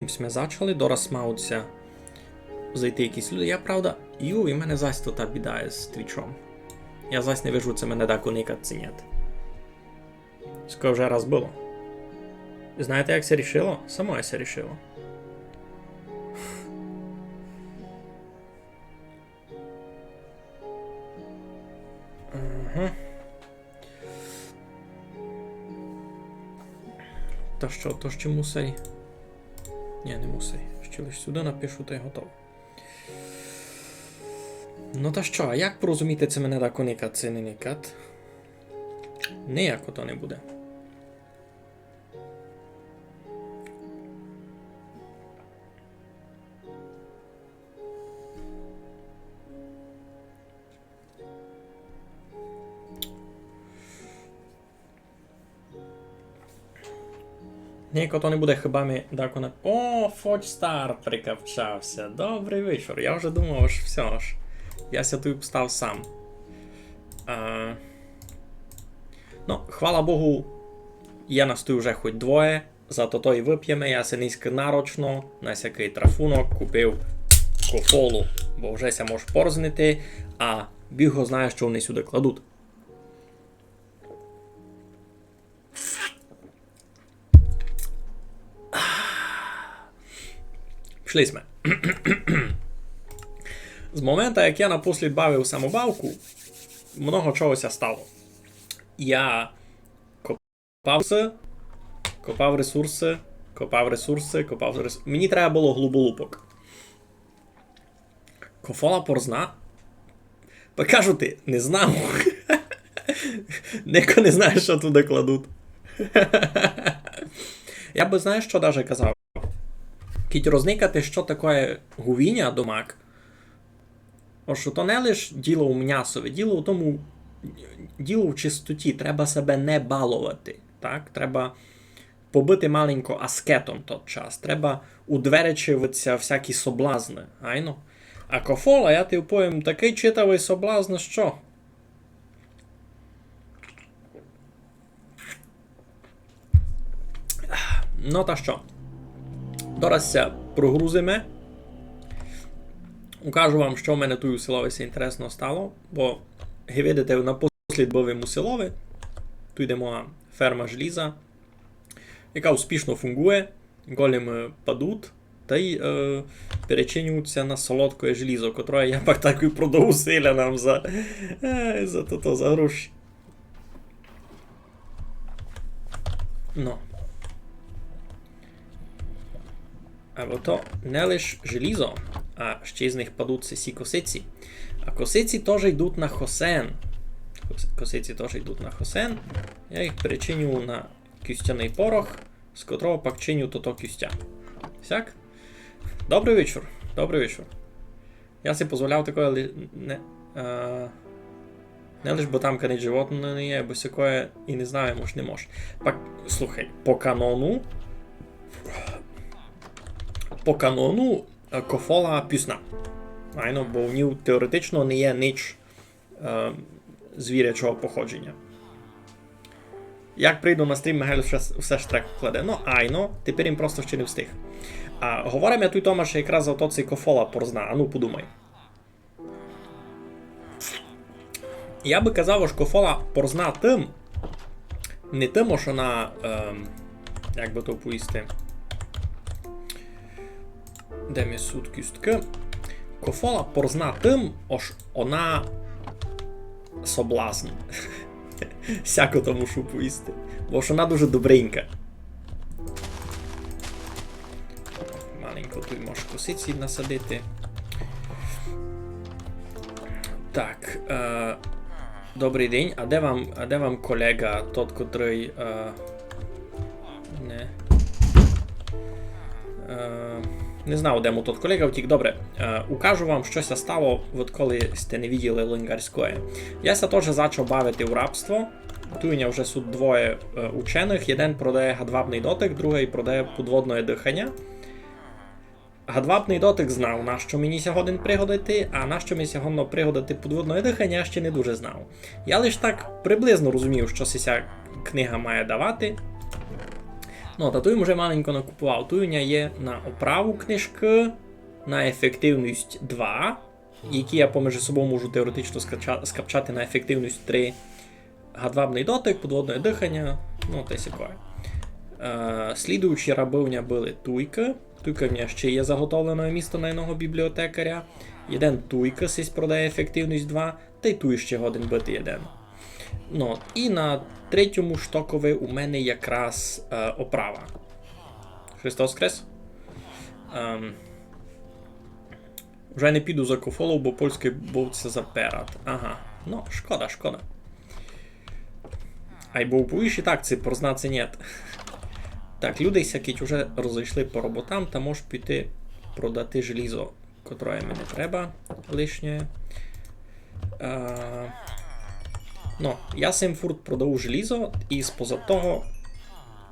Ми зачали, дораз маються зайти якісь люди. Я, правда, і в мене зась то та біда з твічом. Я зась не вижу, це мене да коникати чи ні. Скоро вже раз було. Знаєте, як це рішило? Само це рішило. Ага. Та що, то ще мусей? Ні, не мусей. Ще лише сюди напишу, та й готово. Ну та що, а як порозуміти, це мене да коникат, це не никат? Ніяко то не буде. Ніяко то не буде, хіба ми дако на... О, Фочстар прикавчався. Добрий вечір. Я вже думав, що все ж. Я ся тут став сам. Ну, хвала Богу, я нас тут вже хоч двоє. Зато то і вип'ємо. Я се низько нарочно на всякий трафунок купив кофолу. Бо вже ся може порзнити, а біго знає, що вони сюди кладуть. Пішли сме. З моменту, як я напослід бавив самобавку, много чогося стало. Я копав ресурси. Мені треба було глуболупок. Кофола порзна? Покажу ти, не знав. Ніко не знає, що туди кладуть. Я би, знаєш, що даже казав? Кіть розникати, що таке гувіння домак. О, що то не лише діло у м'ясові, діло у тому, діло в чистоті. Треба себе не балувати. Так? Треба побити маленько аскетом той час. Треба удверечиватися всякі соблазни. Айно? А кофола, я тобі повім, такий читавий соблазн, що? Ну та що? Доразся прогрузимо. Укажу вам, що в мене тут у силові інтересно стало, бо, ви видите, напослід бовим у силові. Тут йдемо ферма желіза, яка успішно фунгує, големи падуть, та й перечинюються на солодке желізо, котре я пак так і продав силя нам за гроші. Ну. Або то не лише желізо, а ще з них падуть сі косиці. А косиці теж йдуть на хосен. Я їх перечиню на кюстяний порох, з котрого пак чиню то кюстя. Всяк? Добрий вечір. Я си дозволяв таке не лише бо там канить животне не є, бо сякое і не знаю, може не може. Пак, слухай, по канону кофола пісна. Айно, бо в ній теоретично не є ніч звірячого походження. Як прийду на стрім, Михайло все ж так кладе. Ну, айно, тепер їм просто ще не встиг. Говоримо я тут, Тома, що якраз за то цей кофола порзна. А ну, подумай. Я би казав, що кофола порзна тим, не тим, що вона, як би то поїсти, де ми суд кістки. Кофола порзна тим, ось вона соблазн. Всяко то мушу поїсти. Бо ж вона дуже добренька. Маленько тут можеш косиці насадити. Так. Добрий день. А де вам колега, тот, котрий... Не знав, де му тот колега втік. Добре, укажу вам, що ся стало, от коли сте не виділи лунгарської. Я ся теж почав бавити у рабство. Тут у мене вже суд двоє учених. Один продає гадвабний дотик, другий продає підводне дихання. Гадвабний дотик знав, на що мені сьогодні пригодити, а на що мені сьогодні пригодити підводне дихання, я ще не дуже знав. Я лише так приблизно розумів, що ця книга має давати. Ну, та тут вже маленько накупував. Тут у мене є на оправу книжки, на ефективність 2, які я поміж собою можу теоретично скачати на ефективність 3. Гадвабний дотик, подводне дихання, ну, те сякое. Слідуючі раби у мене були туйка. Туйка в мене ще є заготовлене місто на одного бібліотекаря. Один туйка сись продає ефективність 2, та й туй ще годин бити один. Ну, і на третьому штокові у мене якраз оправа. Христос Воскрес. Вже не піду за кофолов, бо польський був це заперед. Ага, ну, шкода. А й бо уповіш і так, це прозна це нет. Так, люди всякі вже розійшли по роботам, та можеш піти продати желізо, котре мені треба лишнє. Ну, я Семфурт продав желізо, і споза того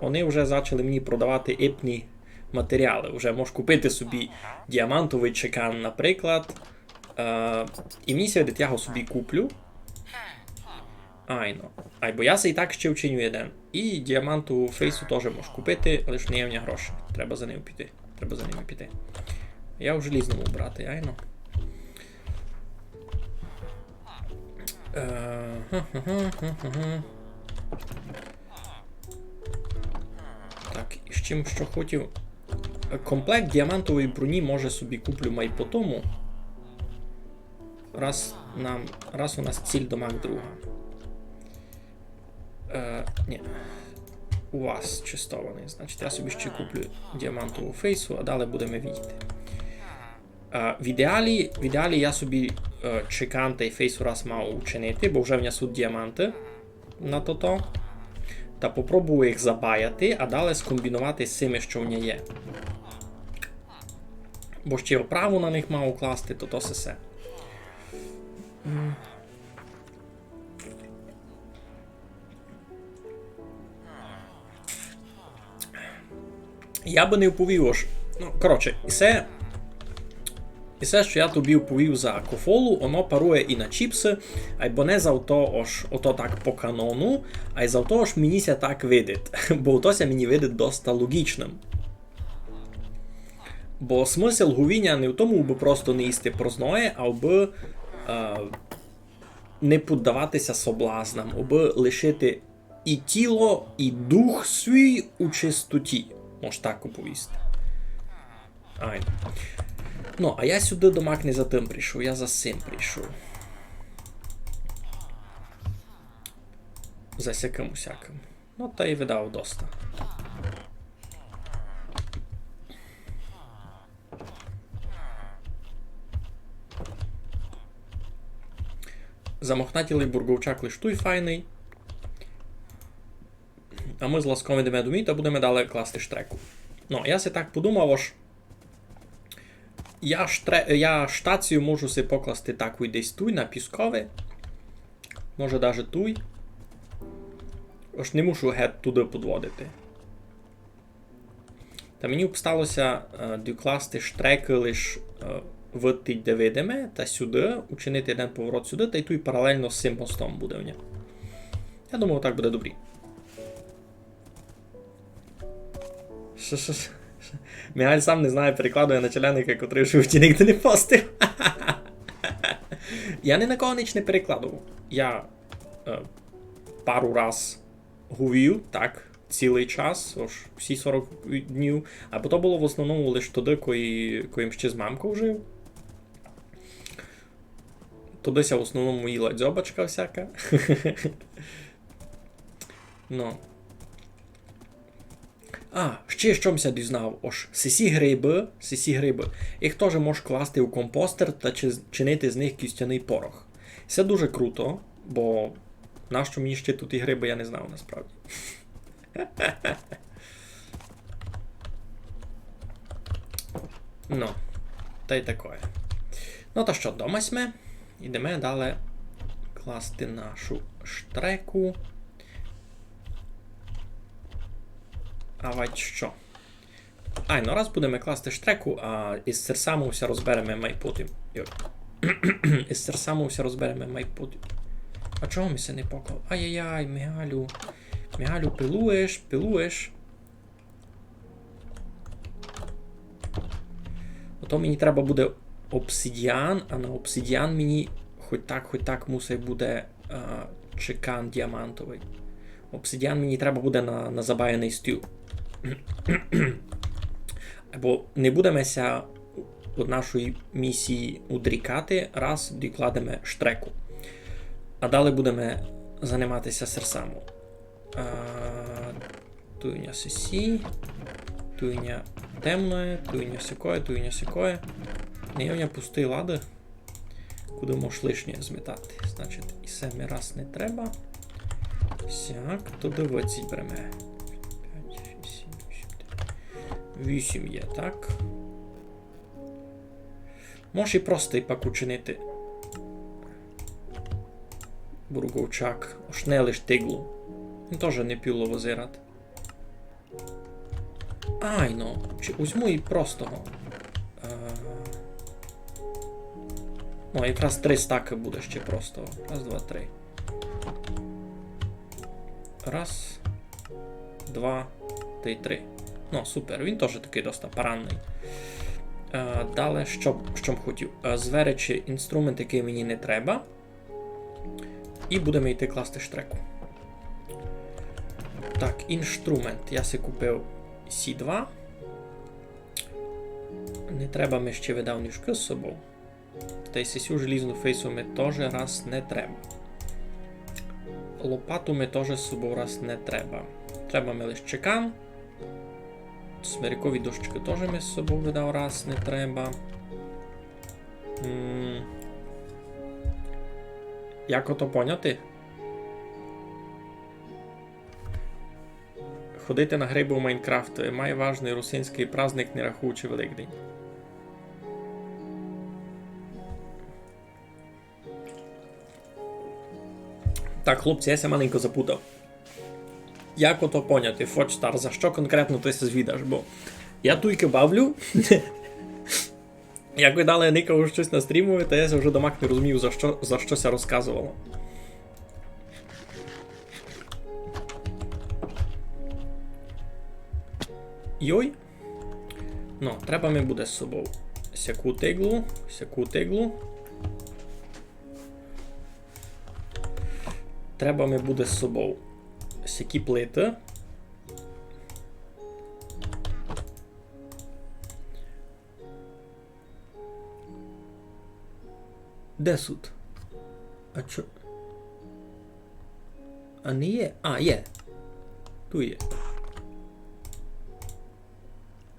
вони вже почали мені продавати епні матеріали. Вже можеш купити собі діамантовий чекан, наприклад. І мені сьогодні я його собі куплю. Бо я се і так ще вчиню один. І діаманту фейсу теж можеш купити, але ж не є в мене гроші. Треба за ними піти. Я в желізному брати, айно. Так, і з чим що хотів. Комплект діамантової броні може собі куплю май по тому. Раз у нас ціль до мак друга. Ні. У вас чистований. Значить, я собі ще куплю діамантову фейсу, а далі будемо видіти. В ідеалі я собі чекан та й фейсу раз мав учинити, бо вже в мене тут діаманти на то. Та попробую їх забаяти, а далі скомбінувати з цими, що в мене є. Бо ще оправу на них мав укласти, то все. Я би не вповів аж. Ну, коротше, і все, що я тобі вповів за кофолу, воно парує і на чіпси, або не за ото так по канону, а й за то ж мені ся так видить. Бо ото мені видить доста логічним. Бо смисл гувіння не в тому, аби просто не їсти прозное, а аби не піддаватися соблазнам, аби лишити і тіло, і дух свій у чистоті. Може так оповісти. Ну, а я сюди до мак не за тим прийшов, я за цим прийшов. За всяким. Ну, та й видав доста. Замохнатілий бурговчак лиш той файний. А ми з ласком йдемо до міта, будемо далі класти штреку. Ну, я си так подумав, аж я штацію можу си покласти таку десь туй на піскове. Може навіть туй. Аж не мушу геть туди подводити. Та мені б сталося докласти штреки лиш в ті, де видиме, та сюди, учинити один поворот сюди, та й туй паралельно з цим мостом буде в ньому. Я думаю, так буде добре. Мігаль сам не знає, перекладує на челяника, котрий в житті ніхто не постив. Я ні на кого ніч не перекладував. Я пару раз гувів, так, цілий час, ось всі 40 днів. А то було в основному лише туди, коїм ще з мамкою жив. Тудися в основному їла дзьобачка всяка. Ну. Ще щомся дізнав, ось сисі гриби, їх теж можеш класти у компостер та чинити з них кістяний порох. Це дуже круто, бо нащо мені ще тут і гриби, я не знав насправді. Ну, та й таке. Ну та що, дома сме, ідемо далі класти нашу штреку. А вать що? Ну раз будемо класти штреку, а із серсаму все розберемо майпотім. Із серсаму все розберемо майпотім. А чого ми се не поклав? Ай-яй-яй, Мігалю. Мігалю, пилуєш. То мені треба буде обсидіан, а на обсидіан мені хоч так мусить буде чекан діамантовий. Обсидіан мені треба буде на забаяний стіл. Бо не будемося від нашої місії удрікати, раз докладемо штреку. А далі будемо займатися серсаму. Туйня сесі, туйня темне, туйня сякое. Не пустий лади. Куди можеш лишнє змітати. Значить, і 7 раз не треба. Сяк, то до 20 беремо. 5, 6, 7, 8 є, так? Можеш і просто пак учинити. Бурговчак. Ош не лиш тиглу. Він теж не піло возирати. Ай, ну. Чи узьму і простого. Ну, якраз 3 стаки буде ще простого. Раз, два, 3. Раз, два, три. Ну, супер. Він теж такий досить паранний. Далі, що б хотів? Зверечі інструмент, який мені не треба. І будемо йти класти штреку. Так, інструмент. Я си купив C2. Не треба ми ще видавнішки з собою. Та й сесю желізну фейсу ми теж раз не треба. Лопату ми теж з собою раз не треба. Треба ми лише чекан. Смирякові дощки теж ми з собою видав раз не треба. Як ото поняти? Ходити на гриби у Майнкрафт має важний русинський праздник, не рахуючи Великдень. Так, хлопці, я ся маленько запутав. Як ото поняти, Фочстар, за що конкретно ти се звідаш, бо я туйки бавлю. Як ви дали никав щось на стрімові, то я вже домак не розумів, за що ся розказувало. Йой. Ну, треба ми буде з собою сяку тиглу. Треба ми буде з собою сякі плити. Де суд? А чо? А не є? А, є. Ту є.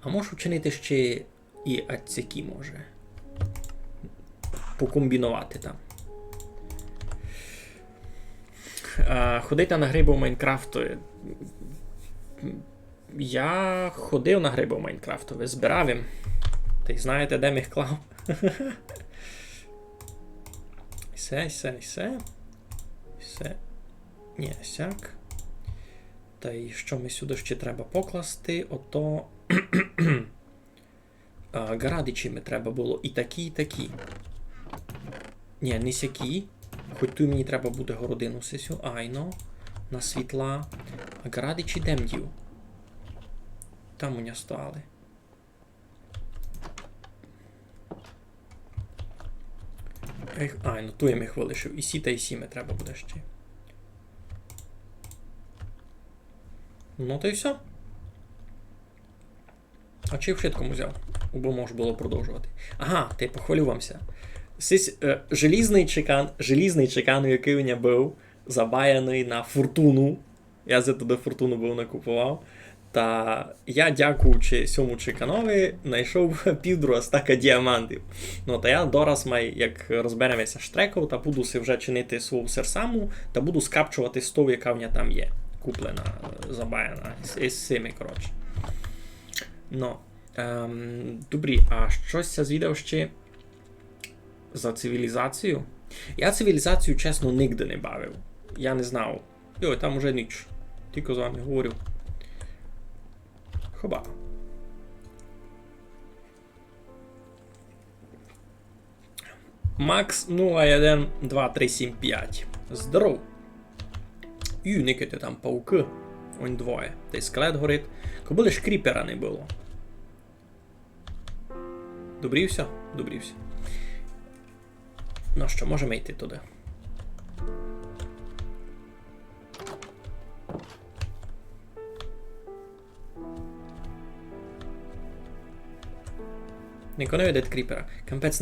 А можеш вчинити ще і ацякі може. Покомбінувати там. Ходити на гриби у Майнкрафту. Я ходив на гриби у Майнкрафту, ви збирав їм. Та й знаєте, де ми їх клав? Все. Ні, сяк. Та й що ми сюди ще треба покласти? Ото... Гарадичі ми треба було і такі, і такі. Ні, не сякі. Хоч тут мені треба буде городину сесю. Айно. На світла. А гарадичі дем дів? Там у нього стояли. Ну ту я їх вилишив. І сі та і сі ми треба буде ще. Ну то й все. А чи вшитком взяв? Бо можна було продовжувати. Ага, ти похвалювався. Желізний чекан, який у мене був, забаяний на фортуну. Я за туди фортуну був накупував. Та я, дякуючи цьому чеканові, знайшов півдруга стака діамантів. Ну, та я дораз май, як розберемося штреков, та буду си вже чинити свою серсаму, та буду скапчувати стов, яка в мене там є. Куплена, забаяна, із цими, коротше. Ну, добрі, а щось я звідав ще за цивілізацію? Я цивілізацію, чесно, нігде не бавив. Я не знав. Йой, там уже ніч. Тільки з вами говорив. Хоба. Макс 012375. Здоров. Никайте там пауки. Он двоє. Та й скелет горить. Коли ж кріпера не було. Добрівся? Добрівся. Ну що, можемо йти туди. Ніхто не веде кріпера. Кампець,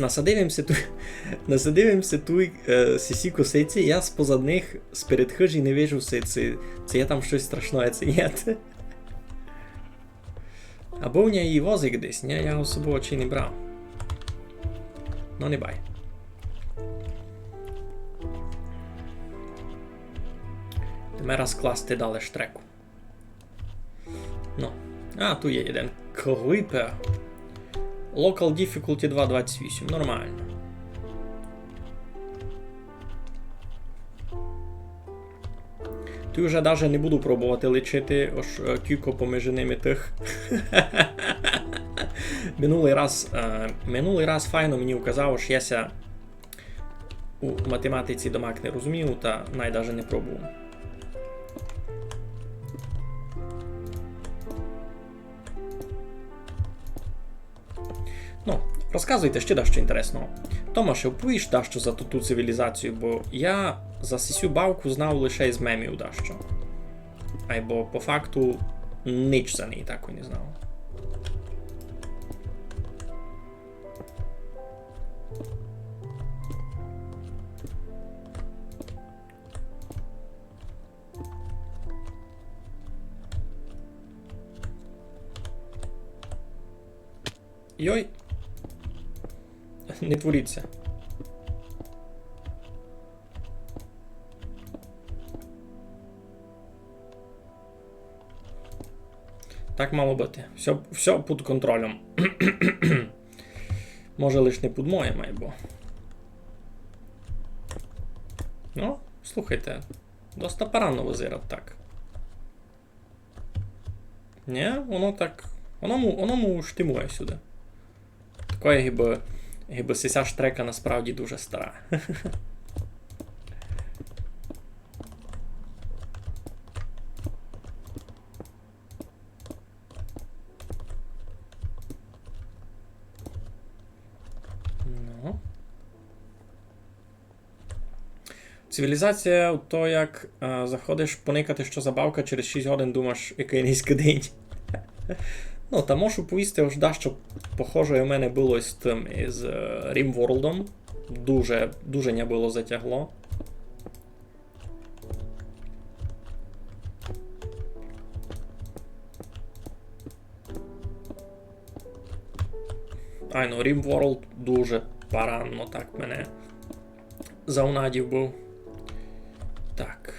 насадивимося ту сісі косиці, я з-позад них, з-перед хижі не вижу це є там щось страшне, це є. Або в неї возик десь, ні? Я його з собою чи не брав. Ну не бай. Тепер скласти далі штреку. Ну. А, тут є один клипер. Local Difficulty 2.28. Нормально. Тут вже навіть не буду пробувати лічити кюко поміж ними тих. Минулий раз файно мені вказало, що я у математиці домак не розумів, та навіть не пробував. Ну, розказуйте ще дещо інтересного. Томаше, оповіш дещо за ту цивілізацію, бо я за сісю бавку знав лише із мемів дещо. Або по факту ніч за неї таку не знав. Йой! Не творіться. Так мало бути. Все під контролем. Може лиш не під моїм, айбо. Ну, слухайте. Доста парано визирав так. Ні, воно так... Воно штимує сюди. Такое, гіби ця штрека насправді дуже стара. Ну. Цивілізація то, як заходиш поникати, що забавка, через 6 годин думаєш, який низький день. Ну, та можу повісти, ось дещо похоже у мене було з тим, із RimWorld'ом. Дуже не було затягло. Ай, ну, RimWorld дуже паранно так мене заунадів був. Так.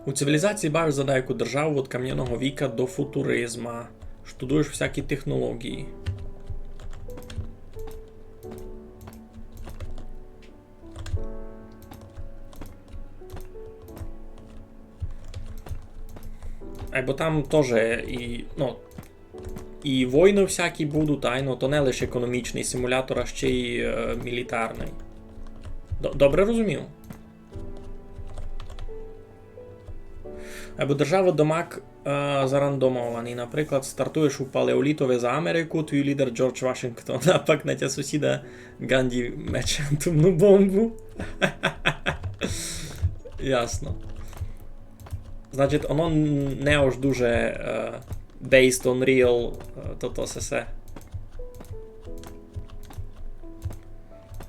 У цивілізації бавиш за деяку державу від кам'яного віка до футуризма. Штудуєш всякі технології. Бо там теж і війни всякі будуть, то не лише економічний симулятор, а ще й мілітарний. Добре розумів? Або держава домак зарандомований. Наприклад, стартуєш у палеолітове за Америку, твій лідер Джордж Вашингтон, а пак на тя сусіда Ганді мече атомну бомбу. Ясно. Значить, воно не аж дуже based on real, то все.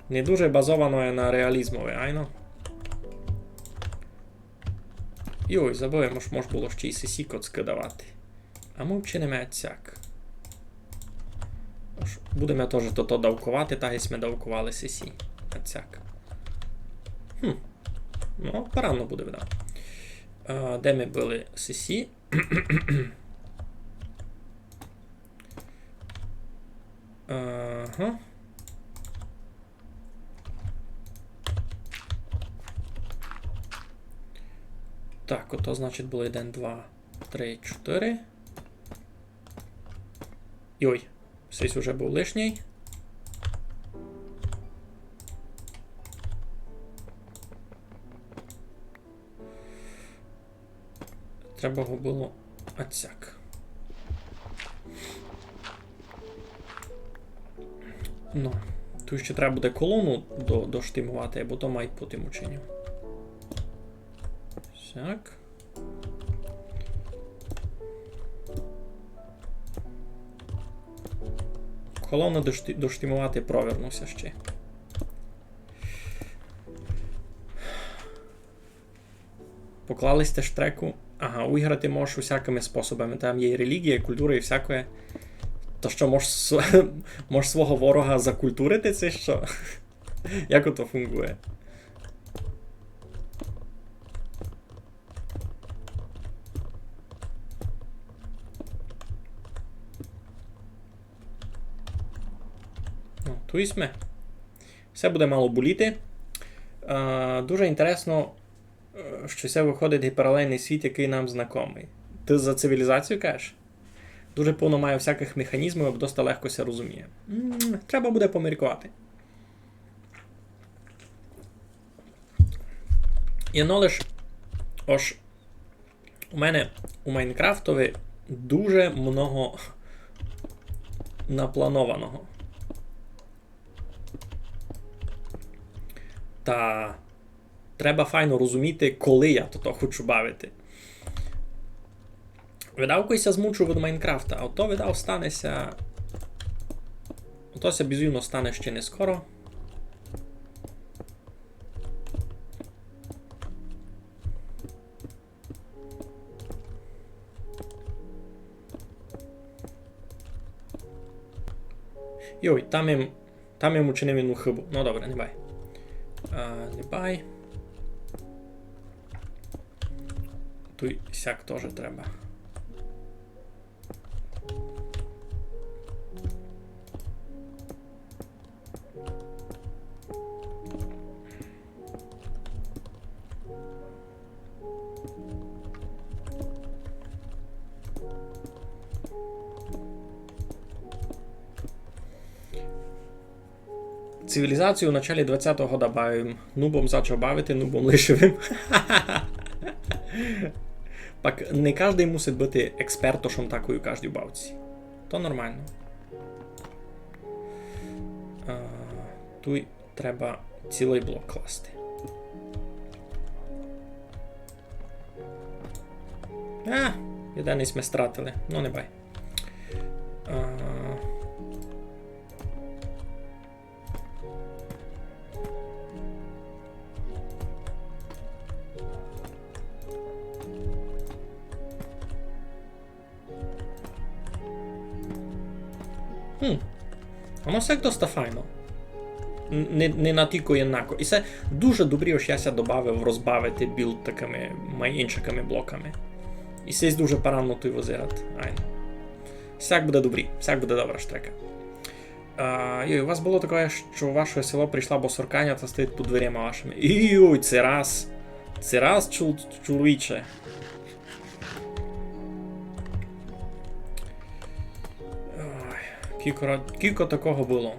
Не дуже базовано на реалізмове, айно? Йой, забуємо, що можна було ще й сісі-код скидавати. А ми взагалі не мають цяк. Будемо теж то давкувати, так як ми давкували сісі. А цяк. Ну, порано буде видно. Де ми були сісі? Ага. Так, ото, значить, було 1, 2, 3, 4. Йой, сись уже був лишній. Треба було Ацяк. Ну, тут ще треба буде колону доштимувати, бо то мають по тим ученням. Так. Колону доштимувати провернувся ще. Поклались теж треку. Ага, уіграти можеш усякими способами. Там є і релігія, і культура, і всяке. То що, можеш свого ворога закультурити, це що? Як ото фунгує? Тут ми. Все буде мало боліти. Дуже інтересно, що це виходить і паралельний світ, який нам знайомий. Ти за цивілізацію кажеш? Дуже повно має всяких механізмів, або досить легко це розуміє. Треба буде поміркувати. І лиш, ось, у мене у Майнкрафтові дуже много напланованого. Та треба файно розуміти, коли я то хочу бавити. Видавкуйся змучу від Майнкрафта, а ото видав станеться... Ото ся безумно стане ще не скоро. Йой, там їм учинив одну хибу. Ну добре, не бай. Не бай. Тут сяк теж треба. Цивілізацію в началі 20-го добавим. Нубом почав бавити, нубом лишивим. Пак не кожен мусить бути експертошом такою кожній бавці. То нормально. Тут треба цілий блок класти. Єдиний ми стратили. Ну не бай. Воно все доста файно. Не натіко єнако. І це дуже добре, що я ся добавив розбавити білд такими іншими блоками. І це дуже парамно той возират. Айно. Всяк буде добрі, всяк буде добра штрека. У вас було таке, що в ваше село прийшла босорканя та стоїть під дверима вашими. Іой, це раз, чоловіче. Кілько такого було.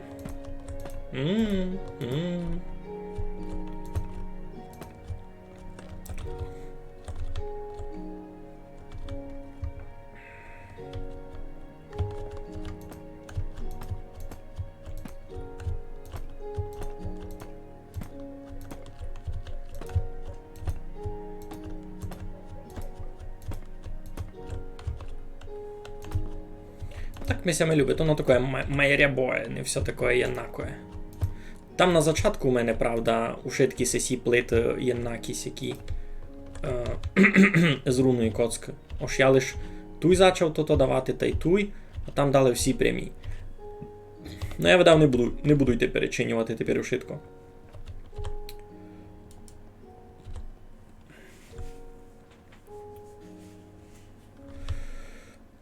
Так ми саме любимо, воно таке майрябое, не все таке єнакое. Там на зачатку у мене, правда, ушитки сесі плити єнакі сякі з руною коцки. Ось я лиш туй зачав то давати, та й туй, а там дали всі прямі. Ну я видав, не буду йти перечинювати тепер ушитку.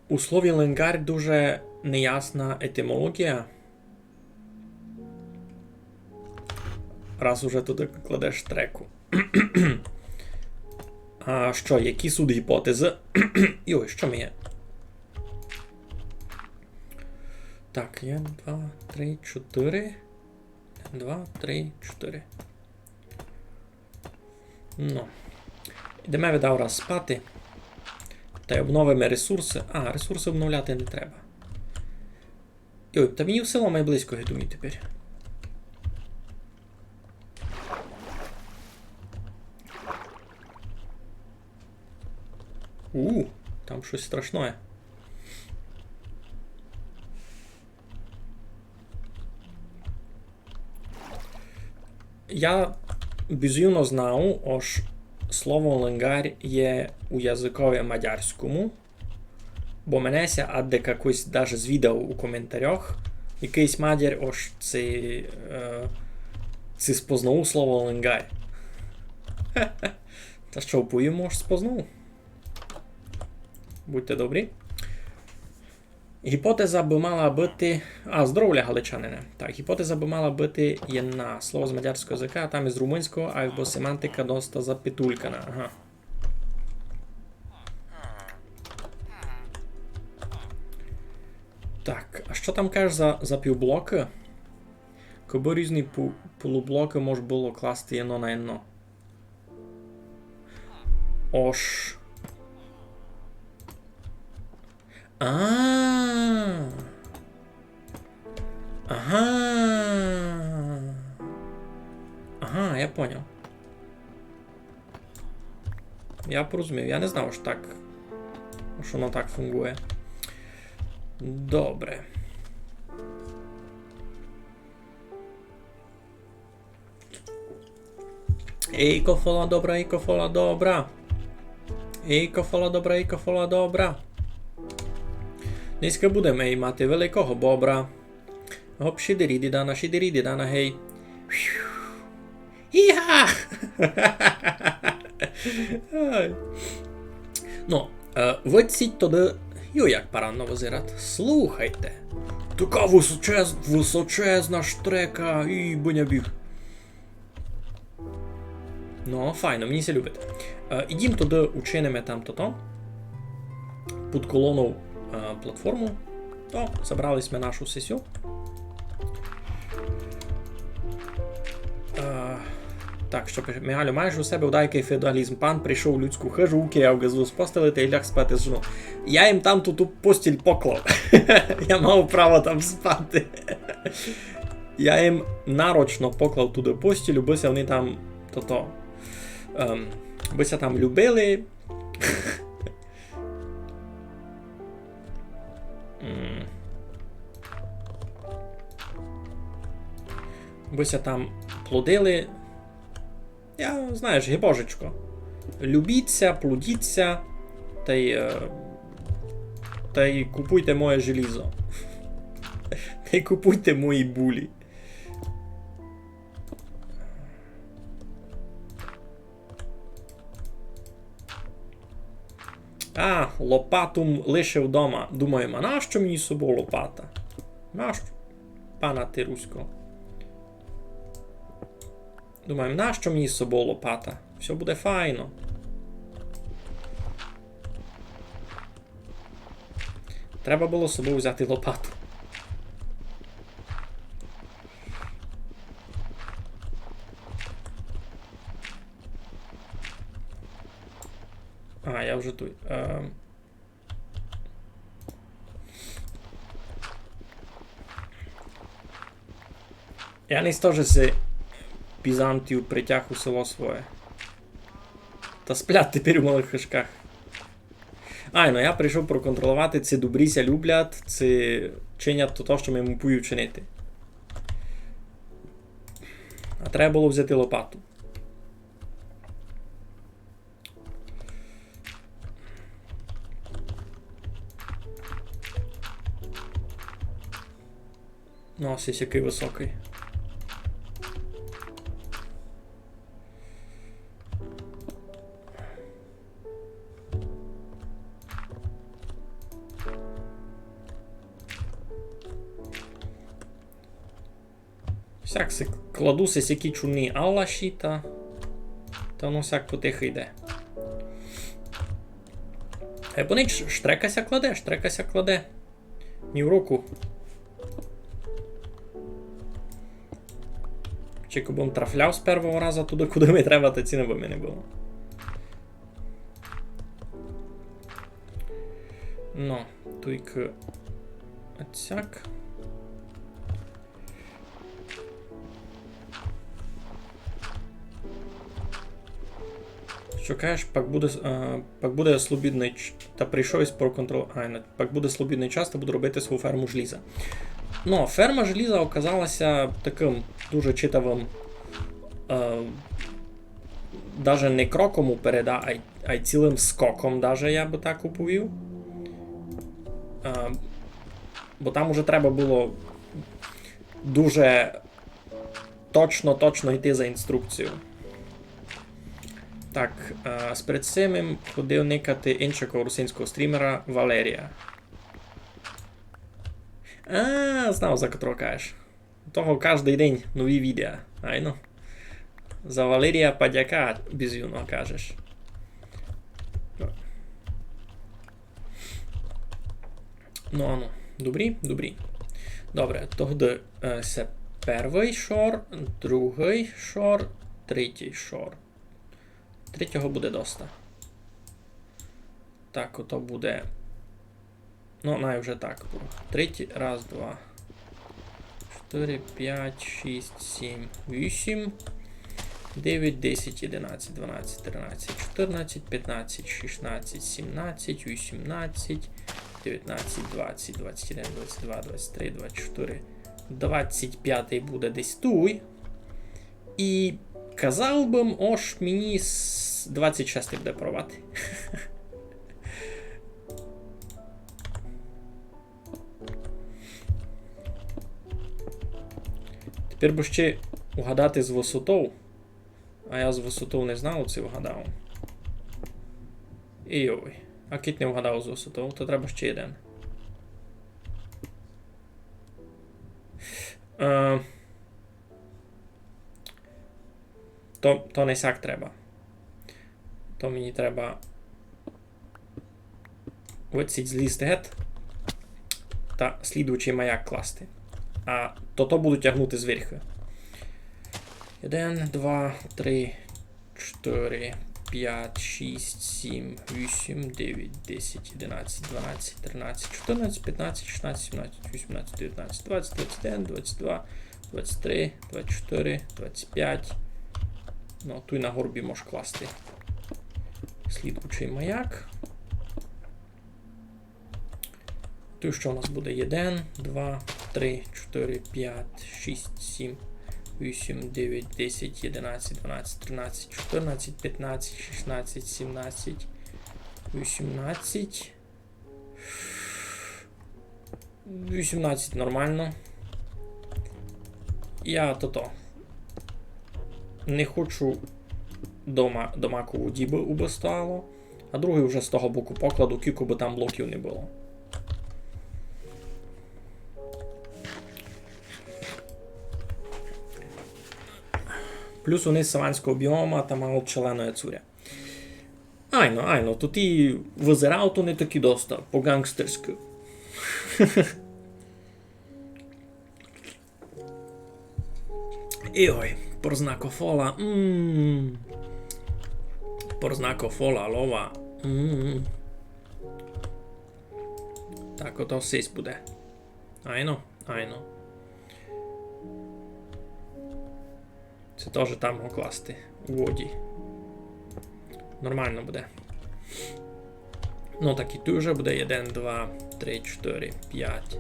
У слові ленгар дуже неясна етимологія. Раз уже туди кладеш треку. Що, які суд гіпотези? Ой, що ми є? Так, є 2, 3, 4. 2, 3, 4. Ну. Йдемо видав раз спати. Та й обновимо ресурси. А, ресурси обновляти не треба. Йой, та мені в село має близько гетуні тепер. Там щось страшне. Я безумно знав, ось слово ленгар є у язикові мадярському, бо менеся адде якось даже звідав у коментарях, якийсь мадяр ось це спознав слово ленгар. Та що, поїмо ж спознав? Будьте добрі. Гіпотеза би мала бути... здоров'я, галичанине. Так, гіпотеза би мала бути єдна. Слово з мадярського язика, а там із румунського, або семантика доста запетулькана. Ага. Так, а що там кажеш за півблоки? Коби різні полублоки можна було класти єно на єно. Ош... Ага, я понял. Я порозумів, я не знав, що воно так фунгує. Добре. Ейко фола добра, ейко фола добра. Ейко фола добра, ейко фола добра. Днеска будемо мати великого бобра. Оп, шидиріді дана, гей. Іга! Ну, виціть туди, як паранно визират. Слухайте. Така височезна штрека і бунябіг. Ну, файно, мені це любить. Ідім туди, учинимо там-то-то. Під колону платформу, то забрались ми нашу сесію. Так, що пише, Мігалю, маєш у себе удайкий феодалізм, пан прийшов у людську хижу, укияв газу з постели та й ляг спати з жону. Я їм там ту постіль поклав. Я мав право там спати. Я їм нарочно поклав туди постіль, бися вони там бися там любили. Бися там плодили. Я, знаєш, гібожечко. Любіться, плодіться, та й купуйте моє желізо. Та й купуйте мої булі. Лопату лишив вдома. Думаю, а нащо мені з собою лопата? Нащо? Пана ти руського. Думаю, нащо мені з собою лопата? Все буде файно. Треба було з собою взяти лопату. Я вже тут. Я не теж з Пізантію притяг у село своє. Та сплять тепер у малих хишках. Я прийшов проконтролювати, ці добріся люблять, ці чинять то, що ми йому пою чинити. А треба було взяти лопату. Ось який високий. Всяк се кладу се сякі чуни алаші, та воно всяк потихо йде. Понич штрекася кладе. Ні в руку. Чи кобом трафляв з першого разу туди, куди ми треба, та ціни би не було. Ну, тільки отсяк. Що кажеш, пак буде слобідний та прийшов із проконтроль... пак буде слобідний час, та буду робити свою ферму желіза. Ну, ферма желіза оказалася таким дуже читавим, даже не кроком уперед, а й цілим скоком, даже я би так уповів. Бо там уже треба було дуже точно йти за інструкцією. Так, перед цим ходив никати іншого русинського стрімера Валерія. Знав, за котрого кажеш. Того кожен день нові відео. Айно. За Валерія подяка, безюно кажеш. Ну, добрі. Добре, тоді це перший шор, другий шор, третій шор. Третього буде доста. Так, ото буде... Ну, най вже так. Третій, раз, два. 4, 5, 6, 7, 8, 9, 10, 11, 12, 13, 14, 15, 16, 17, 18, 19, 20, 21, 22, 23, 24, 25 буде десь туй. І казав би, ось мені 26 буде провати. Тепер би ще угадати з висотою. А я з висотою не знав, це вгадав. Ой. А кіт не вгадав з висотою, то треба ще один. То не сяк треба. То мені треба оціть злізти гет та слідуючий маяк класти. А то буду тягнути зверху. 1, 2, 3, 4, 5, 6, 7, 8, 9, 10, 11, 12, 13, 14, 15, 16, 17, 18, 19, 20, 21, 22, 23, 24, 25. Ну, тут на горбі можеш класти слідуючий маяк. Тут що у нас буде? 1, 2, 3, 4, 5, 6, 7, 8, 9, 10, 11, 12, 13, 14, 15, 16, 17, 18. 18 нормально. Я не хочу до макову дібу убестало, а другий вже з того боку покладу, кілько би там блоків не було. Плюс униз саванського біома та мало челеної цуря. Айно, тут і визирав, то не такі доста, по-гангстерськи. Ой, порзнакофола. Порзнакофола, лова. Так, ото сись буде. Айно. Це теж там його класти у воді. Нормально буде. Ну так і тут вже буде 1, 2, 3, 4, 5,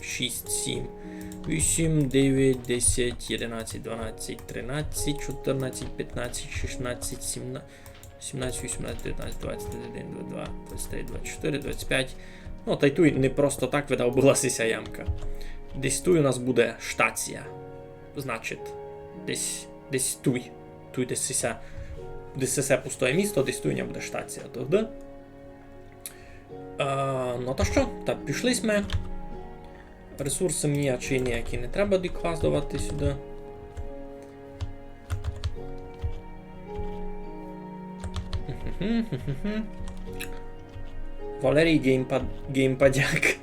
6, 7, 8, 9, 10, 11, 12, 13, 14, 15, 16, 17, 18, 19, 20, 21, 22, 23, 24, 25. Ну, та й тут не просто так видовбилася ямка. Десь тут у нас буде штація. Значить, десь тут. Тут десь це пустое місто, десь тут не буде штація. Тоді. Ну то що? Так, пішли ми. Ресурси мені чи ніякі не треба докладувати сюди. Валерій геймпадяк.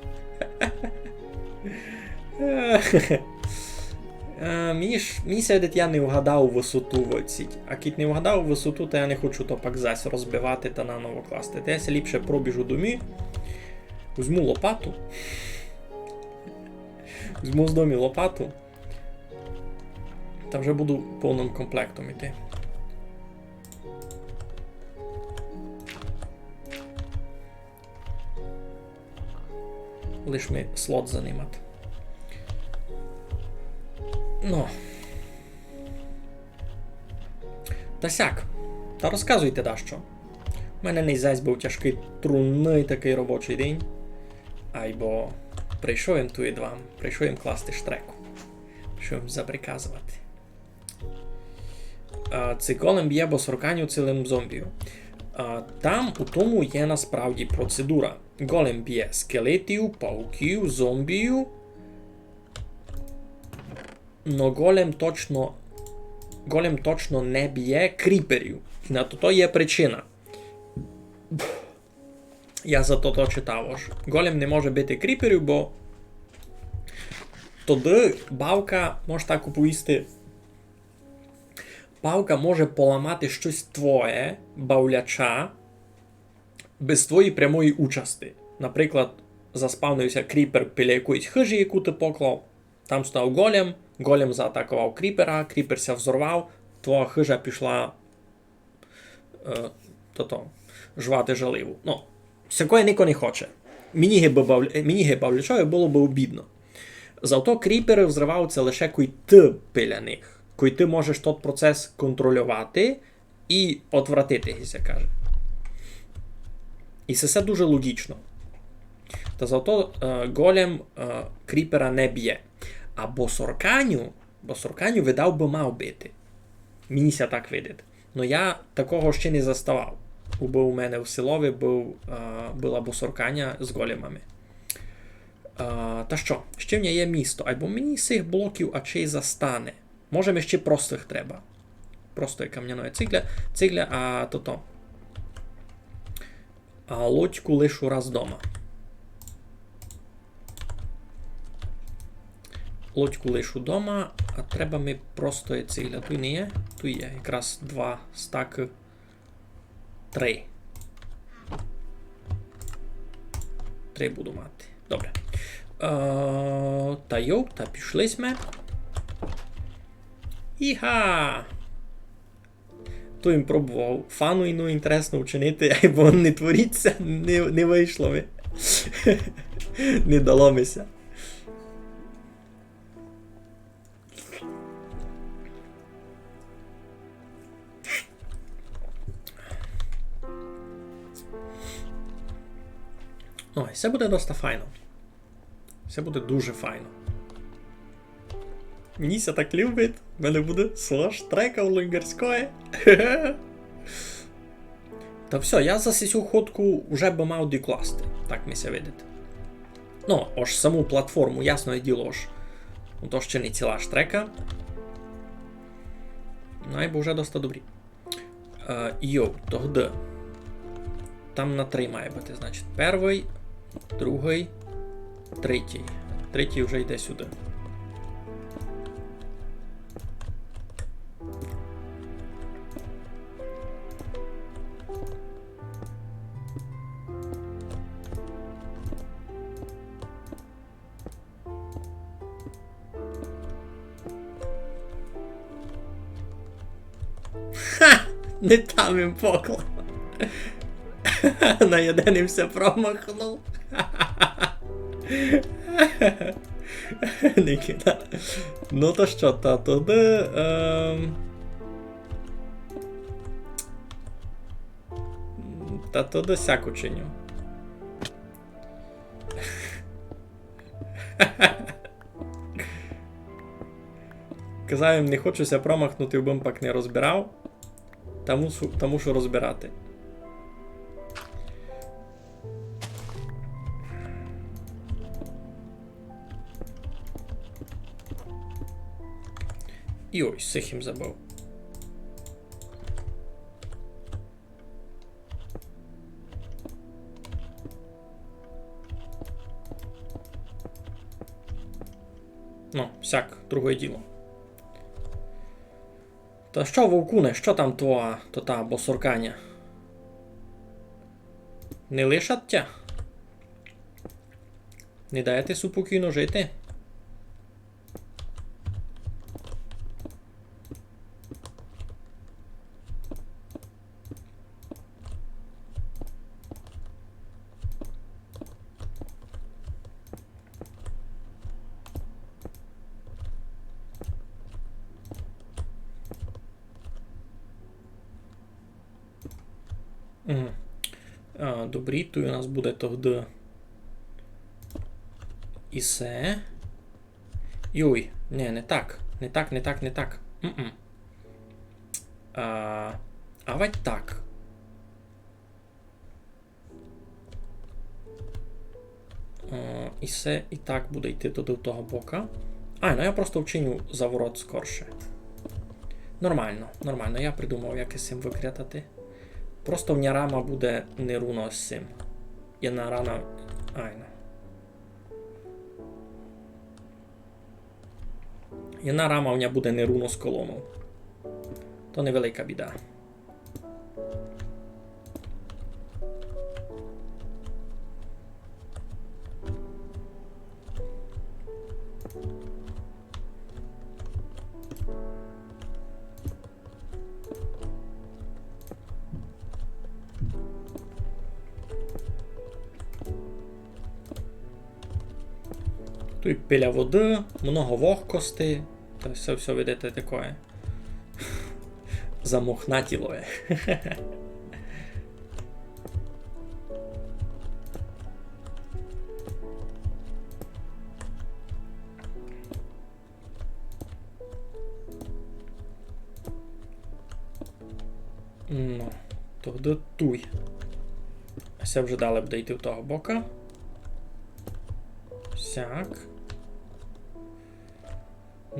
Мені сядеть, я не вгадав висоту в оці. А кіт не вгадав висоту, то я не хочу то пак зась розбивати та наново класти. Та я ліпше пробіжу домі. Візьму лопату. Візьму з дому лопату. Та вже буду повним комплектом йти. Лиш ми слот займати. Ну. Та сяк. Та розказуйте, що. У мене не зась був тяжкий, трудний такий робочий день. Айбо прийшов їм туїд вам, прийшов їм класти штреку. Прийшов їм заприказувати. Цей голем б'є босорканю цілим зомбію. Там у тому є насправді процедура. Голем б'є скелетів, пауків, зомбію. Но голем точно не б'є кріперів. І на то є причина. Я за то читав аж. Голем не може бити кріперів, бо тоді бавка може так оповісти. Бавка може поламати щось твоє, бавляча, без твоєї прямої участі. Наприклад, заспавнився кріпер біля якоїсь хижі, яку ти поклав. Там став голем, голем заатакував кріпера, кріпер ся взорвав, твоя хижа пішла жвати жаливу. Ну, всякої ніхто не хоче. Мені бавлячові було б обідно. Зато кріпери взриваються лише коли ти біля них. Коли ти можеш той процес контролювати і отвратити, як се каже. І це все дуже логічно. Та зато голем кріпера не б'є. А босорканю видав би мав бити. Мені ся так видить. Но я такого ще не заставав. Бо у мене в селові була босорканя з големами. Та що? Ще в мене є місто. Або мені з цих блоків ачей застане. Може, ми ще простих треба. Простої кам'яної цигля, а лодьку лишу раз дома. Лодьку лишу дома, а треба ми простої цигля. Тут не є? Тут є. Якраз 2 стаки. 3. 3 буду мати. Добре. Та пішли ми. Іха! То їм пробував фану інтересно вчинити, або не творіться, не вийшло ми. Не дало мися. Ой, це буде досить файно. Це буде дуже файно. Мені ся так любить. В мене буде слаш трека в лонгерської. Та все, я за цю ходку вже би мав докласти. Так ми ся видите. Ну, ось саму платформу, ясне діло ж. То ще не ціла штрека. Ну, і вже досить добрі. Тогда. Там на 3 має бути, значить. Перший, другий, третій. Третій вже йде сюди. Ха! Не там їм поклав. Наєденився, промахнув. Нікіта. Ну то що, та туди... Та туди сяку чиню. Казав їм, не хочуся промахнути, бо пак не розбирав. Та мушу розбирати. І ось, цих їм забив. Ну, всяк, друге діло. Та що, вовкуне, що там твоя, та босорканя? Не лишать тя? Не даєте спокійно жити? Добрі, то у нас буде тогди ісе. Йой, не так. Не так. Авать так. Ісе і так буде йти туди в того бока. Ну я просто вчиню заворот скорше. Нормально. Я придумав, як із цим викрятати. Просто в рама буде неруно з цим. Jedna rana... Jedna rama у мене буде неруно з колоном. То невелика біда. Тут пиля води, много вогкости. То все видите таке. Замохнатілое. Ну, тоді туй. Все вже дали б дійти в того бока. Сяк.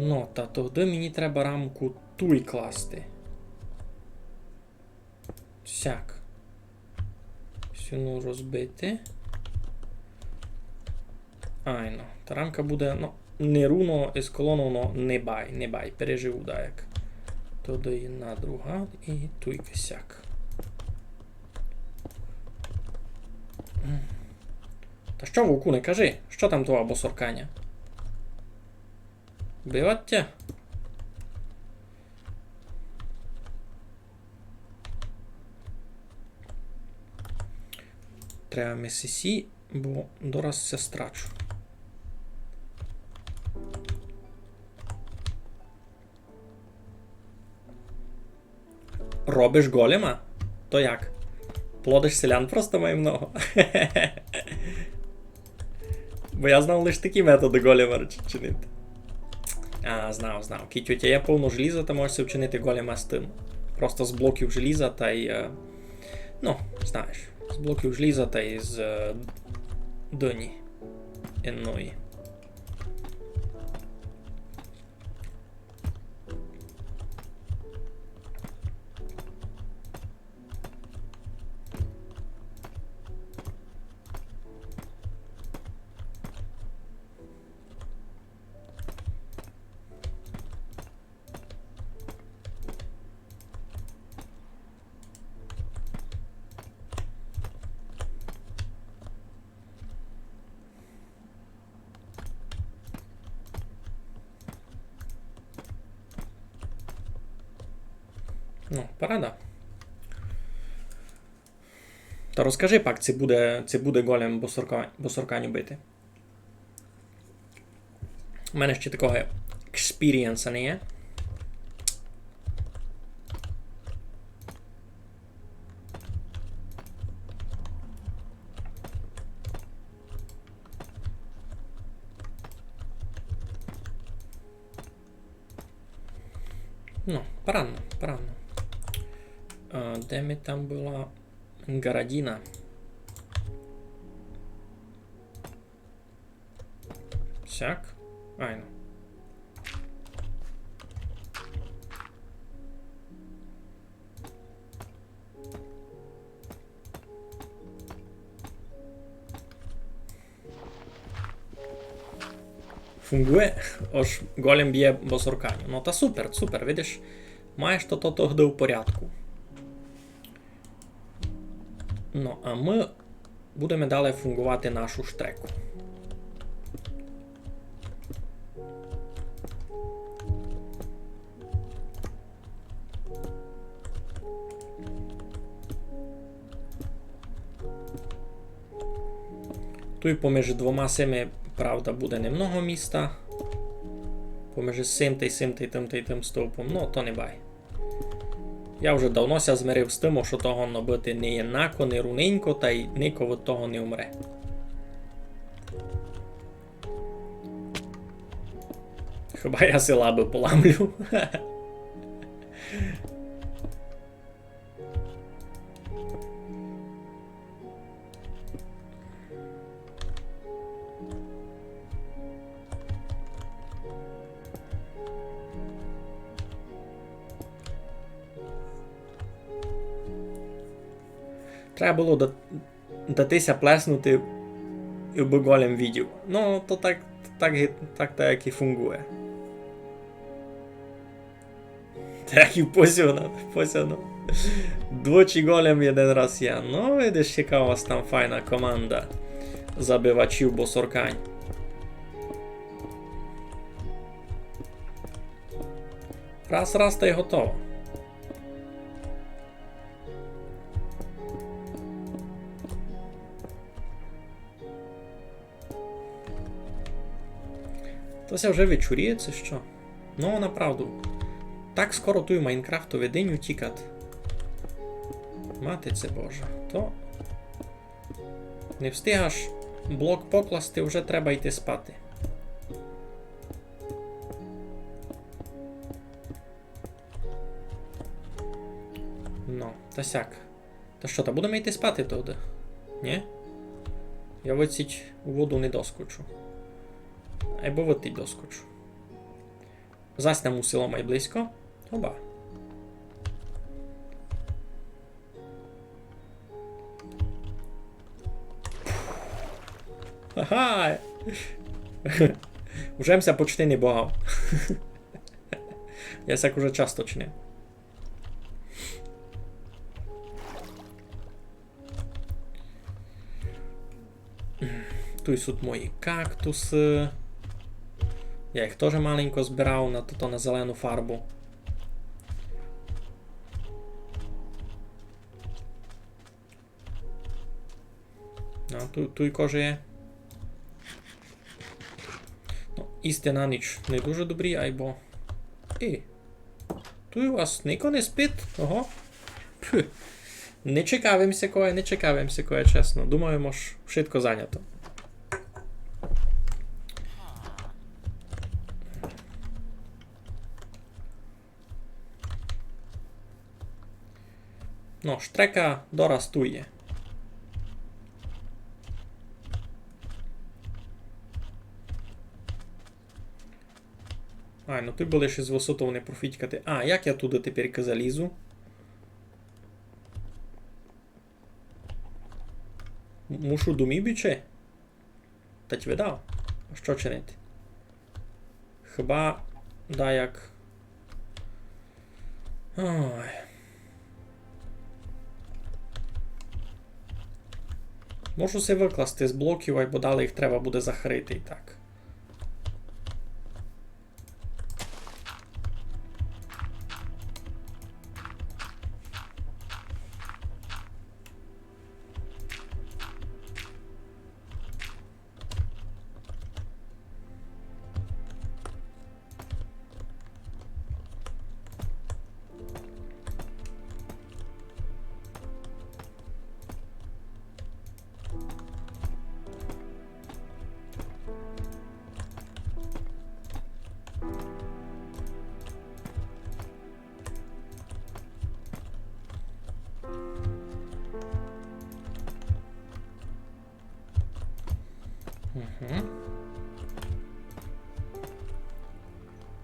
Ну, та тоді мені треба рамку туй класти. Сяк. Сюну розбити. Ну. Та рамка буде, не руно із колону, но не бай. Переживу, як. Тоді одна друга і туй кисяк. Та що, вовку, не кажи? Що там того босоркання? Биваття? Треба месісі, бо дораз се страчу. Робиш голема? То як? Плодиш селян просто має много. Бо я знав лише такі методи голема чинити. Знав. Кіть, у тебе є повно желіза, то можеш вчинити голема з тим. Просто з блоків желіза та й... знаєш. З блоків желіза та й з доні. Інної. Парада. Та розкажи пак, це буде голем босорканю бити. У мене ще такого експірієнса не є. Поранно. Де ми там була Городина? Сяк? Фунгує, ось голем б'є босорканю. Та супер, видиш, маєш то тогди в порядку. А ми будемо далі фунгувати нашу штреку. Тут поміж двома сими, правда, буде немного міста. Поміж сим та тим стовпом, ну, то не бай. Я вже давно ся змирив з тим, що того набити не є нако, не руненько, та й ніко від того не умре. Хіба я села би поламлю. Треба було датися плеснути і би голем відів. Ну, то так як і фунгує. Так і посяно. Двочі голем один раз я. Ну, видиш, яка у вас там файна команда забивачів босоркань. Раз та й готово. Тося вже вечоріється, що? Ну, направду. Так скоро тую Майнкрафтовий день утікати. Матице Боже. То... Не встигаш блок покласти, вже треба йти спати. Ну, та сяк. Та що, та будемо йти спати туди? Ні? Я виціть у воду не доскочу. Або витить доскочу. Заснемо у село май близько. Оба. Ага! Ужемся почти не богав. Я сяк уже часто чинив. Тут суть мої кактуси. Я їх теж маленько збирав на зелену фарбу. Тут і кожа є. Ну, істи на ніч не дуже добрі, айбо. Тут у вас ніко не спить? Ого. Пх. Не чекавимся кое, чесно. Думаємо, що швидко зайнято. Ну, штрека дорастує. Ай, ну ти будеш із висоту не профітькати. А, як я туди тепер залізу? Мушу домібіче? Та ті видав? А що чинити? Хіба да як... Ой... Можу все викласти з блоків, або далі їх треба буде захарити і так.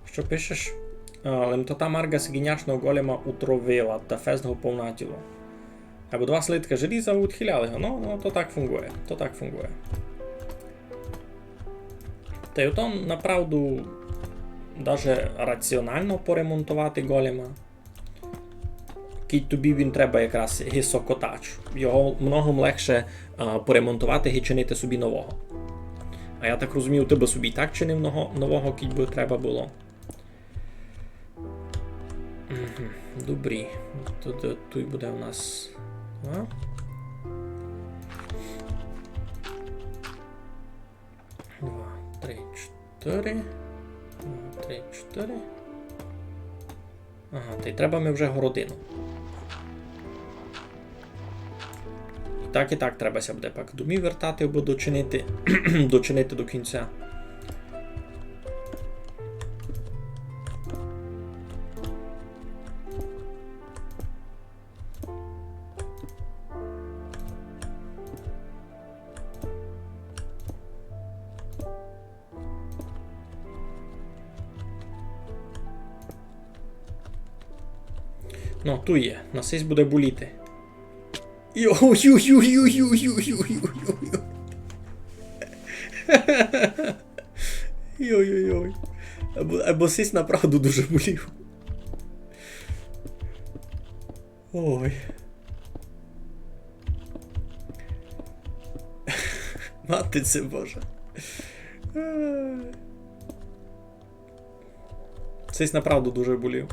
Що пишеш? Лемтота Марга Сигіняшного голема утровила та фест го повнатіло. Або два слитка желіза відхиляли його. Ну, то так фунгує. Та й ото, направду, даже раціонально поремонтувати голема. Кіть тобі він треба якраз гісокотач. Його многом легше поремонтувати і чинити собі нового. А я так розумію, ти би собі і так чинив нового, кіть би треба було. Добрі. Тут буде у нас... 4. 3, 4. Ага, та й треба ми вже городину. І так требася буде пак домів вертати або дочинити, дочинити до кінця. Ну, ту є. Насись буде боліти. Йой-йой-йой-йой-йой-йой-йой-йой. Йой-йой-йой. Або сись направду дуже болів. Ой. Мати це Боже. Сись направду дуже болів.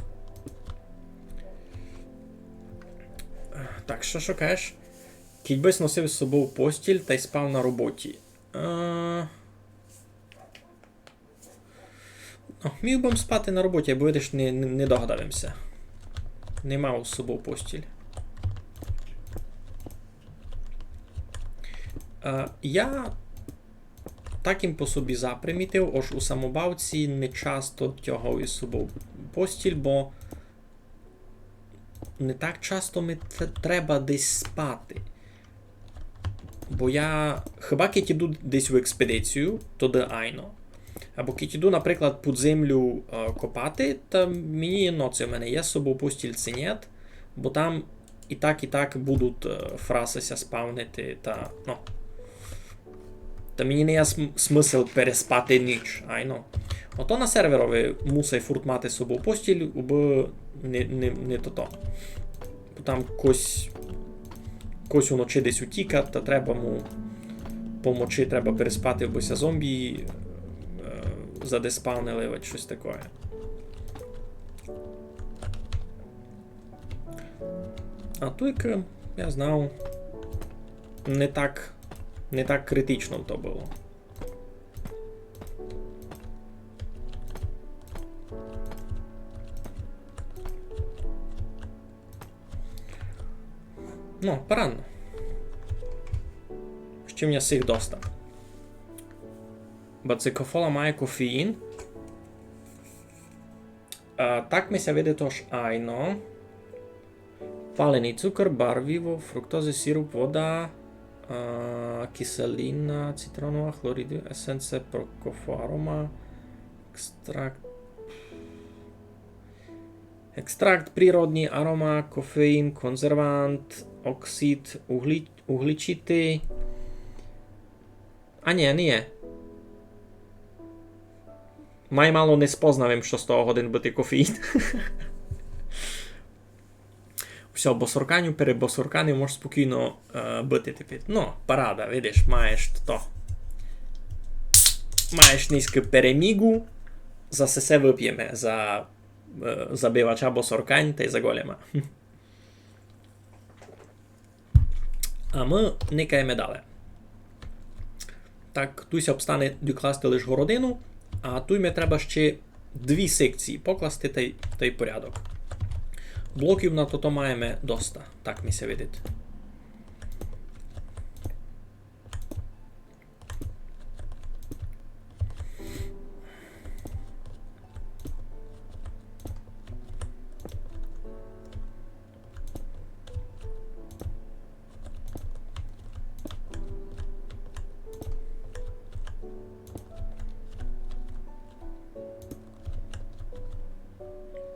Так, що шукаєш? Кітьбись носив з собою постіль та й спав на роботі. Міг би спати на роботі, або видиш, не догадався. Не мав з собою постіль. Я таким по собі запримітив, ож у самобавці не часто тягав із собою постіль, бо не так часто ми треба десь спати. Бо я хіба кіт іду десь в експедицію, то де айно. Або кіт іду, наприклад, під землю копати, та мені ноці в мене є з собою постіль чи ні, бо там і так будуть фрасися спавнити, та, ну. Та мені не є смисл переспати ніч, айно. Ото на серверові мусить фурт мати з собою постіль, бо не то. Бо там кось уночі десь утіка, та треба му помочі, треба переспати, бося зомбі задеспавнили, щось таке. А тут, я знав, не так критично то було. Ну, поранно. Ще мені сих доста. Бацикофола має кофеїн. Так ми ся види тож айно. Палений цукор, барвиво, фруктоза, сироп, вода, киселина, цитронова, хлориди, есенце, прокофу, арома, екстракт природний, арома, кофеїн, консервант, оксид, угличитий. А ні. Май мало не спознавим, що з того годин бути кофеїн. Все, босорканю, перебосорканю можеш спокійно бити тепер. Ну, парада, видиш, маєш то. Маєш низьку перемігу, за все вип'ємо, за забивача босоркань та й за голема. А ми никаємо далі. Так, тут обстане докласти лише городину, а тут ми треба ще 2 секції покласти та й порядок. Блоків на то маємо доста, так ми се видить.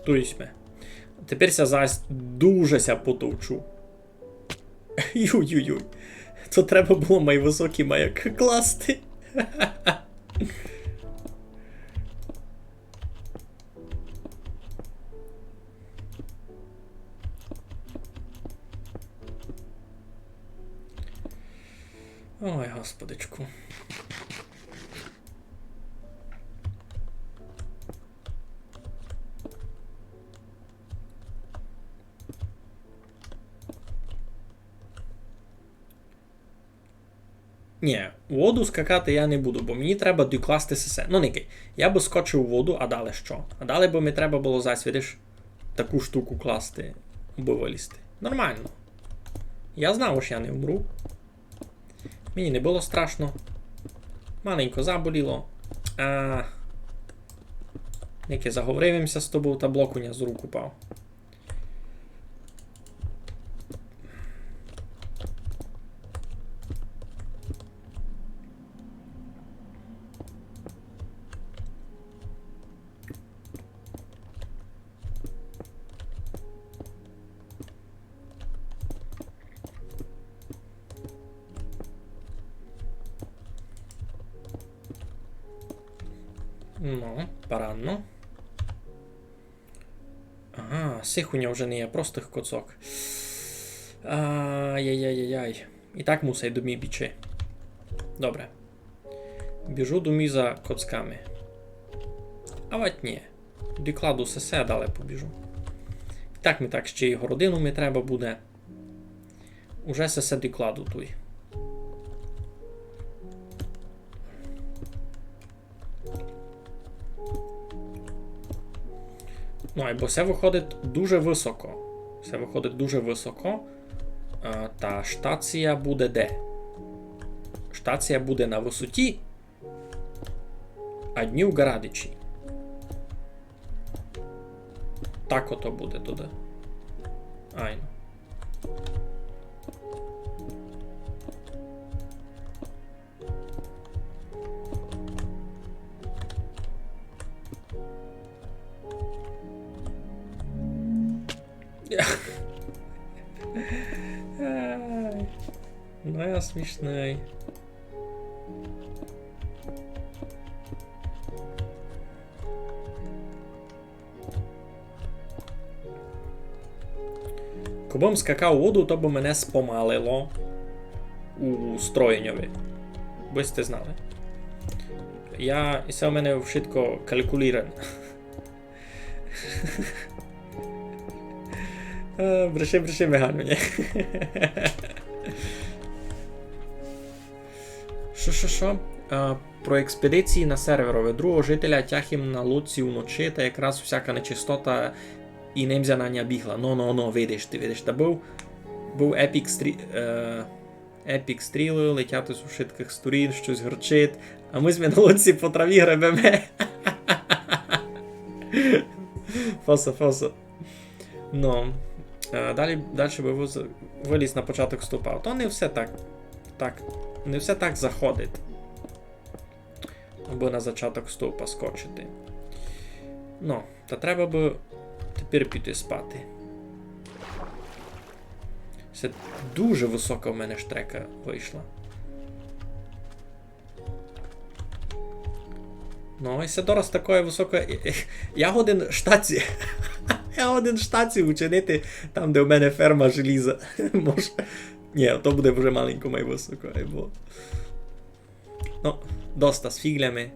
Туйсьме. Тепер ся зараз дуже ся потовчу. Юй-юй-юй. То треба було май високий маяк класти. Ой, господичку. Ні, у воду скакати я не буду, бо мені треба докласти сесе. Ну, никай. Я би скочив у воду, а далі що? А далі би мені треба було видиш, таку штуку класти, аби вилізти. Нормально. Я знав, що я не вмру. Мені не було страшно. Маленько заболіло. Ники, заговорився з тобою, та блок у нього з рук упав. Ну, поранно. Ага, сихуня вже не є, просто коцок. Ай-яй-яй-яй. І так мусить до мій бічи. Добре. Біжу до мій за коцками. А от ні. Докладу сесе, а далі побіжу. І так ми так ще й городину ми треба буде. Уже сесе докладу той. Ну, бо все виходить дуже високо. Все виходить дуже високо. Та штація буде де? Штація буде на висоті, а дні в Гарадичі. Так ото буде туди. Айно. Ну я смішний. Кобом скакав у воду, то б мене спомалило у строєньові. Ви сте знали. І це у мене вшитко калькулірен. Бреши, меган мені. Що? Про експедиції на серверові. Другого жителя тяхім на лодці вночі, та якраз всяка нечистота і немзя на ня бігла. Ну, видиш, та був епік стріли, летяти з ушитких сторін, щось горчить, а ми на лодці по траві гребеме. Фоса. Ну, далі би виліз на початок ступав. То не все не все так заходить. Аби на зачаток стовпа скочити. Ну, та треба би тепер піти спати. Це дуже висока в мене штрека вийшла. Ну, і це дораз такої високої... Я годин штацію учинити там, де в мене ферма желіза. Може... Ні, то буде вже маленько май високо, бо... Ну, доста з фіглями.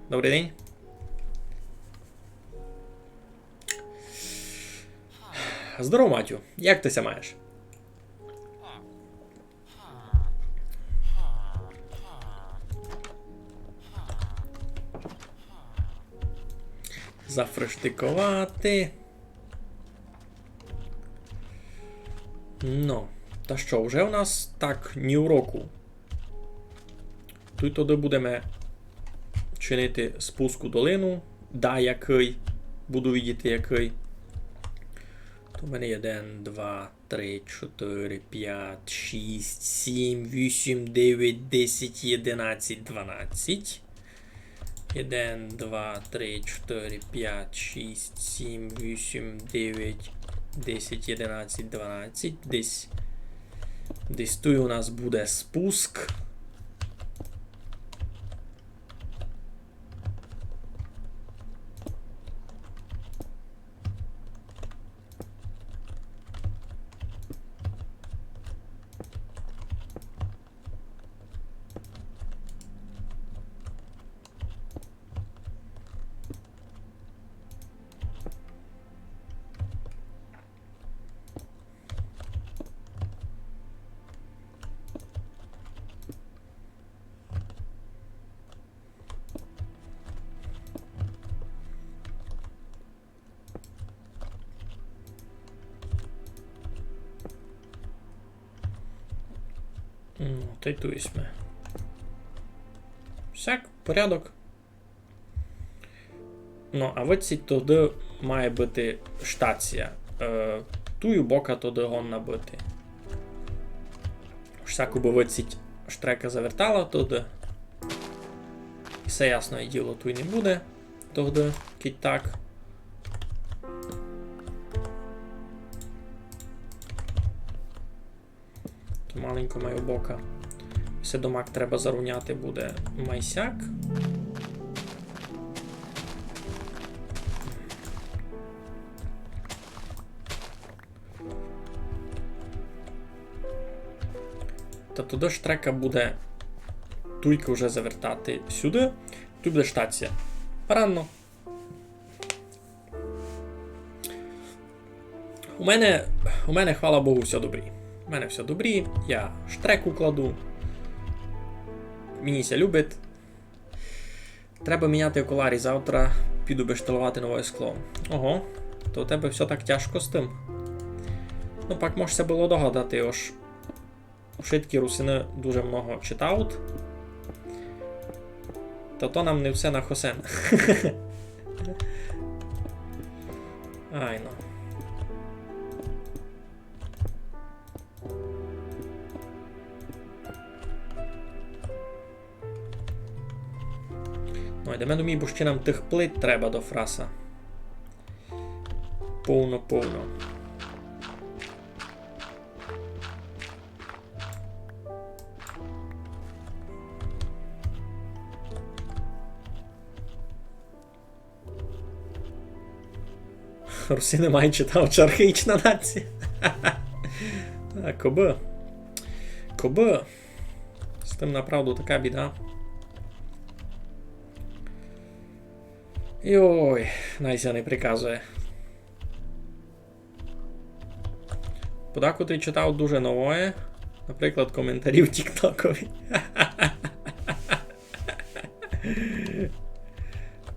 Добрий день. Здорово, Матю. Як ти ся маєш? Зафрештикувати. Ну, та що, вже у нас так ні уроку. Тут тоді будемо чинити спуск у долину. Да, який. Буду видіти, який. То в мене 1, 2, 3, 4, 5, 6, 7, 8, 9, 10, 11, 12. 1, 2, 3, 4, 5, 6, 7, 8, 9, 10, 11, 12. Десь тут у нас буде спуск. Ну, та й ту візьме. Всяк, порядок. Ну, а оці туди має бути штація. Тую бока туди гонна бути. Всяку би оціть штрека завертала туди. І все ясне діло тут не буде. Туди, кіть так. То маленько маю бока. Все домак треба зарівняти буде майсяк. Та туди штрека буде туйка вже завертати сюди. Тут буде штація. Паранно. У мене, хвала Богу, все добрі. У мене все добрі. Я штреку кладу. Мені ся любить. Треба міняти окулярі завтра. Піду бешталувати нове скло. Ого, то у тебе все так тяжко з тим. Ну, пак можеся було догадати, ож všetky русини дуже много читають. Та то нам не все на хосен. Ай, ну. Ну, йдемо до мій, бо ще нам тих плит треба до фраса. Повно. Русини мають читав архаїчна нація. Коби. З тим, направду, така біда. Йой, найся не приказує. Подекуди читав дуже нове. Наприклад, коментарі в Тіктокові.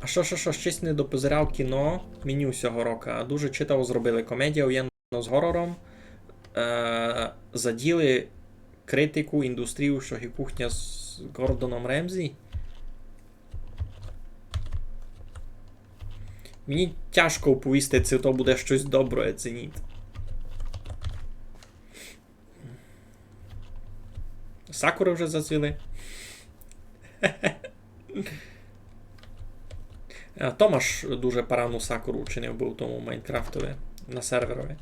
А що, щось не допозирав кіно меню цього року. Дуже читав, зробили комедію воєнну з горором. Заділи критику, індустрію, що є кухня з Гордоном Ремзі. Мені тяжко оповісти, чи то буде щось добре, цініть. Сакури вже зацвіли. Томаш дуже парану сакуру чинив був у тому Майнкрафтові на серверові.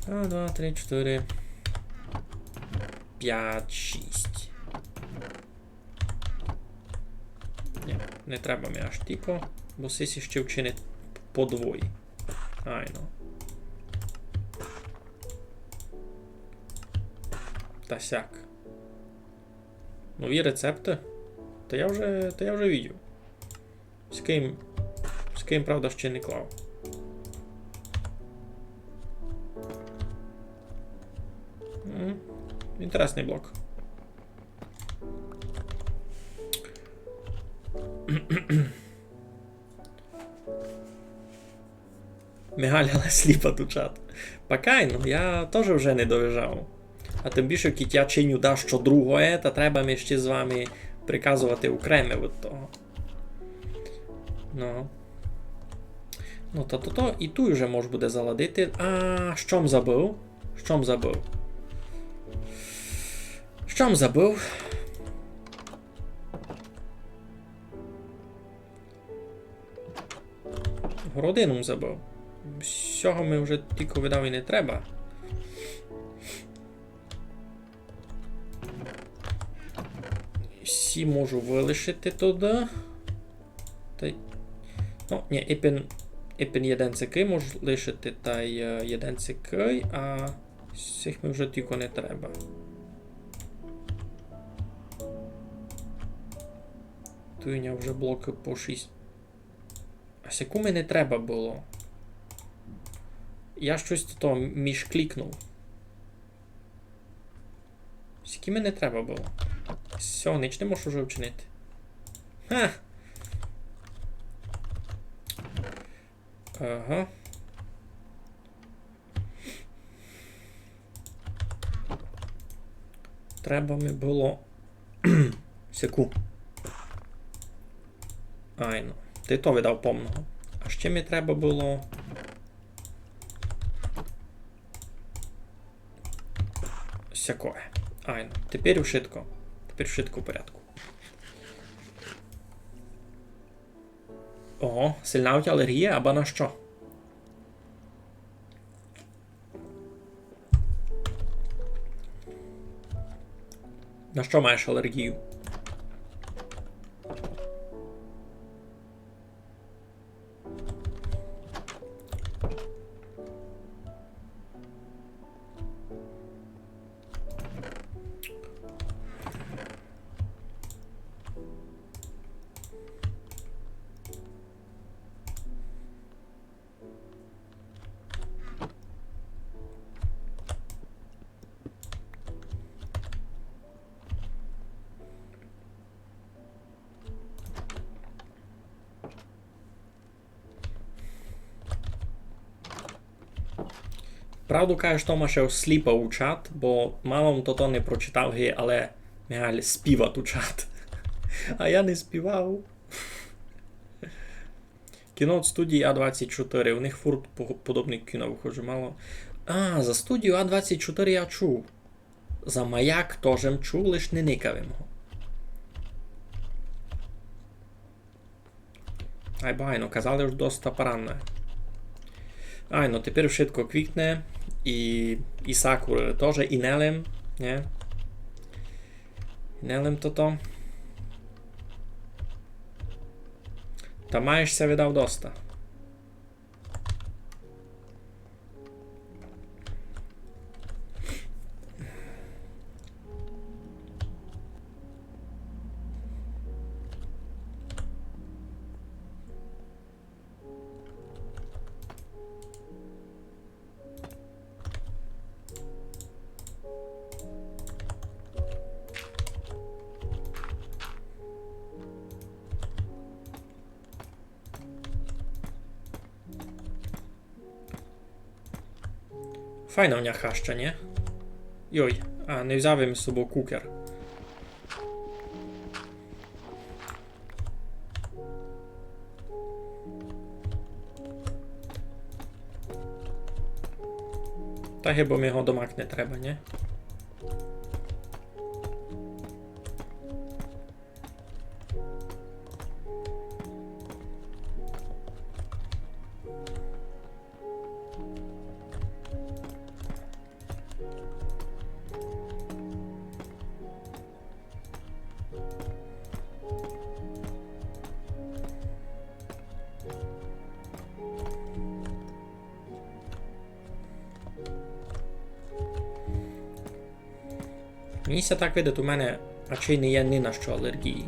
1, 2, 3, 4, 5, 6. Ні, не треба мені аж тільки, бо сисі ще вчинить подвої. Ай, ну. Та сяк. Нові рецепти? Та я вже видів. З ким, правда, ще не клав. Інтересний блок. Мигаляла сліпа ту чат. Пакайно, я теж вже не довіжав. А тим більше, кіт я чиню да що другое, та треба ми ще з вами приказувати окреме від того. Ну. Ну, то і ту вже може буде заладити. А, що забув? Що забув? Городину забув. Всього ми вже тільки видав і не треба. Всі можу вилишити туди. Ну, ні, іпен один цикий можу лишити, та й один цикий, а всіх ми вже тільки не треба. Тут у нього вже блоки по 6. А сяку не треба було. Я щось то міжклікнув. Сякі не треба було. Все, ніч не можу вже вчинити. Ха! Ага. треба ми було... Секу. Айно. Ти то видав повного. А ще ми треба було... Сякое. Айно. Тепер вшитко. Тепер вшитко в порядку. Ого, сильна у тебе алергія, або на що? На що маєш алергію? Правду кажеш, Томаше, сліпав у чат, бо мало то не прочитав, але мігаль співати у чат. А я не співав. Кіно від студії А24, у них фурт подобних кіно виходжу мало. А, за студію А24 я чув. За Маяк теж чув, лиш не никав його. Ай байно, казали ж доста поранне. Ай, no тепер všetko kvikne i Sakura тоже, i Nelem, nie? Nelem toto. Та маєшся видав доста. Файна у ня хаща, ні? Йой, а не взяв їм з собою кукер. Та хіба його до мак не треба, ні? Мені ся так видить, у мене речей не є ні на що алергії.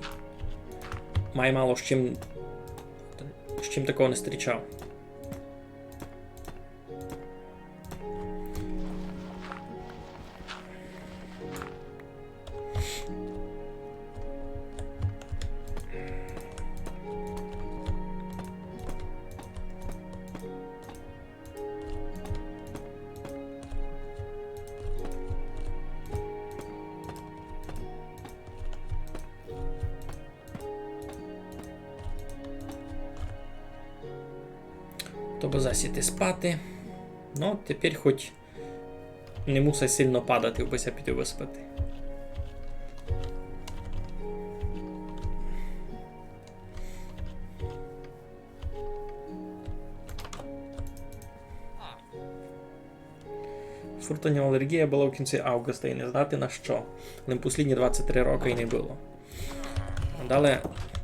Має мало з чим такого не зустрічав. Тобто засіти спати. Ну, тепер хоч не мусить сильно падати, бися піти виспати. Фуртаня алергія була в кінці августа і не знати на що. Але останні 23 роки і не було. Далі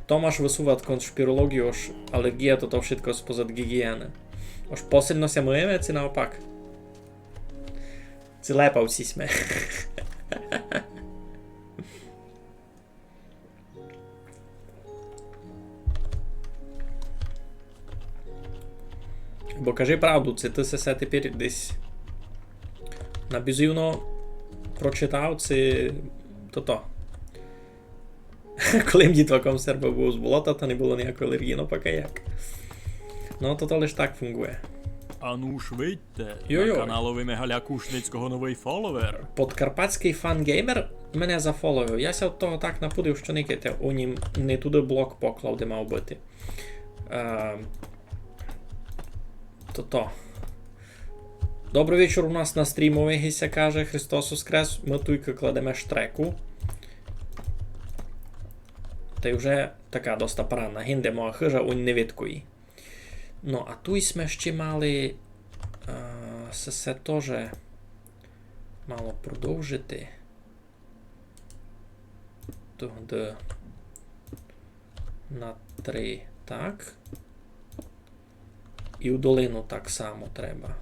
Tomáš висував конспірологію, що алергія то wszystko спозад гігієни. Ож посильно ся миємо, це навпак. Це лепавці сме. Бо кажи правду, це ти се тепер десь набізивно прочитав, це то. Коли дітваком серба був з болота, то не було ніякої алергії, ну поки як. Ну, то лише так фунгує. Ану швидьте, Йой-йой. на каналові Мегаля Кушницького новий фоловер. Подкарпатський фан-геймер мене зафоловив. Я ся от того так напудив, що никайте у нім не туди блок поклав, де мав бути. То-то. Добрий вечір у нас на стрімові, Гися каже, Христос Воскрес. Ми туйки кладемо штреку. Та й вже така доста поранна. Гіндемо хижа у невідкої. Ну, а туй сме ще мали се теж мало продовжити. Туди на 3, так. І в долину так само треба.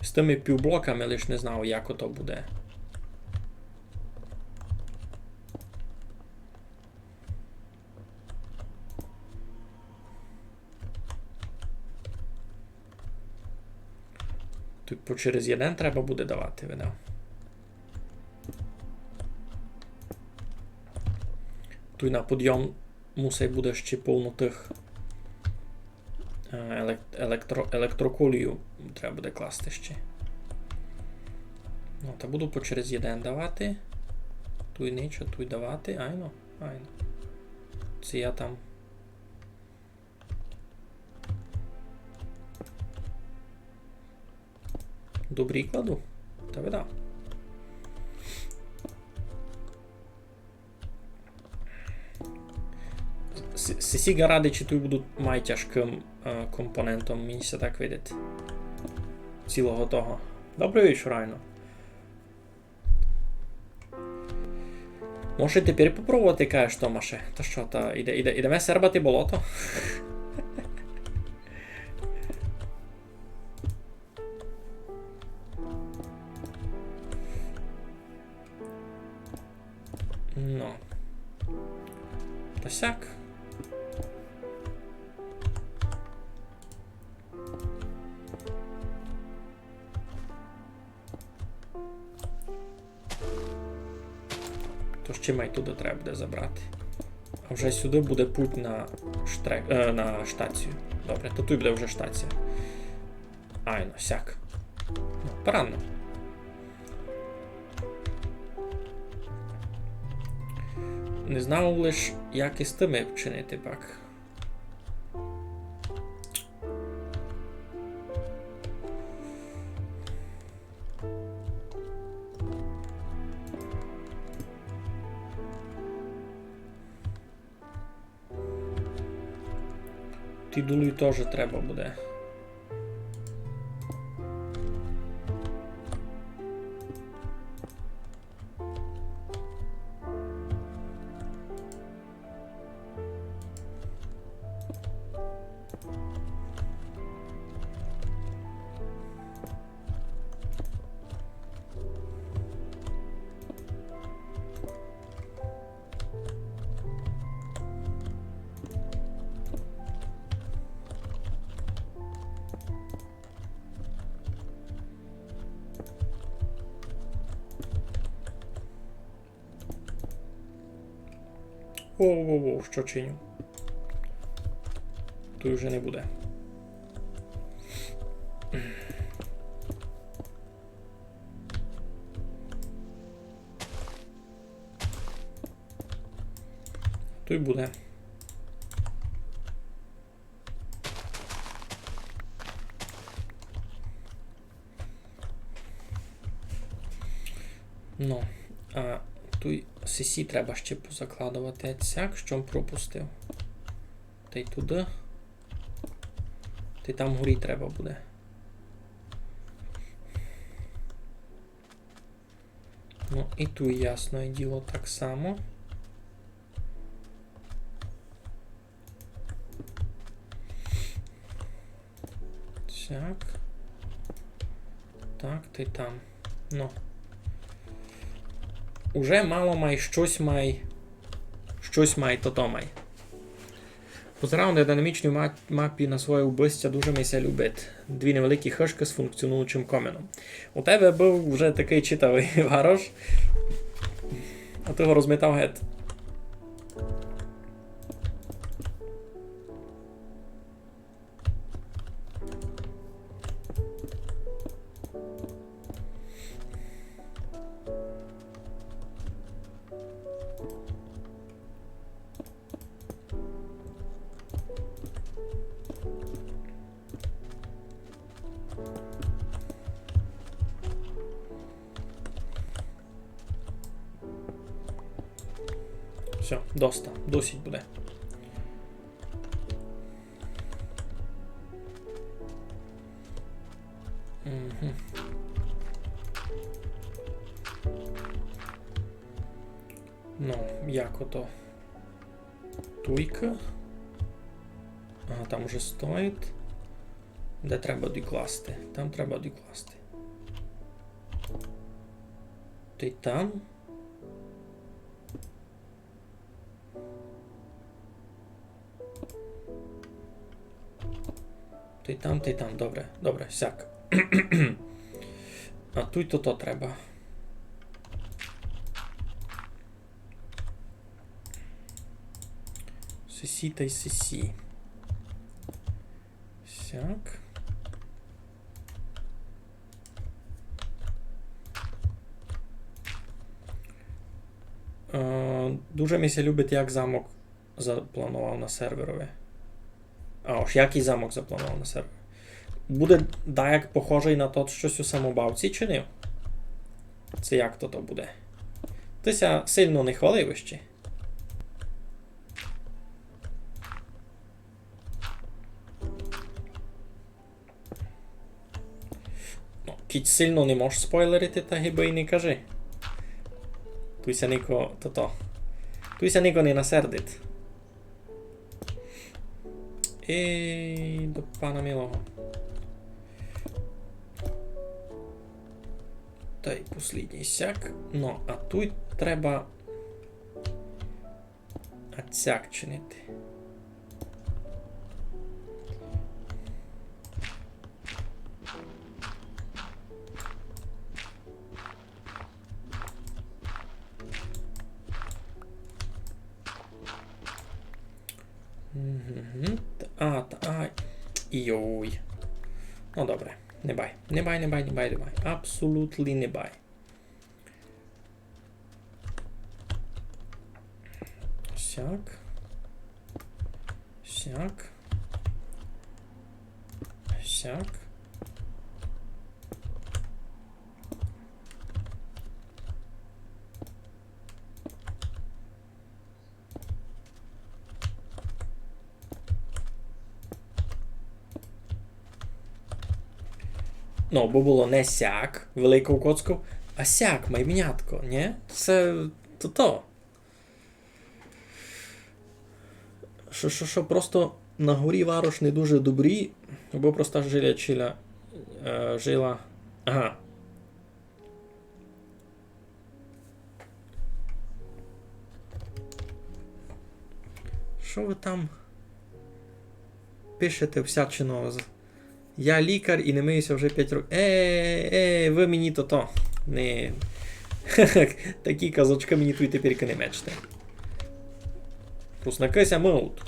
З тими півблоками лиш не знав, як ото буде. Тут по через один треба буде давати, видав. Тут на підйом мусить буде ще повно тих електрокулію треба буде класти ще. Ну, та буду по через один давати. Тут нічого, тут давати. Айно. Це я там. Добрий кладу. Та видав. Сісіга ради, чи тут будуть найтяжким компонентом, мені все так видить. Цілого того. Добрий вечір, Айно. Може тепер попробувати, кажеш, Томаше? Та що, та ідемо сербати болото? Ну. Та сяк. Тож чим туди треба буде забрати. А вже сюди буде путь на штацію. Добре, то тут буде вже штація. Айно, сяк. Ну, поранно. Не знав лиш, як із тими вчинити пак. Ті дулі теж треба буде. Воу, що чиню? Тут вже не буде. Тут буде. Ну, а тут CC треба ще позакладувати цяк, що пропустив. Та й туди. Та й там горі треба буде. Ну і тут ясне діло так само. Так. Так, та й там. Ну. Уже мало май, щось май, то май. Позирав на динамічній мапі на своє вбивця дуже мися любить. Дві невеликі хишки з функціонуючим коменом. У тебе був вже такий читавий гараж, а ти його розмітав геть. Все, доста. Досить буде. Угу. Ну, як ото? Туйка. Ага, там вже стоїть. Де треба докласти? Там треба докласти. Ти там? Ти там, ти там. Добре, добре, сяк. А тут то треба. Сесі та й сесі. Сяк. Дуже мися любить, як замок запланував на серверові. А ось який замок запланував на сервері. Буде як похожий на тот щось у самобавці, чи ні? Це як то буде? Тися сильно не хвалив ще. Ну, кіть сильно не можеш спойлерити, та гиби й не кажи. Туйся Ніко, Туйся Ніко не насердить. І до пана милого. Та й послідній сяк. Ну, а тут треба отсяк чинити. Йой. Ну добре. Не бай. Не бай. Абсолютно не бай. Сяк. Сяк. Сяк. Ну, бо було не сяк, велику коцку, а сяк, майбнятко, ні? Це то. Що просто на горі варош не дуже добрі, бо просто жила. Ага. Що ви там пишете всячиного? Я лікар і не миюся вже 5 років. Ви мені то. Не. Такі казочки мені тут тепер не мечте. Пуснакися милт.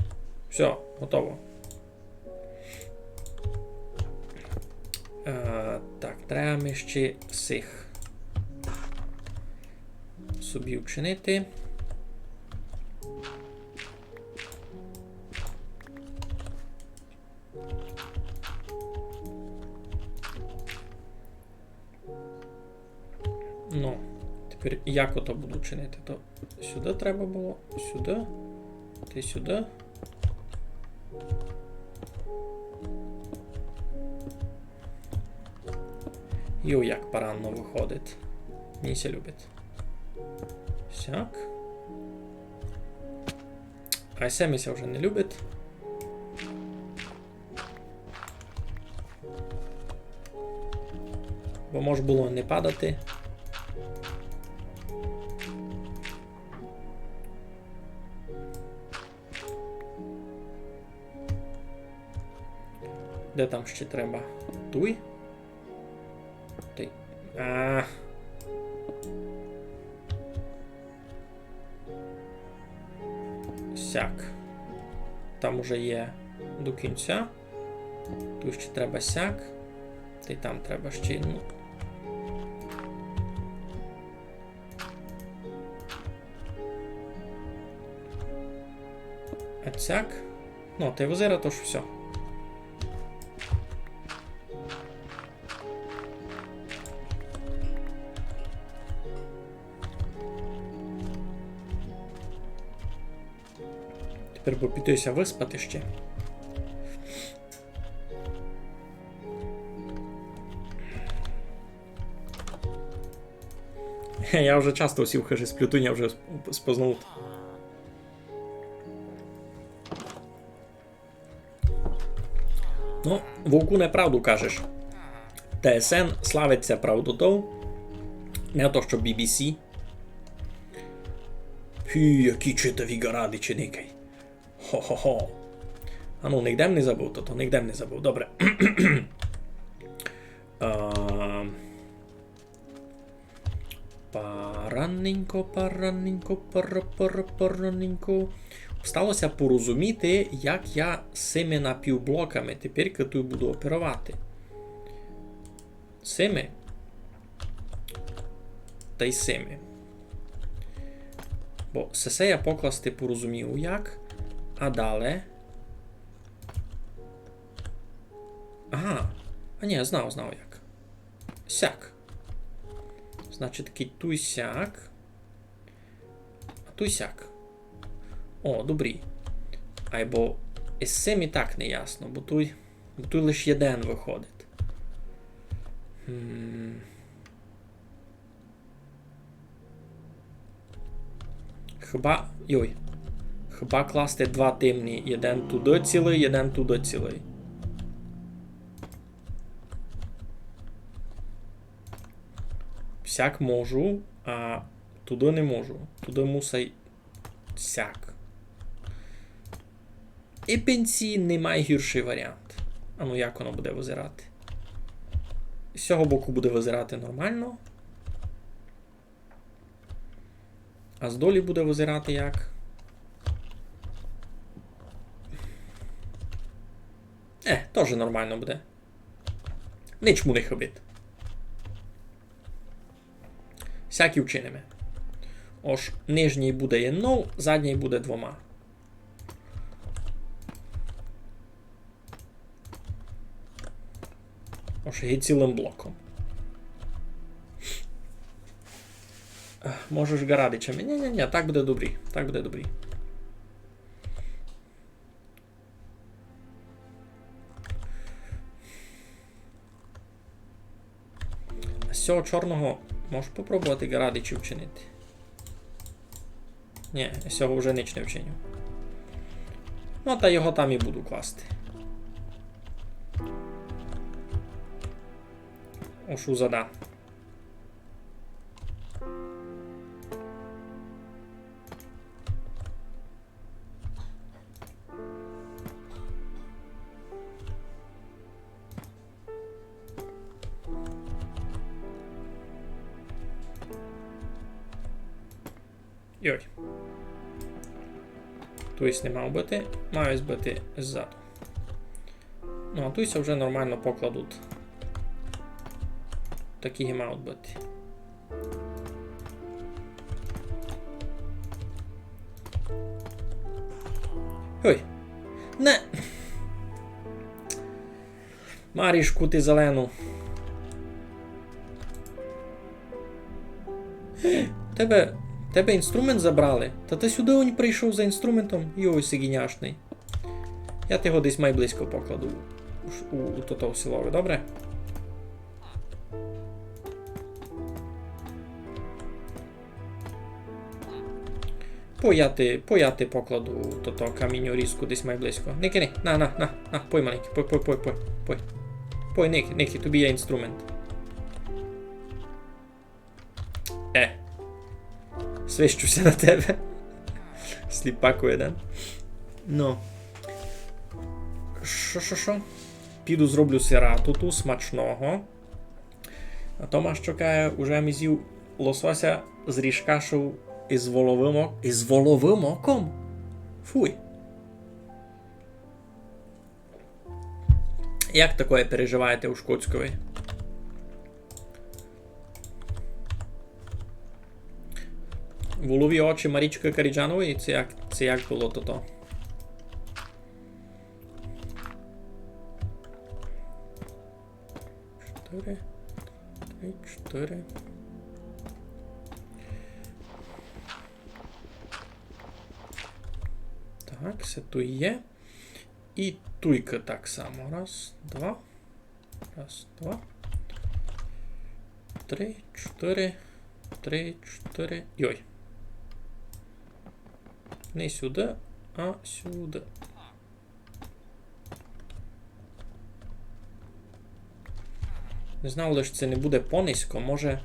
Все, готово. Так, треба ще сих собі вчинити. Ну, тепер як ото буду чинити? То сюди треба було, сюди, ти сюди. Йо, як паранно виходить. Мені ся любить. Сяк. А семіся вже не любить. Бо може було не падати. Де там ще треба? Туй? Ти. Сяк. Там уже є до кінця. Тут ще треба сяк. Та й там треба ще. Ну. А сяк. Ну, та й возира, то ж все. Тепер попітуюся виспати ще. Я вже часто усів хижі сплютунь, я вже спознув. Ну, вовку неправду кажеш. ТСН славиться правдотою. Не то, що BBC. Фі, які читаві горади чиникай. Хо-хо-хо. А ну, нігдем не забув, то нігдем не забув. Добре. Параненько. Сталося порозуміти, як я цими напівблоками тепер тут буду оперувати. Цими. Та й цими. Бо все я покласти порозумів як. А далі. Ага. А ні, знав як. Сяк. Значить, такий туй-сяк. А туй-сяк. О, добрі. Айбо із цим і так не ясно, бо туй лише один виходить. Хіба класти два темні, один туди цілий, один туди цілий. Сяк можу, а туди не можу. Туди мусить сяк. І пенсії не найгірший варіант. А ну як воно буде визирати? З цього боку буде визирати нормально. А з долі буде визирати як? Теж нормально буде. Нічому не хобить. Всякі вчинимо. Ож, нижній буде єдною, задній буде двома. Ож, і цілим блоком. Можеш гарадичами. Ні, так буде добрі. Так буде добрі. З цього чорного можеш попробувати гарадичі вчинити. Ні, з цього вже ніч не вчиню. Ну, та його там і буду класти. Ошу зада. Йой. Тусь не мав бити, маю збити ззаду. Ну, а туйся вже нормально покладуть. Такі і мають бути. Ой. Не. Марішку ти зелену. Тебе інструмент забрали? Та ти сюди он прийшов за інструментом? Йой, сигіняшний. Я ти його десь майблизько покладу у тото силове, добре? Пояти покладу тото камінню різку десь майблизько. Ники, на, пой маленький, пой. Пой, Ники, тобі є інструмент. Свищуся на тебе. Сліпаку один. Ну. Що? Піду зроблю сирату ту смачного. А Томаш чекає, уже мізів лосося з ріжкашу із воловим оком. Із воловим оком? Фуй. Як таке переживаєте у Шкотської? Волові очі Марічки Каріджанової? Це як було то? Чотири. Так, все тут є. І туйка так само. Раз, два. Раз, два. 3, 4. 3, 4. Йой. Не сюди, а сюди. Не знав, лише це не буде понизько. Може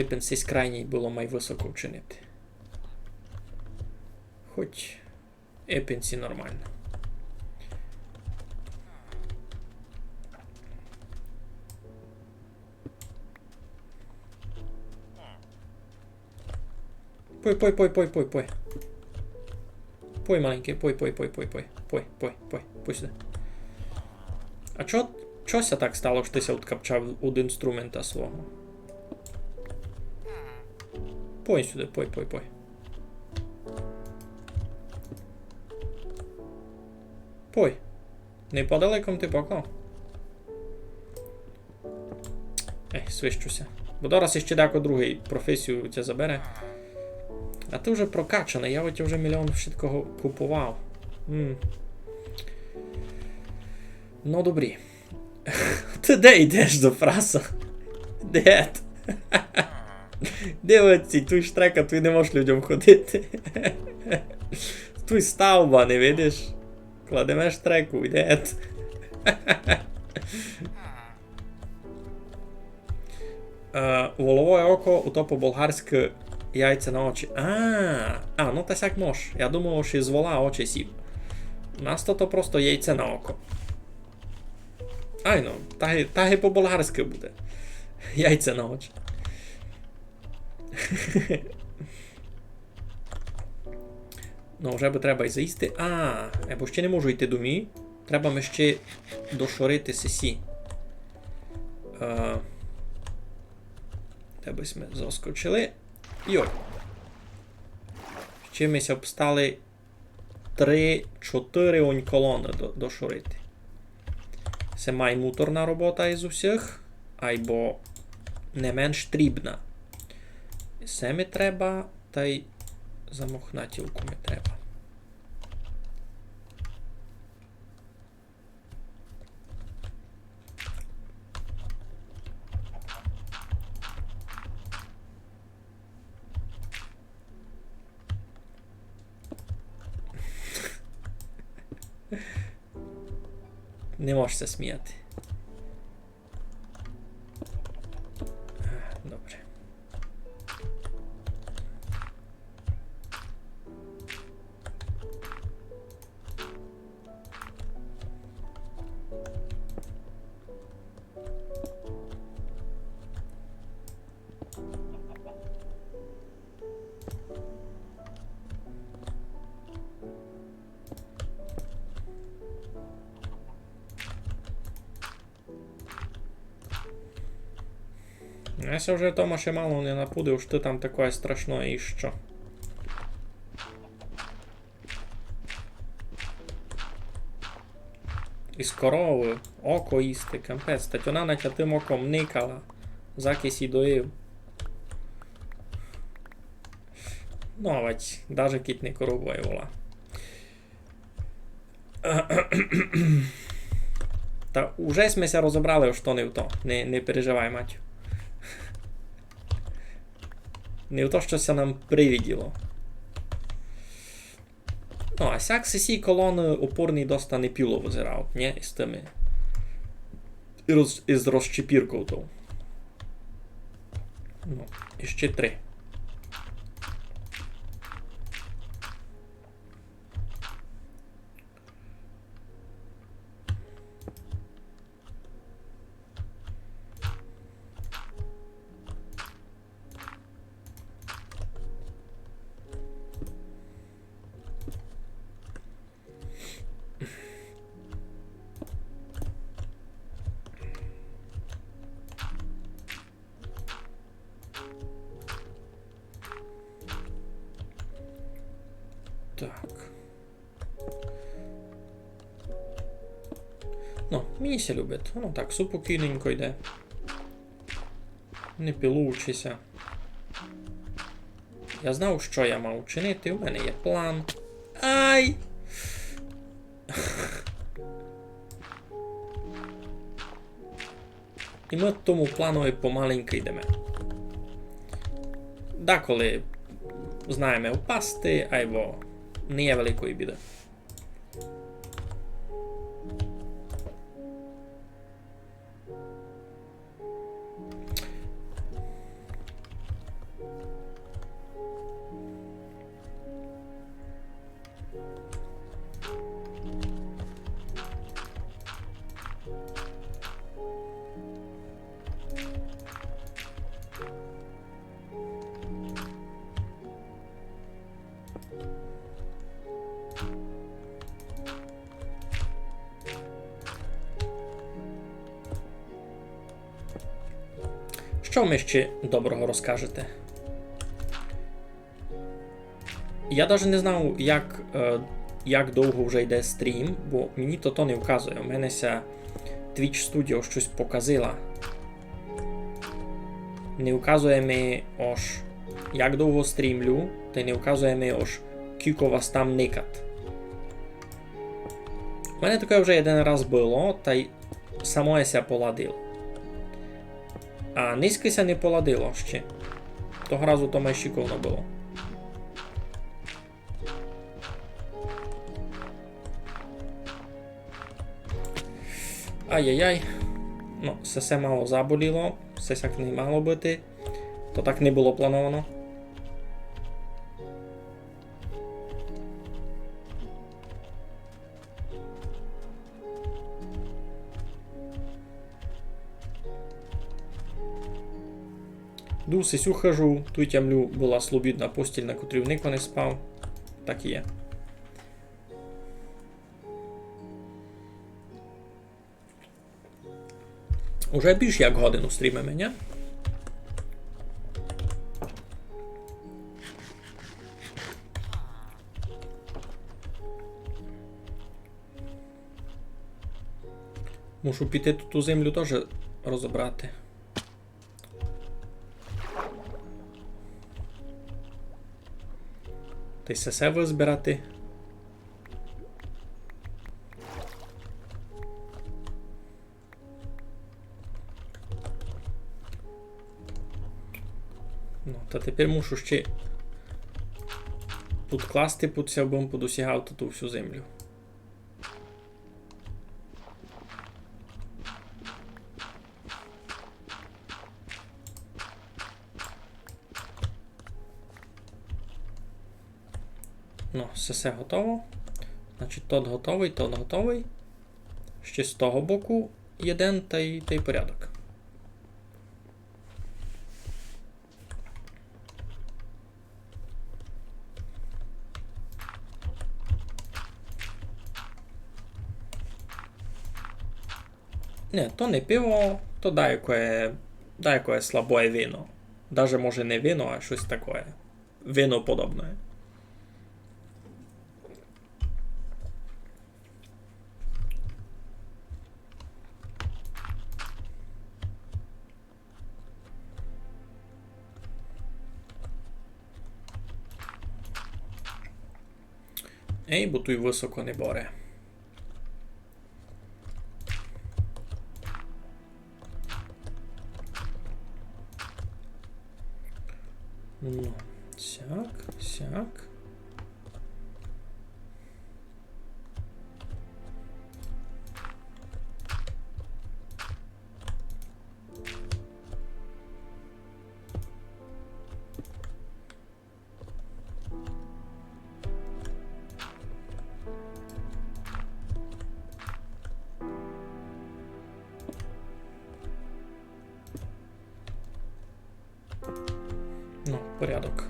і пенсійсь крайній було май високо вчинити. Хоч епенсі нормально. Пой. Пой, маленький, пой. Пой сюди. А чося так стало, що ти ся откапчав від інструмента свого? Пой сюди, пой. Пой. Неподалеком ти поклав. Свищуся. Бо зараз іще деяко другий професію тебе забере. А ти вже прокачаний, я от вже мільйон всякого купував. Ну, добрі. Ти де йдеш до фраса? Де? Де оці? Туй штрека, ти не можеш людям ходити. Туй ставба, не видиш? Кладемо штреку, йде. Воловое око, ото по-болгарськи яйця на очі. Ну та сяк мож. Я думав, що із вола очі сів. У нас то просто яйце на око. Ну, та й по-болгарськи буде. Яйця на очі. Ну, вже би треба й заїсти. Бо ще не можу йти до мій. Треба ми ще дошорити сесі. Де бись ми заскочили. Йой. Ще ми обстали 3-4 онь колони дошорити. Це муторна робота із усіх, або не менш трібна. Це ми треба, та й замохнатівку ми треба. Не можешся сміяти. Добре. Я вже Тома ще мало не напудив, що ти там таке страшне і що. Із корови, око їсти, кампець. Та вона на тим оком никала. Закись і доїв. Ну, а даже кіт не корову вола. Та уже ми ся розібрали, що не в то. Не переживай, Матю. Не в то, що це нам привіділо. Ну, а сяк сесі колони опорний доста не піло визирав, не? Із тими. Із розчепіркою то. Ну, і ще 3. Так. Ну, мені ся любить. Ну так, супокійненько йде. Не пілучися. Я знав, що я мав чинити. У мене є план. Ай! І ми тому планові помаленьку йдемо. Деколи знаємо впасти, або не є великої біди. Що ви ще доброго розкажете? Я навіть не знав, як довго вже йде стрім, бо мені то не вказує. У мене ся Twitch Studio щось показила. Не вказує мені аж як довго стрімлю, та й не вказує мені аж кілько вас там никат. У мене таке вже один раз було, та й само я ся поладило. А низькися не поладило ще. Того разу то майже шиковно було. Ай-яй-яй. Ну, все мало заболіло. Все як не мало бути. То так не було плановано. Дусисю хожу, тут тямлю була слобідна постіль, на котрій ніхто не спав. Так і є. Уже більш як годину стрімимо, ні? Мушу піти тут ту землю теж розібрати. Та й все визбирати. Ну, та тепер мушу ще тут класти, бо подосягав ту всю землю. Ну, все готово. Значить, тот готовий. Ще з того боку один та й порядок. Не, то не пиво, то дайкое слабое вино. Даже може не вино, а щось таке. Вино подобне. Ей, бо тут високо не боре. Ну, сяк. Ну, порядок.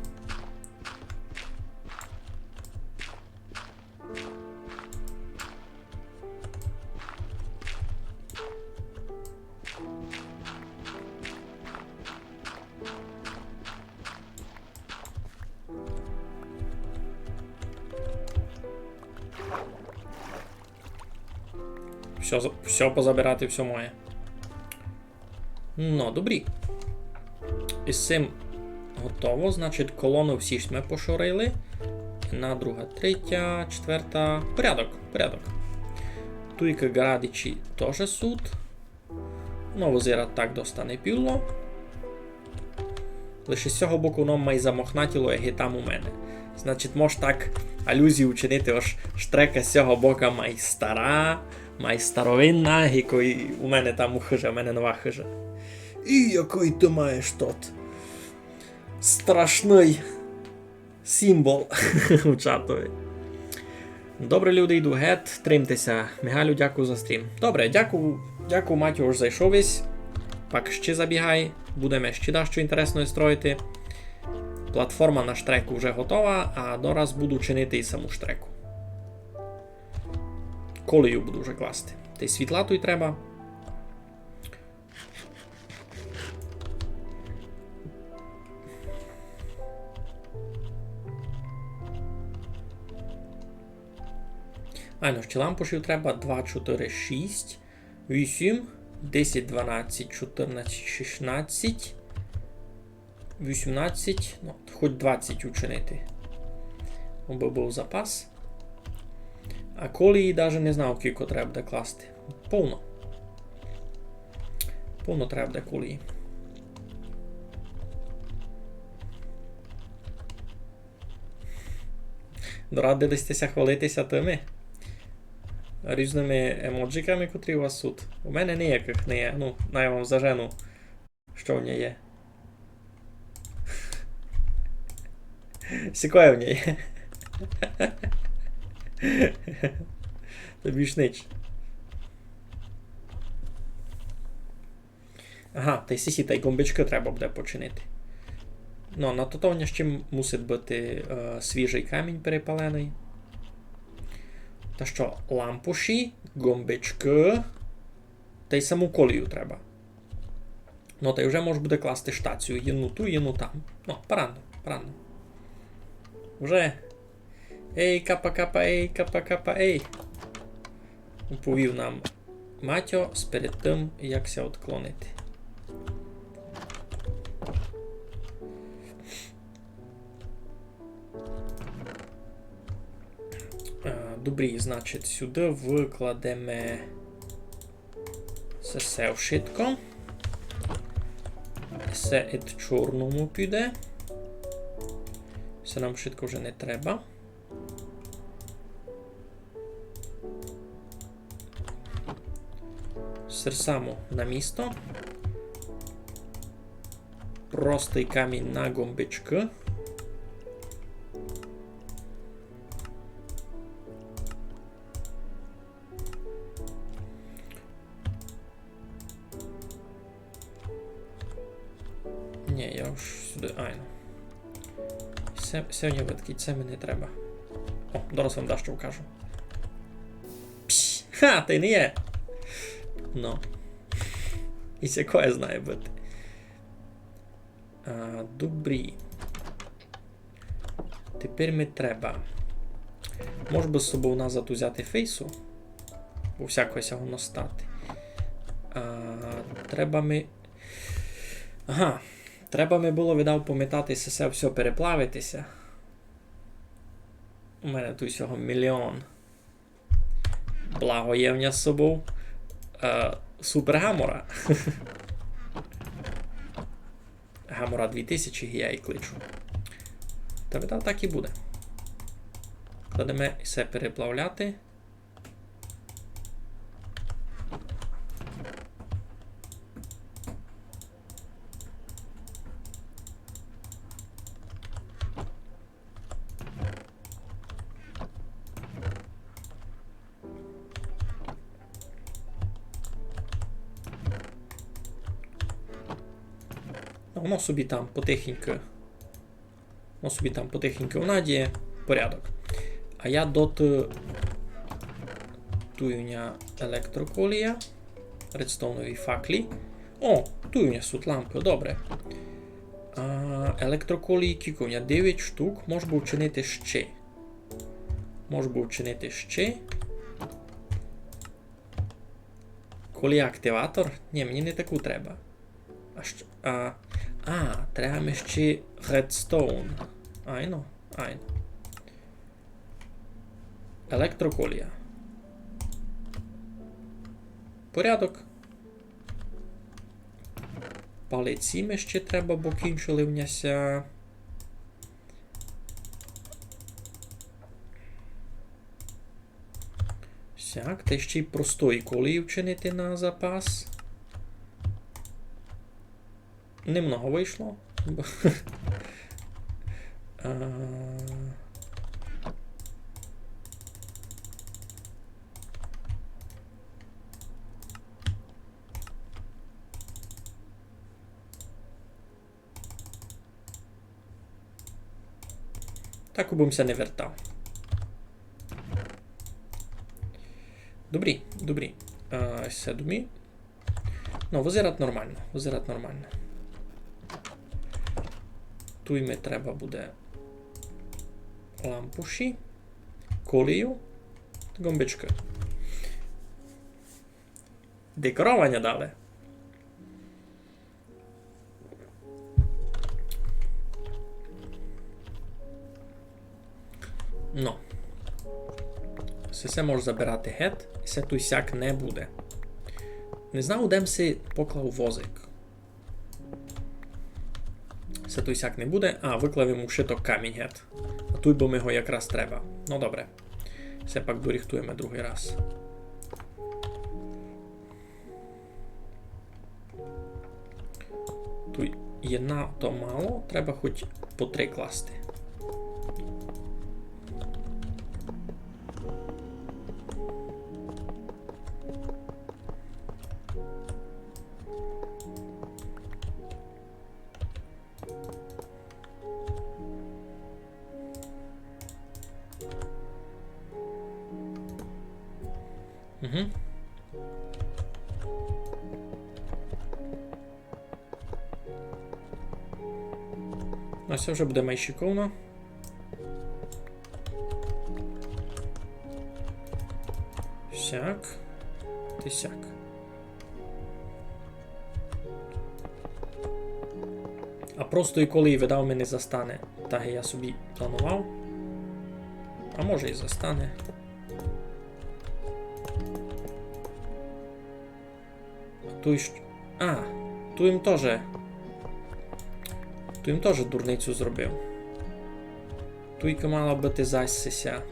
Все позабирати, все моє. Ну, добрі. Із цим готово. Значить, колону всі ж ми пошорили. Одна, друга, третя, четверта. Порядок. Туйка Гарадичі теж суд. Знову зира так достане піло. Лише з цього боку воно має замохнатіло, як і там у мене. Значить, може так алюзію вчинити, ось штрека з цього боку має стара, має старовинна, якої у мене там у хижа, у мене нова хижа. І який ти маєш тут страшний символ у чатові. Добре, люди, йду гет, тримтеся. Мігалю, дякую за стрім. Добре, дякую, Матю, що зайшов весь. Пак ще забігай, будемо ще дещо інтересне строїти. Платформа на штреку вже готова, а дораз буду чинити і саму штреку. Колію буду вже класти. Та й світла тут треба. Ну, ще лампушів треба 2, 4, 6, 8, 10, 12, 14, 16, 18, ну, хоч 20 учинити. Аби був запас. А колії навіть не знав, кілько треба буде класти. Повно. Повно треба буде колії. Дорадилися хвалитися тими різними емоджиками, котрі у вас тут. У мене ніяких не є. Ну, я вам зажену, що в ній є. Сікоє в ній. Тобі ж нич. Ага, та й сісі, та й гомбички треба буде починити. Ну, на тотовня ще мусить бути свіжий камінь перепалений. Та що, лампуші, гомбички, та й саму колію треба. Ну, та й вже може буде класти штацію, єну ту, єну там. Ну, парано. Вже. Ей, капа, ей. Уповів нам Матьо перед тим, як ся відклонити. Добрі, значить, сюди викладемо все вшитко. Все від чорному піде. Все нам вшитко вже не треба. Серсамо на місто. Простий камінь на гомбички. Ні, я ж сюди. Сьогодні видкіть, це мені треба. О, зараз вам дещо вкажу. Пш! Ха, ти не є! Ну. І сякое знає бути. Добрі. Тепер ми треба. Може би з собою назад узяти фейсу. Бо всякого сягу настати. Треба ми... Ага. Треба ми було віддав пам'ятатися все переплавитися. У мене тут всього мільйон. Благо є в нас з собою. Супер Гамора. Гамора 2000 я і кличу. Та віддав так і буде. Будемо все переплавляти. Воно собі там потихеньку в наді порядок. А я туюня електроколія, редстоунові факлі. О, туюня сут лампи, добре. Електроколії кікуня 9 штук, може би вчинити ще. Колія активатор? Ні, мені не таку треба. Треба ми ще редстоун. Айно. Електроколія. Порядок. Палиці ще треба, бо кінчили в няся. Сяк, та ще й простої колії вчинити на запас. Немного вийшло. Так убимся не вертав. Добрі, добрі. Седмі. Ну, визират нормально. Визират нормально. Туй ми треба буде лампуші, колію, гомбички. Декорування дали. Ну. Все може забирати гет, і все той сяк не буде. Не знав, де си поклав возик. Все той сяк не буде. А, виклав йому шиток камінь гет. А той бо ми його якраз треба. Ну добре. Все пак доріхтуємо другий раз. Тут є надто мало, треба хоч по 3 класти. Угу. Ну, це вже буде майщиковно. Сяк. Ти сяк. А просто і коли видав мене застане. Так я собі планував. А може і застане. Ту їм теж дурницю зробив. Туйка мала бути засися.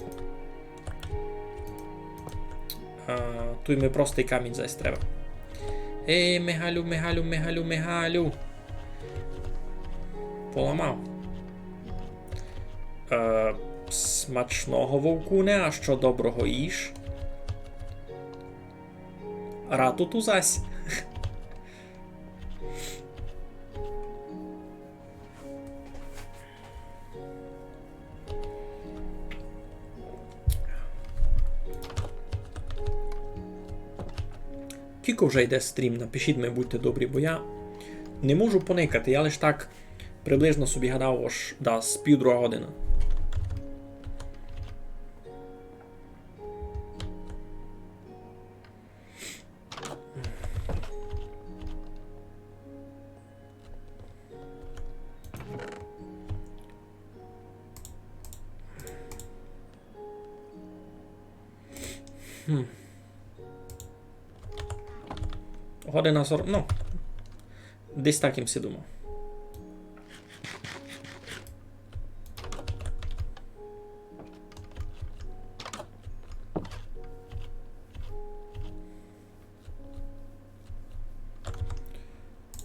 Туй ми простий камінь зась треба. Ей, Мигалю. Поламав. Смачного вовкуне, а що доброго їж? Рату ту зась. Кілько вже йде стрім, напишіть мені, будьте добрі, бо я не можу поникати, я лише так приблизно собі гадав, аж з півдруга година. Година 40, ну, десь так їм сидимо.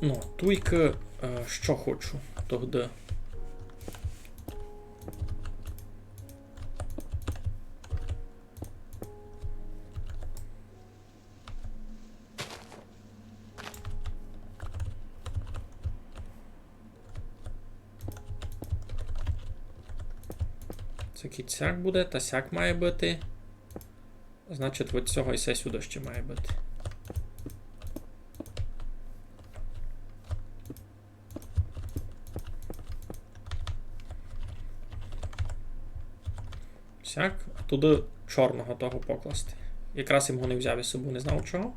Ну, туйка, що хочу, тогда. Це кіцяк буде, та сяк має бути. Значить, от цього і сюди ще має бути. Сяк, а туди чорного того покласти. Якраз його не взяв із собою, не знав чого.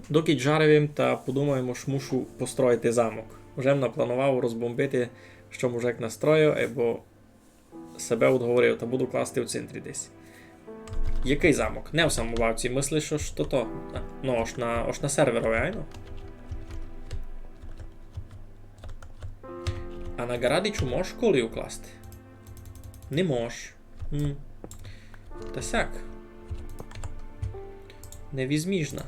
Доки джаревим та подумаємо, що мушу построїти замок. Уже напланував розбомбити, що мужик настроїв, або себе отговорив, та буду класти в центрі десь. Який замок? Не в самобавці, мислиш, що ж то? Ну, аж на серверові, айно? А на Гарадичу можеш колію класти? Не можеш. Та сяк. Невізміжна.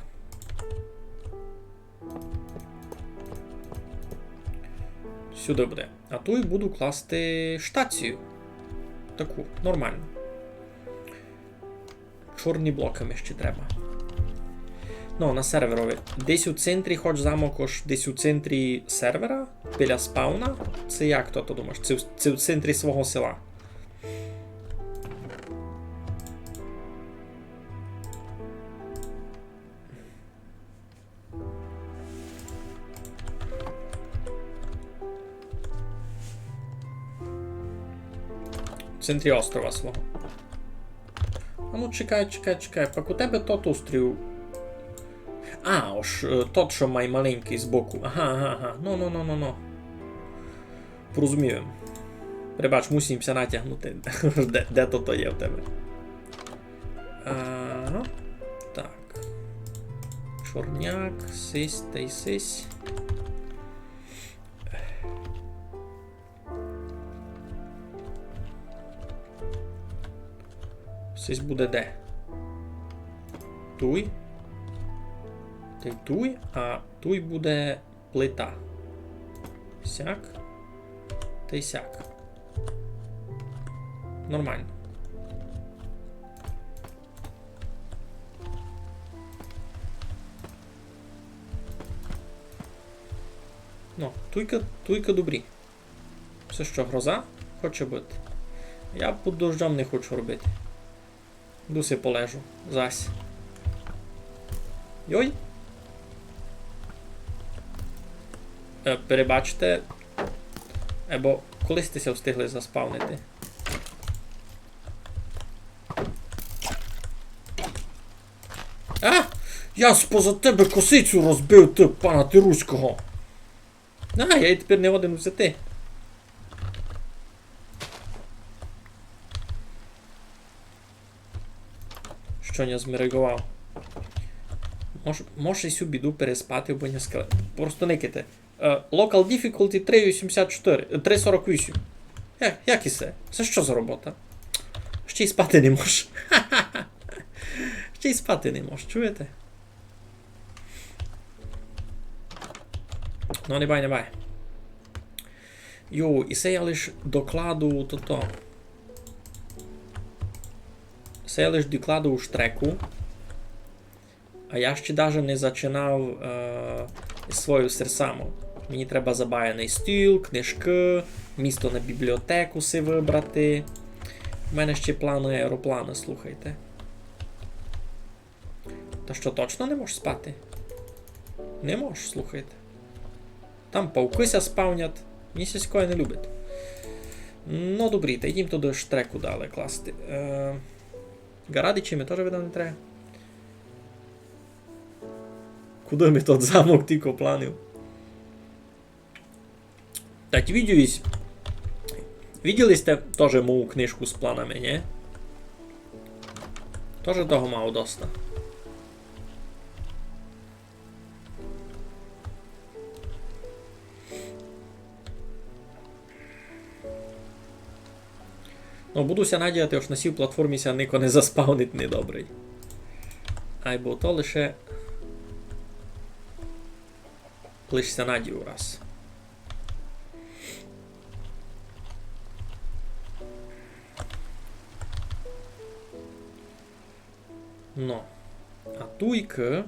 Сюди буде. А тут буду класти штацію. Таку, нормально. Чорні блоками ще треба. Ну, на серверові. Десь у центрі хоч замок, аж десь у центрі сервера, біля спауна. Це як то думаєш? Це в центрі свого села. В центрі острова свого. А ну чекай, пак у тебе тот острів. А, ось тот, що має маленький збоку. Ага. Ну. Порозумію. Прибач, мусимся натягнути. Де то є в тебе? Ага. Так. Чорняк, сись та й сись. Сись буде де? Туй. Та й туй, а туй буде плита. Сяк. Та й сяк. Нормально. Ну, туйка добрі. Все що, гроза? Хоче бути. Я під дождем не хочу робити. Дуси полежу. Зась. Йой. Перебачте. Або колись тися встигли заспавнити. А! Я споза тебе косицю розбив, ти, пана Тируського. А, я її тепер не один взяти. Що не змерегував. Може цю біду переспати, бо не скелет. Просто никайте. Local difficulty 3.48. Як і це? Це що за робота? Ще й спати не можеш. Ще й спати не можеш, чуєте? Ну, не бай. Йоу, і це я лиш докладу то. Це я лиш докладу у штреку. А я ще навіть не починав свою серсаму. Мені треба забаяний стіл, книжки, місто на бібліотеку си вибрати. У мене ще плани аероплани, слухайте. Та що, точно не можеш спати? Не можеш, слухайте. Там паукися спавнять. Мені сільської не любить. Ну, добрі, та йдім туди штреку дали класти. Гарадичі ми теж видав не треба. Куди ми тот замок тільки планив? Так, видели сте теж мою книжку з планами, не? Тоже того мало доста. Ну, будуся надіяти, аж на сій платформі ся нико не заспавнить недобрий. Ай, бо то лише ся надію раз. Ну, а туйка.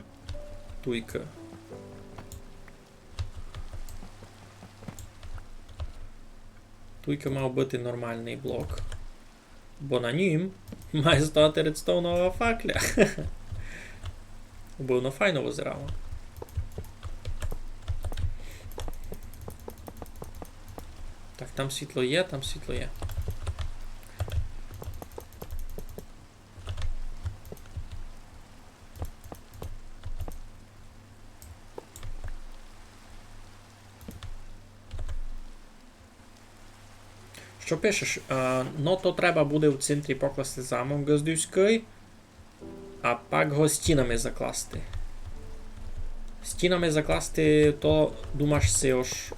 Туйка мав бути нормальний блок. Бо на нім має стати редстоунова факля. Бо воно файно визирало. Так, там світло є, там світло є. Що пишеш? Ну то треба буде в центрі покласти замок Газдівський, а пак го стінами закласти. Стінами закласти, то думаєш це ось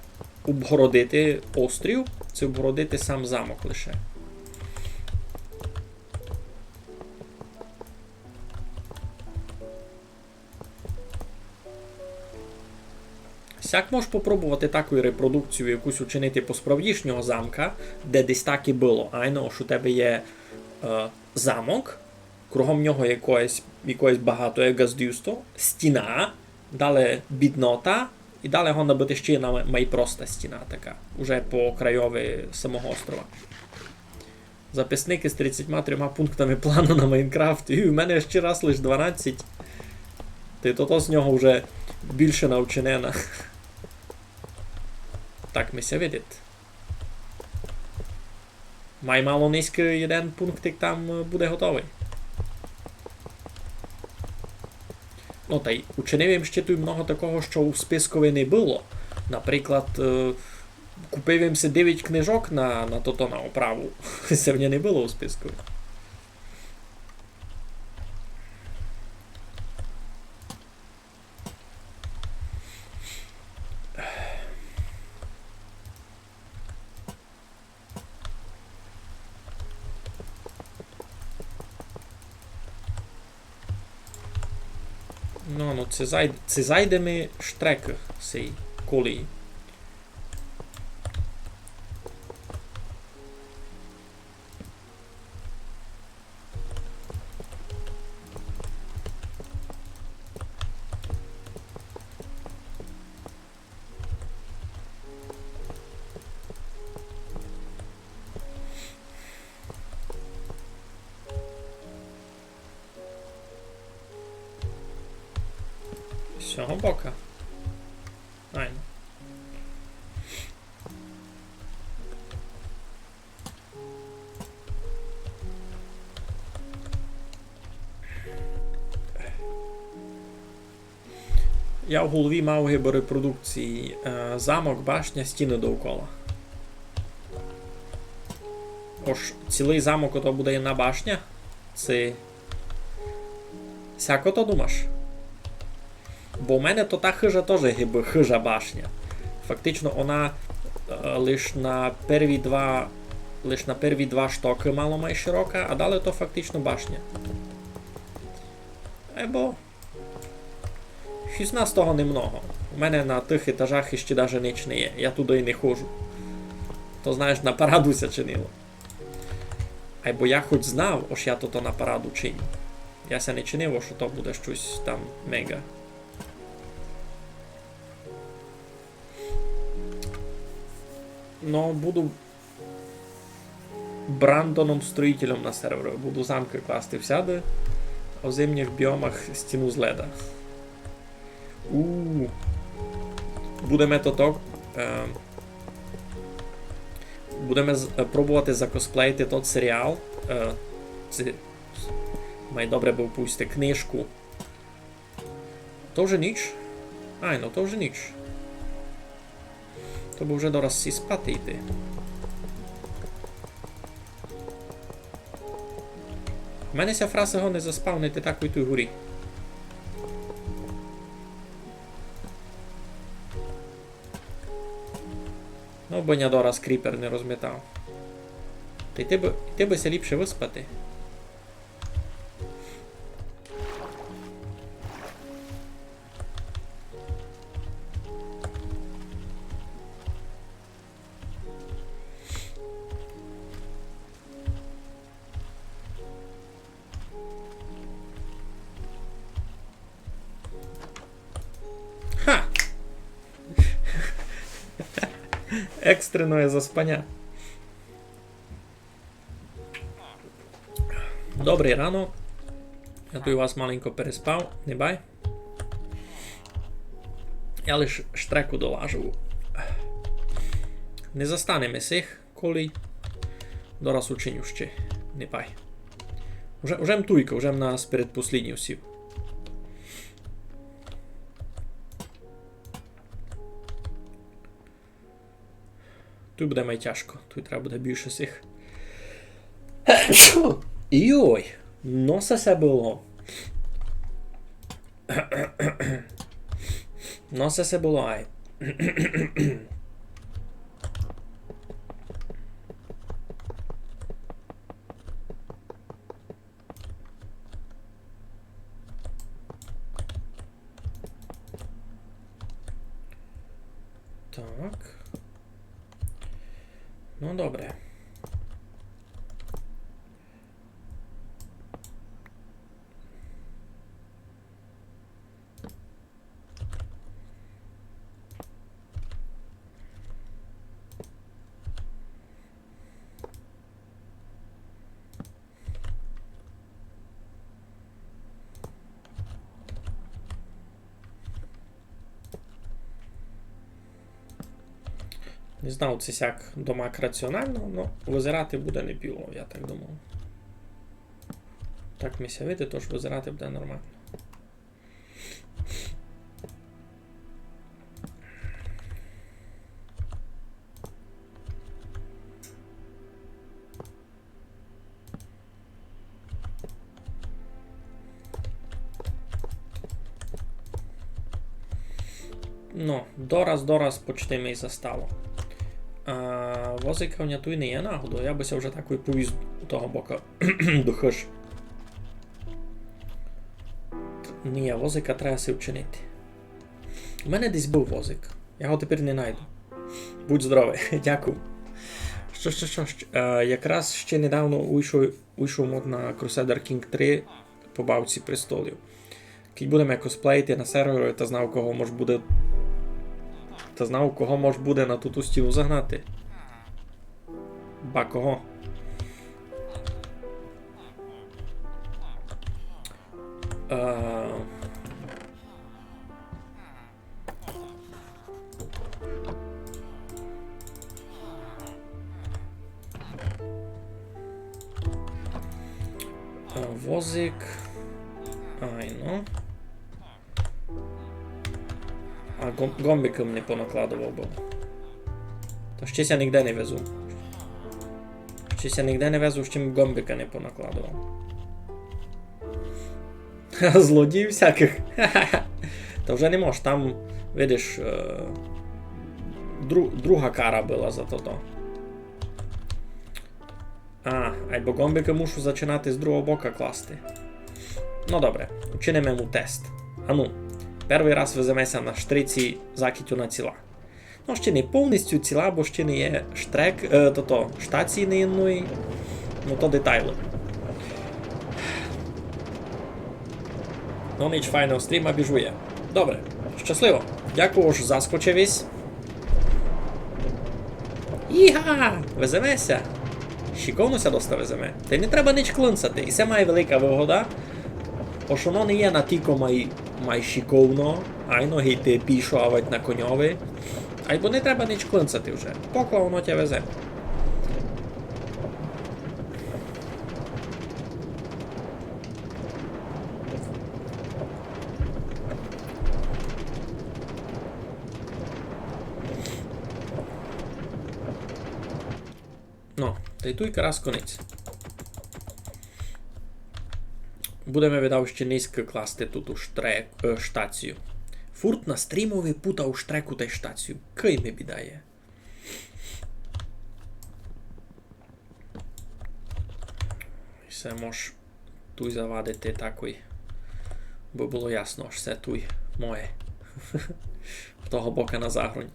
обгородити острів, це обгородити сам замок лише. Сяк можеш попробувати таку репродукцію якусь учинити по справдішнього замка, де десь так і було. Айно, що у тебе є замок, кругом нього якоїсь багато є газдюсто, стіна, далі біднота, і далі гонда буде ще одна майпроста стіна така, уже по крайові самого острова. Записники з 33 пунктами плану на Майнкрафт, і у мене ще раз лише 12. Ти то з нього вже більше навченена. Так ми ся видить. Май мало низький один пунктик там буде готовий. Ну та й учинив їм ще тут много такого, що у спискові не було. Наприклад, купив їм 9 книжок на оправу. Це в ній не було у спискові. Ну, це зайдемо штреки цей колії. З цього бока. Айно. Я в голові мав гиби репродукції замок, башня, стіни довкола. Ось цілий замок ото буде одна башня. Це... Сяко то думаєш? Бо в мене то та хижа теж гиби хижа башня. Фактично вона лише на перві два штоки мало май широка, а далі то фактично башня. Бо 16 того немного. У мене на тих етажах іще даже ніч не є. Я туди і не ходжу. То знаєш, на параду ся чинило. Бо я хоч знав, ось я то на параду чиню. Я ся не чинив, що то буде щось там мега. Ну, буду Брандоном строїтелем на сервері. Буду замки класти всяде. У зимніх біомах стіну з леда. Будемо будемо пробувати закосплеїти тот серіал. Це май добре був пусти книжку. То вже ніч. Ну то вже ніч. То би вже дораз всі спати йти. У мене ся фраза його не заспавнити так у той горі. Ну, бо дораз кріпер не розмітав. Та ти би ся ліпше виспати. Ха! Екстрене заспання. Добрий ранок. Я тут вас маленько переспав, не бай. Я лише штреку долажу. Не застанемо сих, коли дораз учиню ще, не бай. Уже мтуйка, уже нас передпослідній сів. Тут буде найтяжко, тут треба буде більше цих. Йой! Носа се було. Носа се було, ай. Так. Ну, добре. Не знав, це сяк домак раціонально, але визирати буде не піло, я так думав. Так мися вийде, тож визирати буде нормально. Ну, дораз почти мій застало. Возика в няту не є нагоду, я бися вже такою повіз у того бока до хиш. Ні, возика треба си вчинити. У мене десь був возик. Я його тепер не знайду. Будь здоровий, дякую. Що. Якраз ще недавно уйшов мод на Crusader King 3 по бавці престолів. Кінь будемо косплеїти на сервері, та знав, кого може буде на ту стіну загнати. Ба кого? Возик. Ай, ну. Гомбиком не понакладував був. То щось я ніде не везу. Щось я ніде не везу, з чим гомбика не понакладував. Злодій всяких. Та вже не можеш, там, видиш, друга кара була за то. Або гомбика мушу зачинати з другого бока класти. Ну добре, учинимо йому тест. Ану. Перший раз веземося на штриці закітю ціла. Ну, ще не повністю ціла, бо ще не є штрек, штації не інної. Ну, то детайли. Ну, ніч файного стріма біжує. Добре, щасливо. Дякую за заскочивість. Іга! Веземося. Шиковнося доста веземе. Та й не треба ніч клинцати. І це має велика вигода. Бо воно не є на тільки май шиковно, айно гейти пішовать на коньові. Айбо не треба ніч клинцати вже. Покла воно тя везе. Ну, та й туй раз конець. Будемо віддав ще низько класти тут у штацію. Фурт на стрімові пута у штреку та й штацію. Кий не бідає. Все мож туй завадити такой. Бо було ясно, що це туй моє. Того бока на загрунь.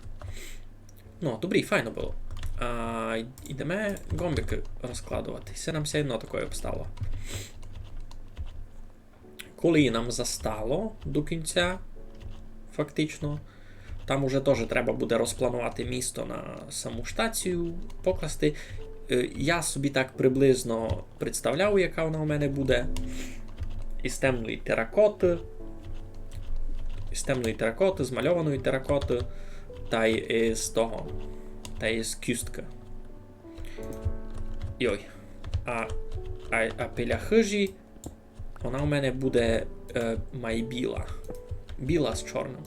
Ну, добрі, файно було. Ідемо гомбики розкладувати. Все нам все одно такое обстало. Коли нам застало до кінця, фактично, там уже теж треба буде розпланувати місто на саму штацію, покласти. Я собі так приблизно представляв, яка вона у мене буде. Із темної теракоти, з мальованої теракоти, та й з того, та й з кюстка. Йой. А біля хижі вона у мене буде майбіла. Біла з чорним.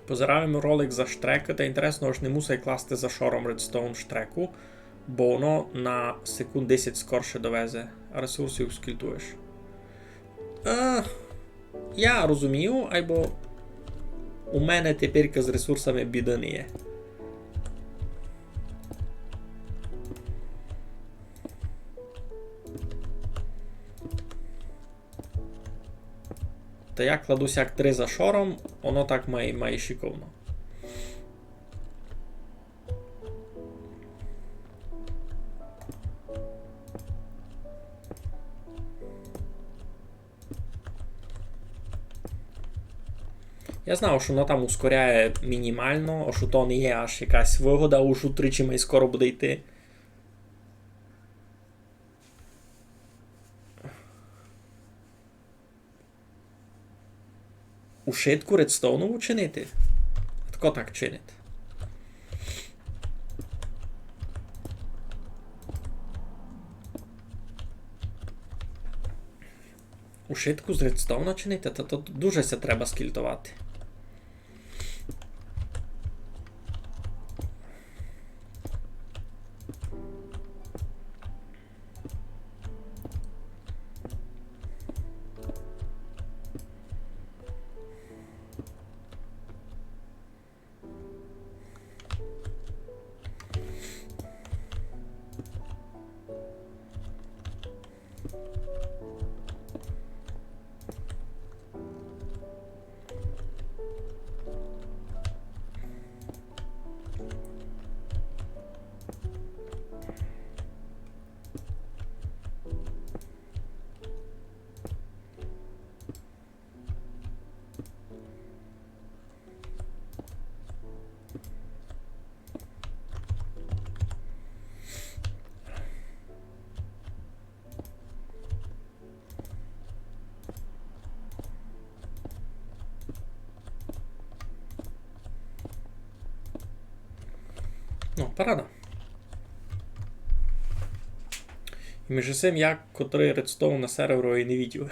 Позираємо ролик за штреки, та інтересно, ж не мусить класти за шором редстоун штреку, бо воно на секунд 10 скорше довезе, а ресурсів скільтуєш. Я розумію, або у мене тепер з ресурсами біда не є. Та я кладу сяк 3 за шором, воно так має шиковно. Я знав, що воно там ускоряє мінімально, а що то не є аж якась вигода, у що тричі май скоро буде йти. У шитку редстоунову чинити? Тако так чинить. У шитку з редстоуна чинити? Та то дуже ся треба скільтувати. Ну, парада. І між цим я, котрий редстоун на серверу і не відів.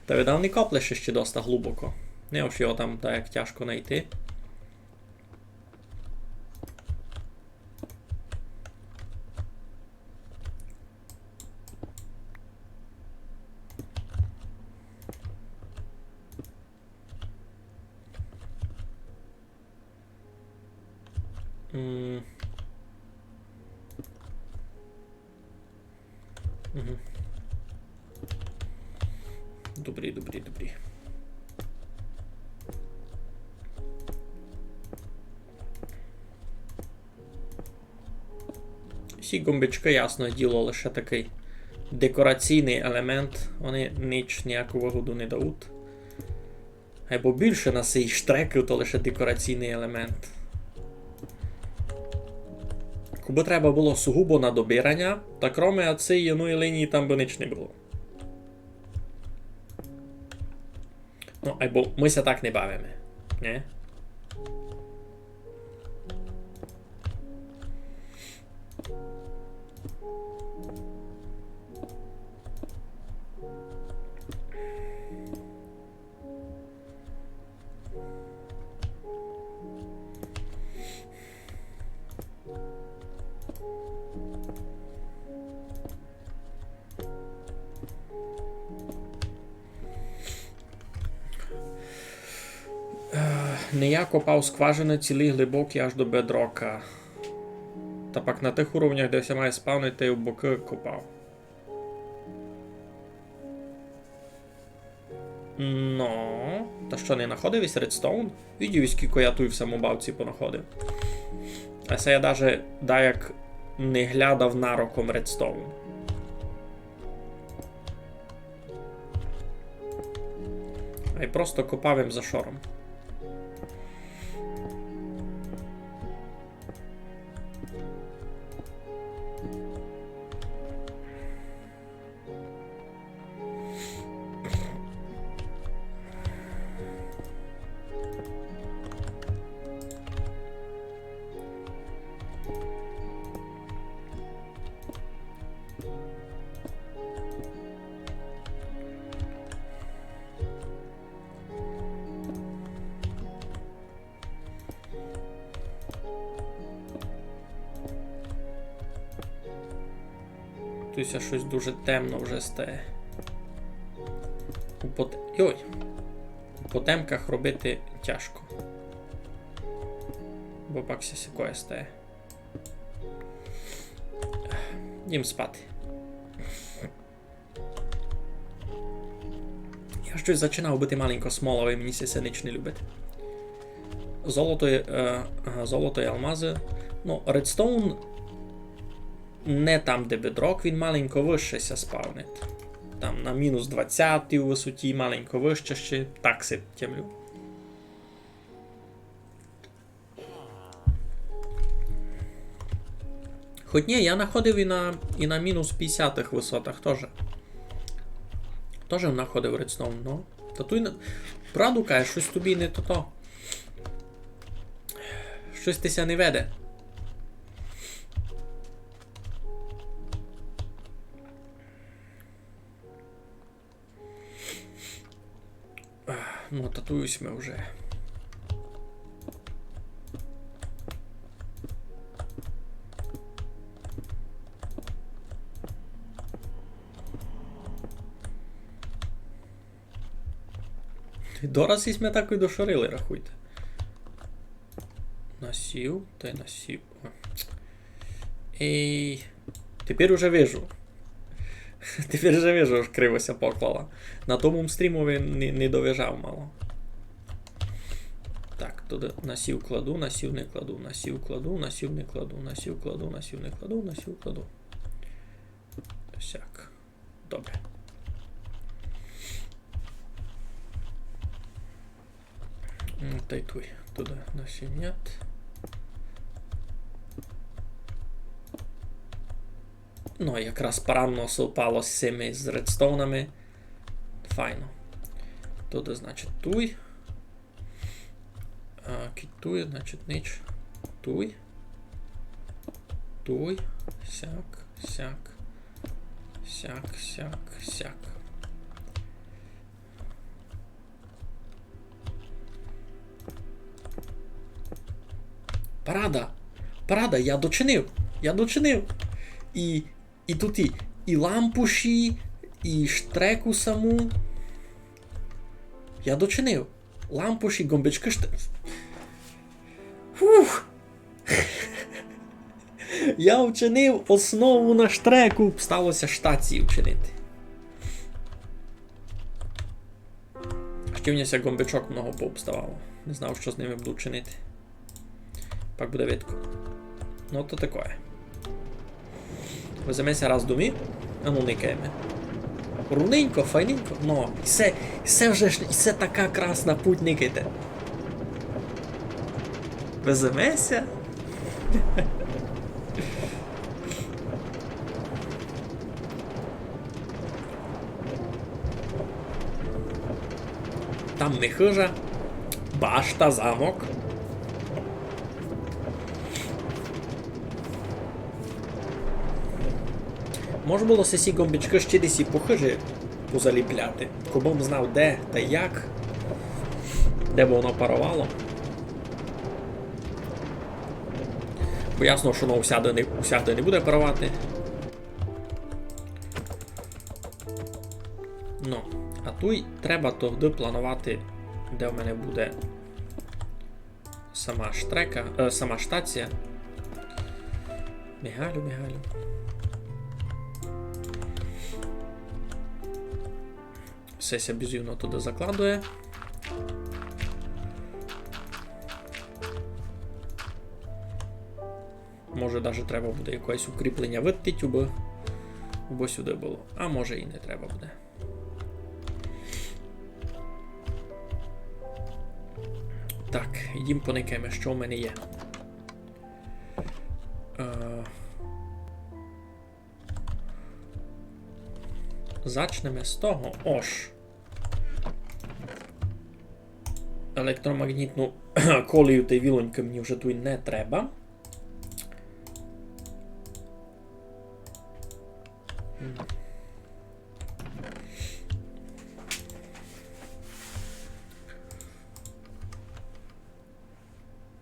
Та видав не коплеше ще доста глибоко. Не ось його там так як тяжко знайти. Добрі. Всі гомбички, ясно діло, лише такий декораційний елемент. Вони ніяку вигоду не дають. Або більше на цей штреки, то лише декораційний елемент. Коби треба було сугубо на добирання, та кроме цієї одної лінії там би ніч не було. Ну, або ми ся так не бавимо, не? Не я копав скважини цілі глибокі аж до бедрока. Та пак на тих уровнях, де все має спавнити, в боки копав. Ну, та що, не знаходив весь редстоун? Відів, скільки я тут в самобавці понаходив. А це я даже як не глядав нароком редстоун. А й просто копав їм за шором. Туся щось дуже темно вже стає. Йой! У потемках робити тяжко. Бо бакся сякое стає. Їм спати. Я щось починав бути маленько смоловий, мені це ніч не любить. Золото і алмази. Ну, редстоун не там, де бедрок, він маленько вище ся спавнить. Там на мінус 20 у висоті, маленько вище ще. Так си тямлю. Хоч ні, я знаходив і на мінус 50 висотах теж. Теж знаходив редстоун, ну. Та тут, правду кажеш, щось тобі не то. Щось тися не веде. Ну, татуюсь ми вже. Дораз ми так і дошарили, рахуйте. Насів, та й насів. Ей. Тепер уже вижу. Тепер вже вижу, що кривося поклала. На тому стрімові не довижав мало. Так, туди насів кладу, насів не кладу, насів кладу, насів не кладу, насів кладу, насів не кладу, насів кладу. Сяк. Добре. Та й туй. Туди насіннят. Ну, якраз парамно совпало з цими з редстоунами. Файно. Туди, значить, туй. Китуй, значить, нич. Туй. Туй. Сяк, сяк. Сяк, сяк, сяк. Парада! Парада, я дочинив! Я дочинив! І тут і лампуші, і штреку саму. Я дочинив. Лампуші, гомбички, Фух! Я вчинив основу на штреку. Сталося штації вчинити. Ще в нього гомбичок много пообставало. Не знав, що з ними буду вчинити. Пак буде видко. Ну, то таке. Веземеся раз до мі. А ну, никаємо. Руненько, файненько. Ну, все вже, все така красна путь никайте. Веземеся. Там не хижа. Башта, замок. Може було сесі гомбічки ще десь і похижі позаліпляти. Кобом знав де та як. Де б воно парувало. Бо ясно, що воно усяде не буде парувати. Ну, а тут треба тоді планувати, де в мене буде сама штрека, сама штація. Мігалю. Сеся безювно туди закладує. Може навіть треба буде якесь укріплення виттить, бо сюди було. А може і не треба буде. Так, йдім поникаємо, що в мене є. Зачнемо з того. Ош. Електромагнітну колію та вілоньки мені вже тут не треба.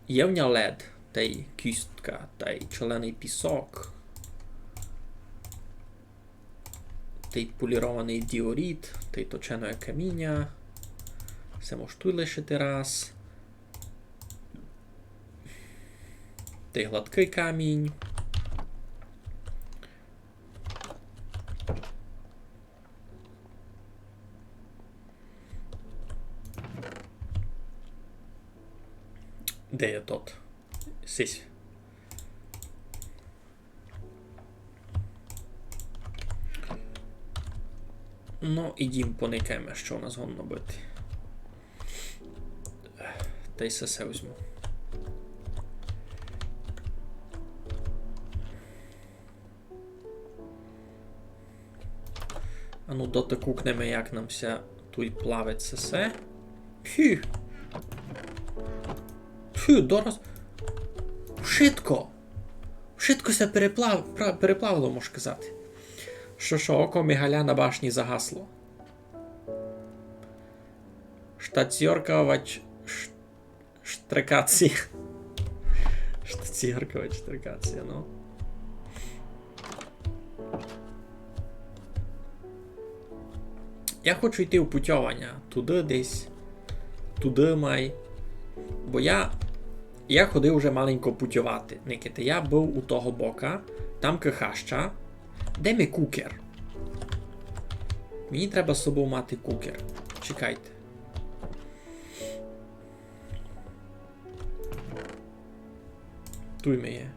Є в нього лед, та й кістка, та й чолений пісок. той полірований діоріт, той точене каміння. Це можеш тут лишити раз. Той гладкий камінь. Де є тот? Сись. Ну, ідім поникаємо, що у нас гонно бити. Та й сесе візьму. А ну, дотикукнемо, як нам ся тут плавить сесе. Фі! Фі, дораз... Шитко! Шитко ся переплавило, можеш казати. Що, око Мігаля на башні загасло. Штаціоркавач... Штрикація. Штаціоркавач штрикація, ну. Я хочу йти у путьовання. Туди десь. Туди май. Бо я ходив уже маленько путювати. Никите, я був у того бока. Там кихаща. Де мій кукер? Мені треба з собою мати кукер. Чекайте. Туй ми є.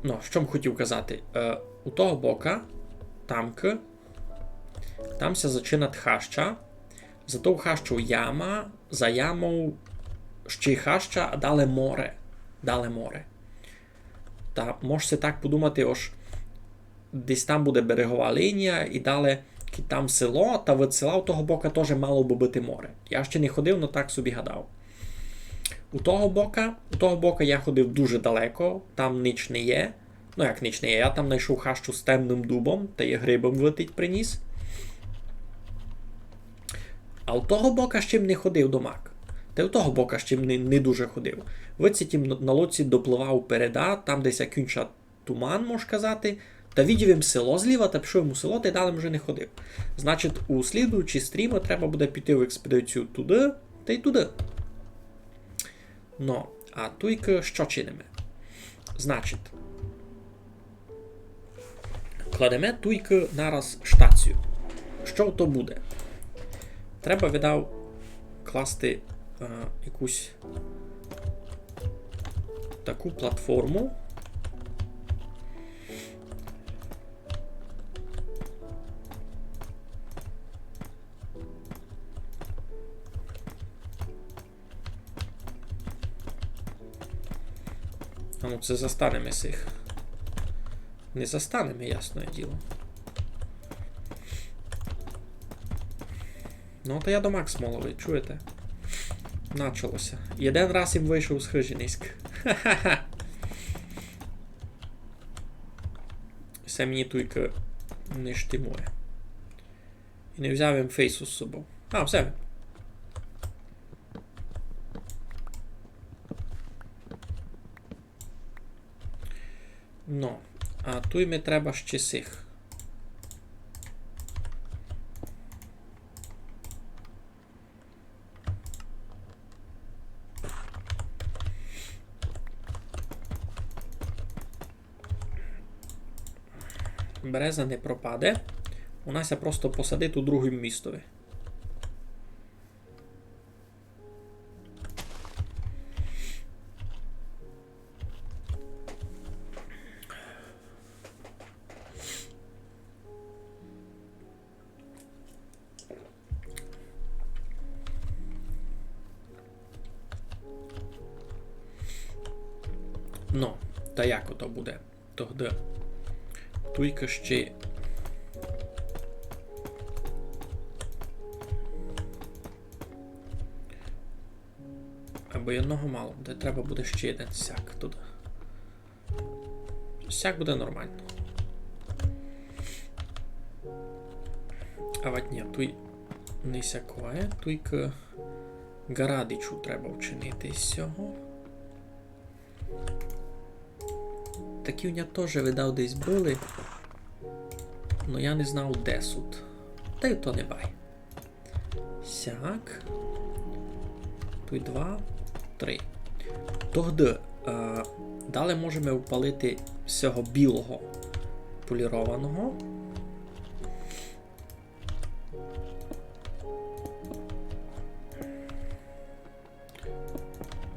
Ну, що б хотів казати? У того бока, тамки, там ся зачинат хаща, за того хащу яма, за ямою ще й хаща, а далі море. Далі море. Та можете так подумати, ось десь там буде берегова лінія, і далі там село, та від села у того бока теж мало би бути море. Я ще не ходив, але так собі гадав. У того бока я ходив дуже далеко, там ніч не є. Ну, як ніч не є, я там знайшов хащу з темним дубом, та є грибом летить приніс. А у того бока ще не ходив до мак. Та у того бока ще не дуже ходив. Вицітім на лодці допливав переда, там десь кінча туман, можеш казати, та віддів село зліва, та пішов йому село, та й далі вже не ходив. Значить, у слідуючі стріми треба буде піти в експедицію туди, та й туди. Ну, а туйки що чинимо? Значить, кладемо туйки нараз штацію. Що то буде? Треба, видав, класти якусь таку платформу. А ну це застанемо сих. Не застанемо, ясне діло. Ну, то я до Макс моловий, чуєте? Началося. Один раз їм вийшов з хижиниськ. Ха-ха-ха. Все мені туйка не штимує. І не взяв їм фейсу з собою. А, взяв. Ну, а тут ми треба ще сих. Береза не пропаде. У нас я просто посадить у другому містові. Ну, та як ото буде? Тогда туйка ще або одного мало, де треба буде ще один сяк туди. Сяк буде нормально. А от ні, туй не сякое, тільки Гарадичу треба вчинити з цього. Такі у мене теж, видав, десь були. Но я не знав, де суд. Та й то не бай. Сяк. Тут 2, 3. Тогди далі можемо впалити з цього білого полірованого.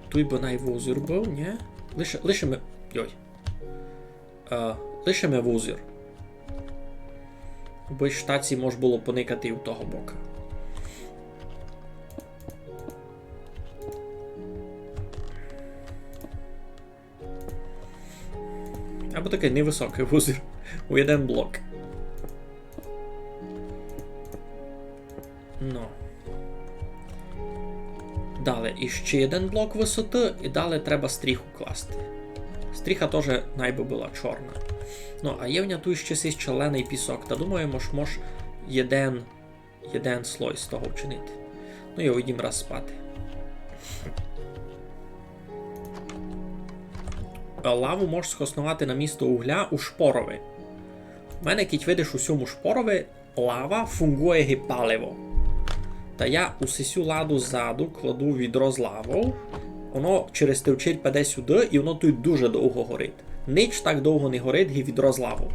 Тут би найвузір був, ні? Лишимо... Йой. Лишимо вузір. Бо штаці може було поникати і в того боку. Або такий невисокий вузір у один блок. Ну. Далі іще один блок висоти, і далі треба стріху класти. Стріха теж найби була чорна. Ну, а є в нього тут ще цей чалений пісок, та думаю, мож один слой з того вчинити. Ну, його йдім раз спати. Лаву можеш схоснувати на місто угля у шпорові. У мене, як видиш, у цьому шпорові лава фунгує як паливо. Та я у сесю ладу ззаду кладу відро з лавою, воно через тевчір паде сюди, і воно тут дуже довго горить. Ніч так довго не горить, як відро з лавою.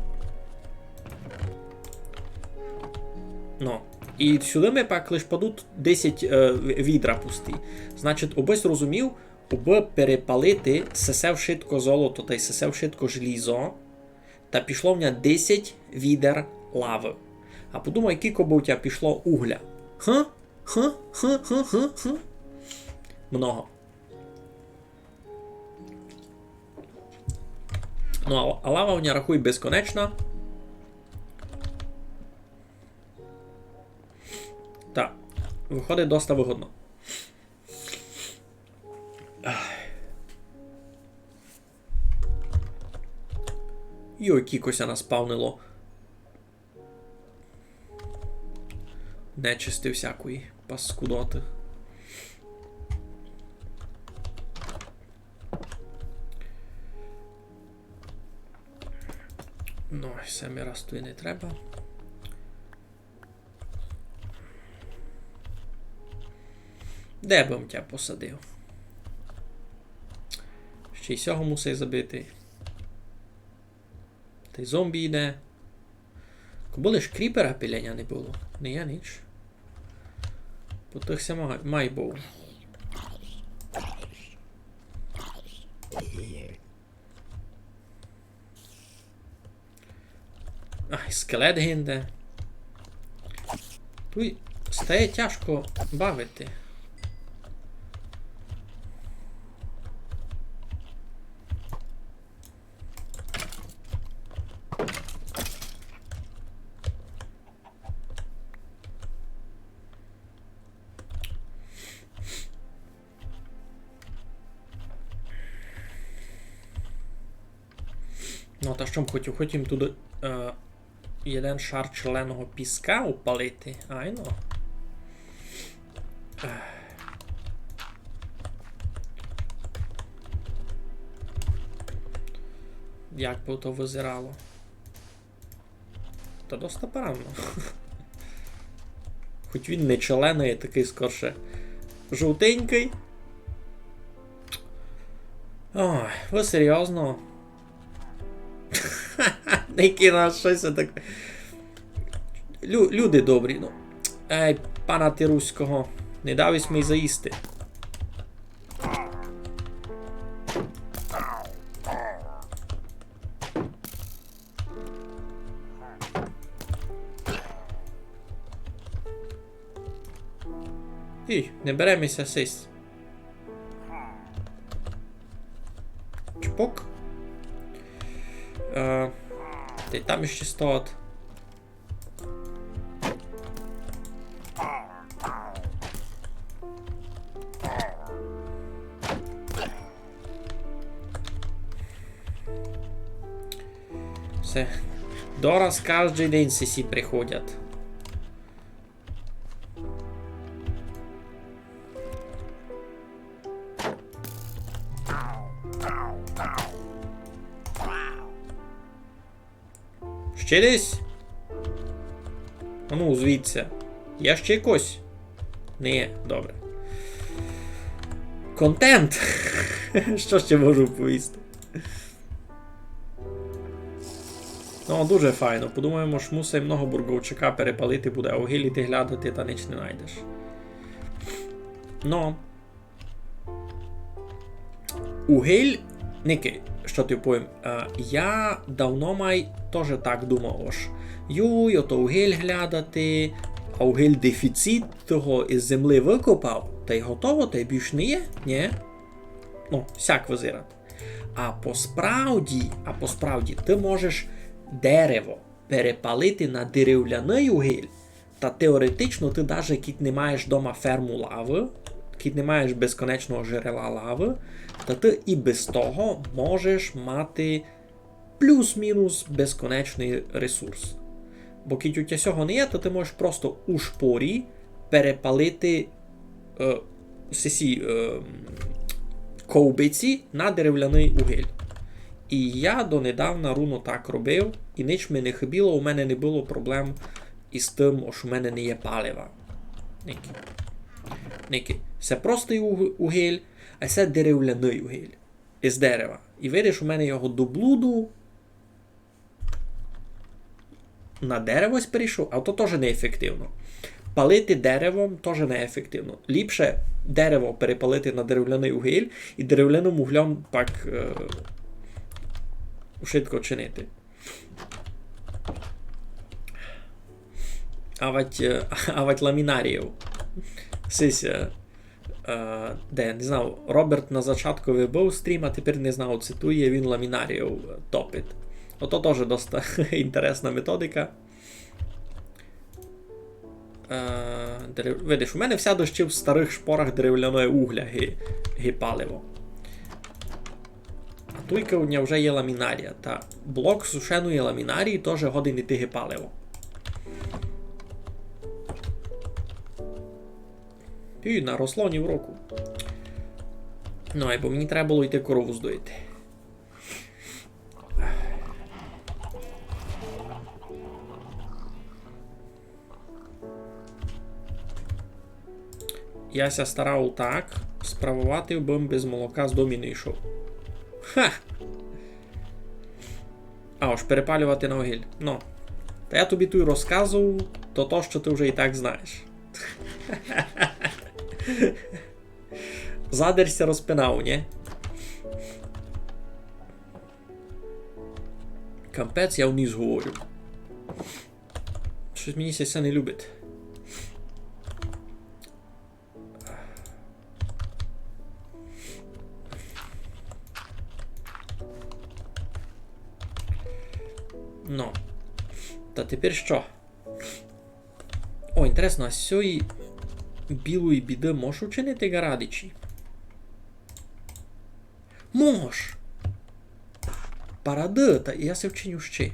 Ну. І сюди ми пак лиш падуть 10 відра пусті. Значить, обись розумів, аби перепалити сесев шитко золото та й сесев шитко желізо, та пішло в мене 10 відер лави. А подумай, кілько б у тебе пішло угля. Много. Ну, а лава в мене, рахуй, безконечна. Так, виходить досить вигодно. Йой, кікося наспавнило. Нечисти всякої паскудоти. Ну, самі раз то і не треба. Де б тебе посадив? Ще й сього мусить забити. Та й зомбі йде. Були ж кріпера пілення не було. Не я ніч. По тих ся май був. Ай, скелет гинде. Тут стає тяжко бавити. Ну, та що хотів? Хотім туди один шар членого піска упалити. Ай, ну. Як би то визирало? Та доста правильно. Хоч він не члений, такий скорше жовтенький. Ой, ви серйозно? Не кінав щось таке. Люди добрі, ну. Ей, пана Тируського, не давись мій заїсти. І, не беремося сись. Чпок. Та й там ще 100. Все. До раз кожен день сесі приходять. Ще десь? А ну, звідси. Я ще якось? Не, добре. Контент! Що ще можу повісти? Ну, дуже файно. Подумаємо, що мусить много бурговчика перепалити буде, а у гілі ти глядати та ніч не знайдеш. Ну. Угіль, Ники, що ти повім, я давно май теж так думав, ось. Юй, ото угіль глядати, а угіль дефіцит того із земли викопав, та й готово, та й більш не є, ні? Ну, сяк визирати. А по справді, ти можеш дерево перепалити на дерев'яний угіль, та теоретично ти навіть кіт не маєш вдома ферму лави, кіт не маєш безконечного джерела лави, та ти і без того можеш мати плюс-мінус безконечний ресурс. Бо кіт у тя сього не є, то ти можеш просто у шпорі перепалити ковбиці на дерев'яний угіль. І я донедавна руно так робив, і ніч мене хибіло, у мене не було проблем із тим, що у мене не є палива. Ники. Це простий угіль, а це дерев'яний угіль. Із дерева. І видиш, у мене його до блуду на дерево перейшов, а то теж неефективно. Палити деревом теж неефективно. Ліпше дерево перепалити на дерев'яний угіль і дерев'яним углем так швидко чинити. А вать ламінаріїв. Де, не знав, Роберт на початку вибив стрім, а тепер не знав, цитує, він ламінаріїв топить. Ото теж доста інтересна методика. Видиш, у мене вся дощі в старих шпорах дерев'яної угля паливо. А тільки у мене вже є ламінарія. Та блок сушеної ламінарії теж годин іти паливо. І наросло ні в року. Ну, бо мені треба було йти корову здоїти. Яся старав так, справувати бим без молока з дому не йшов. Ха! А ось перепалювати на вугіль. Ну. Та я тобі тут розказував, то, що ти вже і так знаєш. Задерся розпинав, ні? Кампець я вниз говорю. Щось мені це не любить. Ну. Та тепер що? О, інтересно, а з цієї білої біди можеш учинити гарадичі? Мож! Паради, та я се вчиню ще.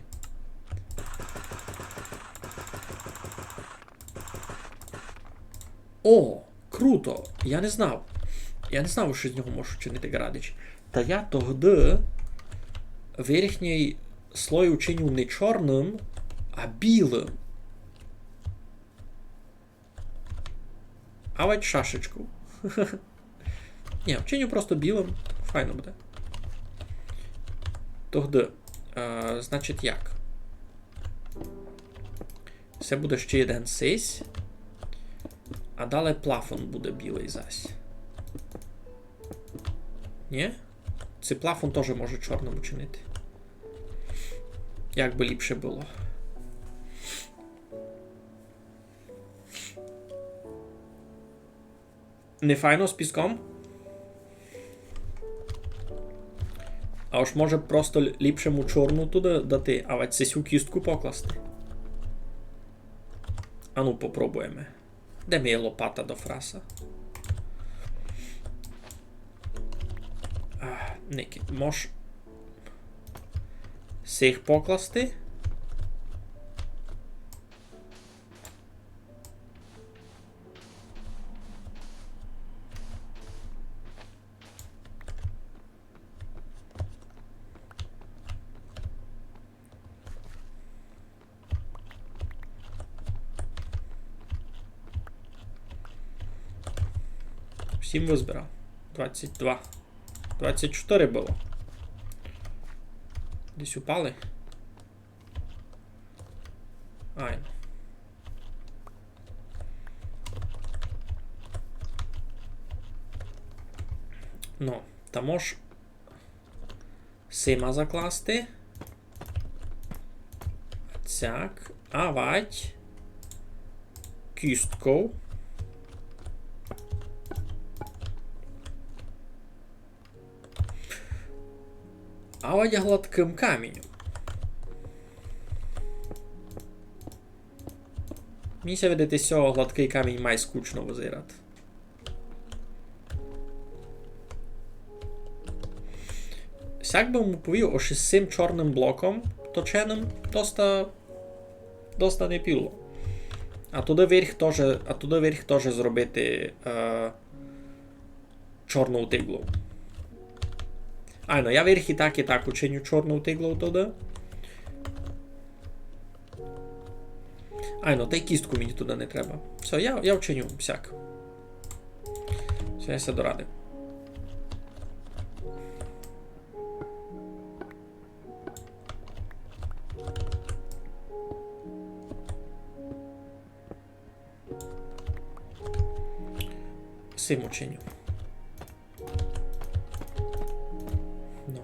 О, круто! Я не знав. Я не знав, що з нього можеш вчинити гарадичі. Та я тогди верхній слой учиню не чорним, а білим. А вать шашечку. Ні, вчиню просто білим. Файно буде. Тогди, значить як? Це буде ще один сись. А далі плафон буде білий зась. Ні? Цей плафон теж може чорним учинити. Як би ліпше було. Не файно з піском? А уж може просто ліпшему чорну туди дати, а цю кістку покласти. А ну попробуємо. Де моя лопата до фраса? Ники, можеш цих покласти? 7 визбирав. 22. 24 було. Десь упали. Ай. Ну, та мож Сима закласти. Цяк. Авать. Кістку. Авать гладким каменем. Мені ся видати, що гладкий камінь має скучно визирати. Сяк би му повів, ось з цим чорним блоком точеним доста не піло. А туди верх теж зробити чорну тиглу. Айно, я верх і так учиню чорну тиглу туди. Айно, та й кістку мені туди не треба. Все, я вчиню всяк. Все, я ся дорадив. Сим учиню. Ну.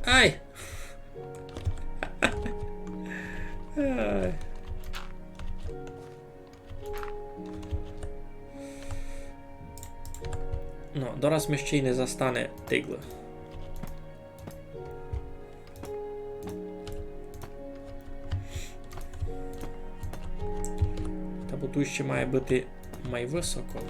Ай! Ай. Ну, дораз ми ще й не застане тигли. Та бо тут ще має бути високо.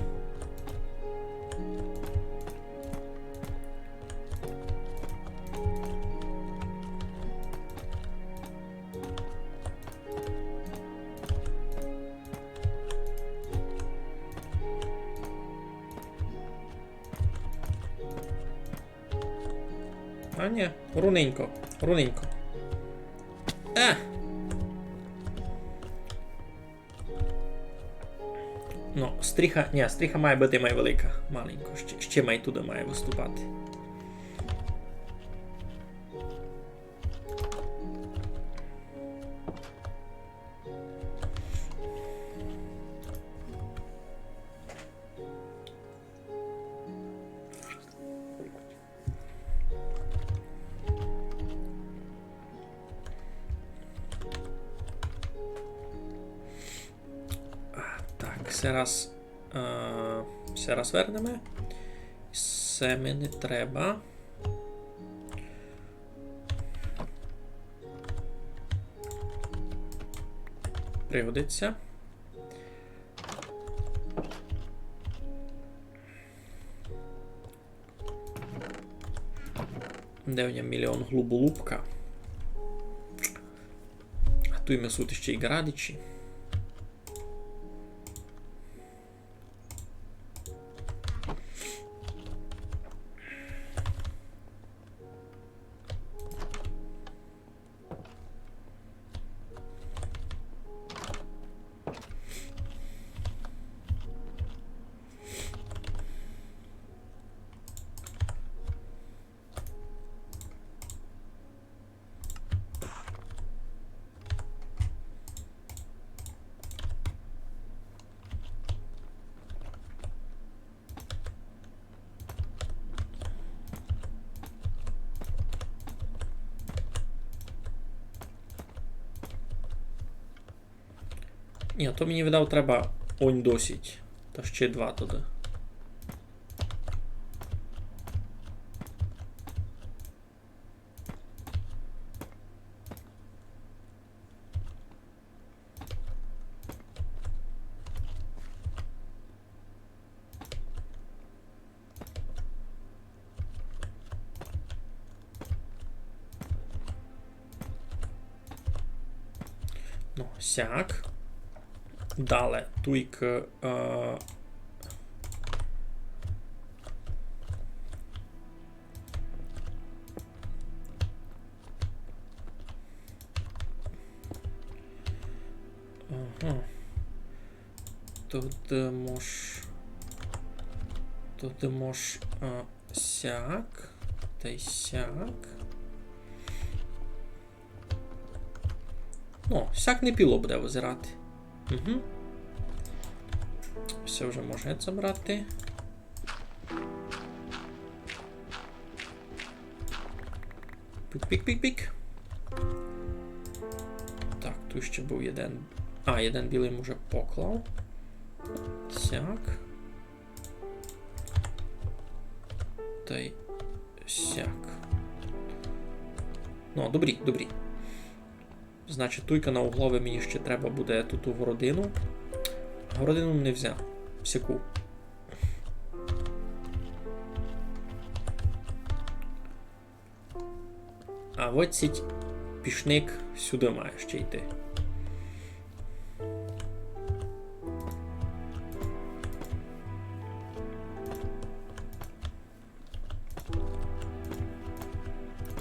А ні, руненько. Ну, стріха має бути велика. Маленько. Ще має туди має виступати. Все раз вернемо. Все мені треба. Пригодиться. Де в ньому мільйон глуболупка. А тут і месут ще й градичі. Ні, то мені видав треба онь досить. Та ще 2 туди. Ну, сяк. Далі, туйк. Ага. Тут мож сяк. Та й сяк. О, сяк не піло буде визирати. Угу. Все вже може забрати. Пік-пік-пік-пік. Так, тут ще був один. А, один білий вже поклав. Сяк. Та й сяк. Ну, добрі. Значить, туйка на углове мені ще треба буде тут у городину. Городину не взяв. Сяку. А ось цей пішник сюди має ще йти.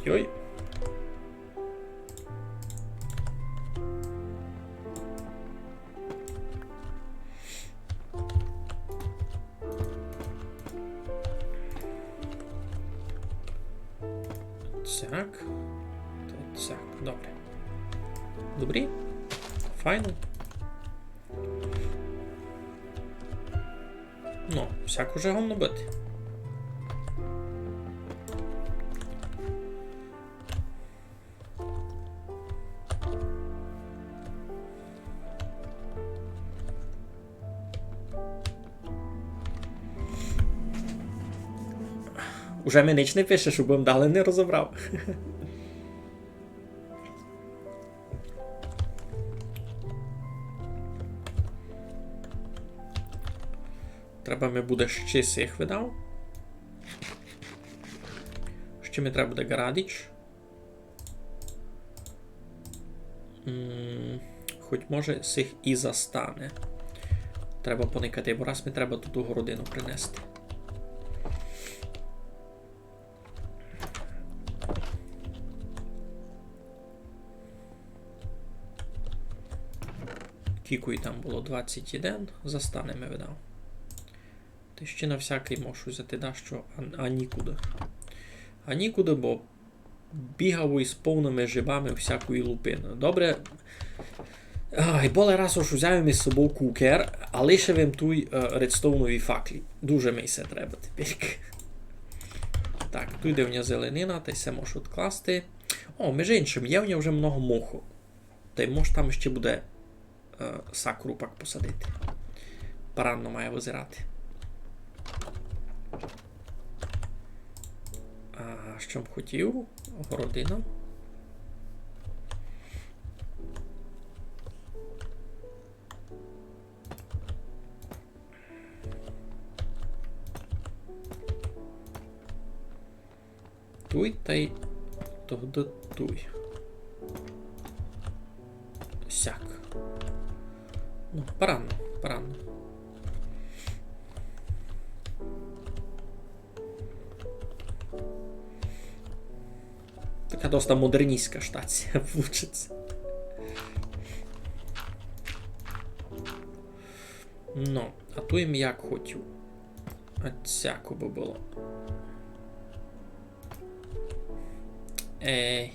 Йой. Цяк. Цяк. Добре. Добрі? Файно. Ну, всяк уже гомно бити. Уже Минич не пише, щоб їм дали, не розібрав. Треба ми буде ще сих видав. Ще ми треба буде Гарадіч. Хоч може сих і застане. Треба поникати, бо раз ми треба тут у городину принести. Кікою там було 21, застане ми видав. Ти ще на всякий можеш взяти, да, що нікуди. А нікуди, бо бігав із повними жибами всякої лупини. Добре. Ай, боле раз уж взяв із собою кукер, а лишив той редстоунові факлі. Дуже мені це треба тепер. Так, тут йде в нього зеленина, та й все можу відкласти. О, між іншим, є в нього вже много моху. Та й може там ще буде сакуру пак посадити. Паранно має визирати. А що б хотів? Городина. Туй та й туй. Сяк. Ну, паранно. Така доста модерністська штація вийде. Ну, а то їм як хотів. А цяко би було. Ей.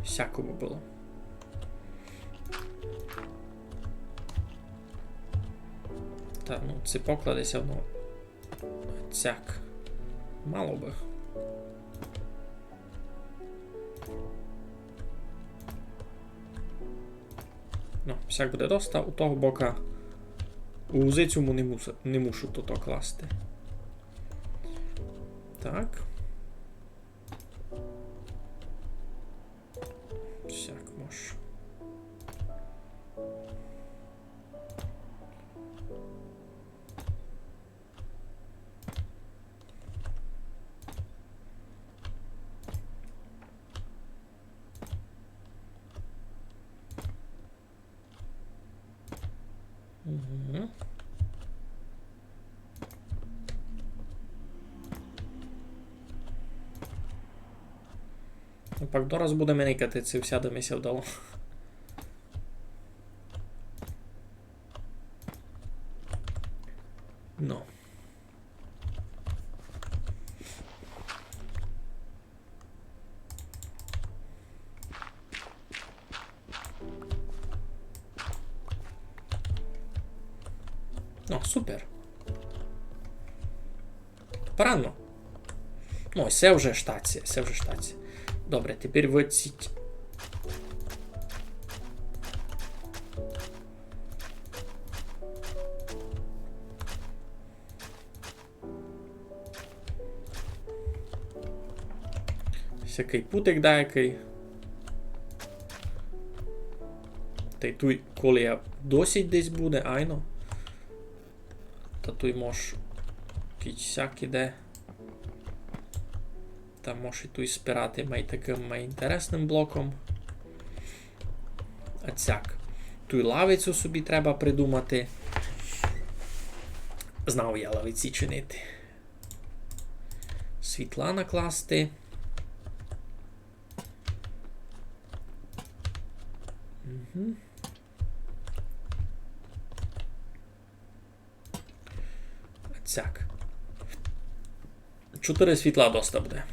Всяко би було. Та, ну, це покладеться, ну, цяк. Мало би. Ну, всяк буде доста, у того бока у узицюму не мушу тут класти. Так. Всяк може. Угу. Пак дораз будемо никати, це вся до мися вдало. Ну. Ну, супер. Поранно. Ну, це вже штація, це вже штація. Добре, тепер виціть. Всякий путик деякий. Та й туй колія досить десь буде, айно. Та туй мож кіцяк іде. Та мож і туй спирати май таким май інтересним блоком. А цяк. Туй лавицю собі треба придумати. Знав я лавиці чинити. Світла накласти. Угу. Цяк. 4 світла доста буде.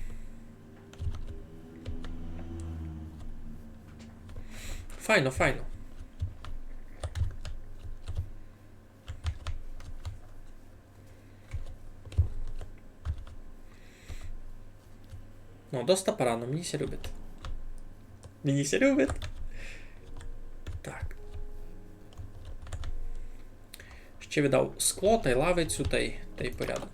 Файно, файно. Ну, доста порано, мені ся любить. Мені ся любить. Так. Ще віддав скло, та й лавицю, та й порядок.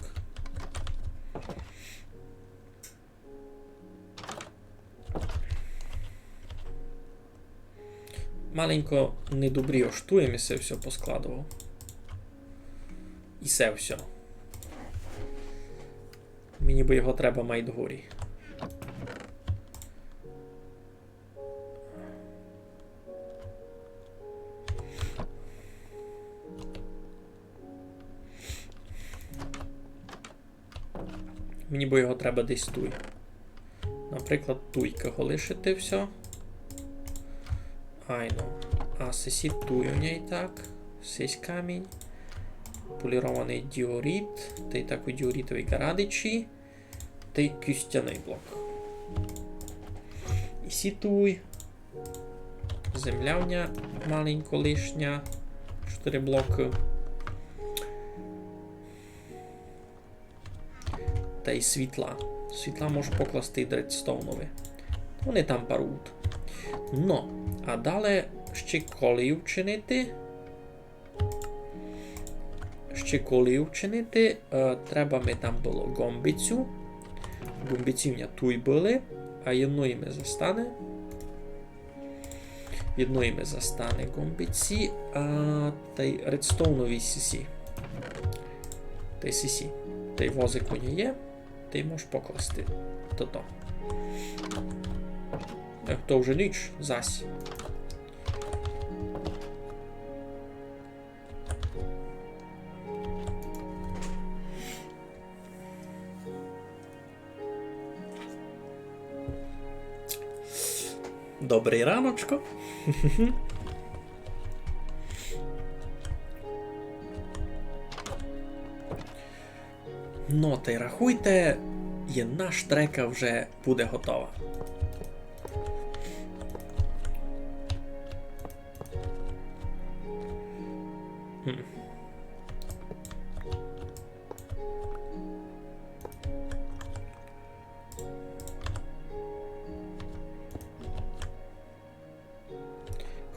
Маленько недобрі оштуємо, і все поскладував. І все. Мені би його треба май догорі. Мені би його треба десь туй. Наприклад, туйка лишити все. Айно. А сесі туй у ній так. Сесь камінь. Полірований діорит. Та й так у діоритовій гарадичі. Та й кюстяний блок. І сітуй. Землявня маленько лишня. 4 блоки. Та й світла. Світла можу покласти дредстоунові. Вони там парують. Ну, а далі ще колію вчинити. Треба ми там було гомбицю. Гомбицівня туй були, а єдної ми застане гомбиці, та й редстоунові сісі. Та й сісі. Та й возик у ній є. Ти можеш покласти то. То вже ніч, зась. Добрий раночко. Ну, та й рахуйте, єдна штрека вже буде готова.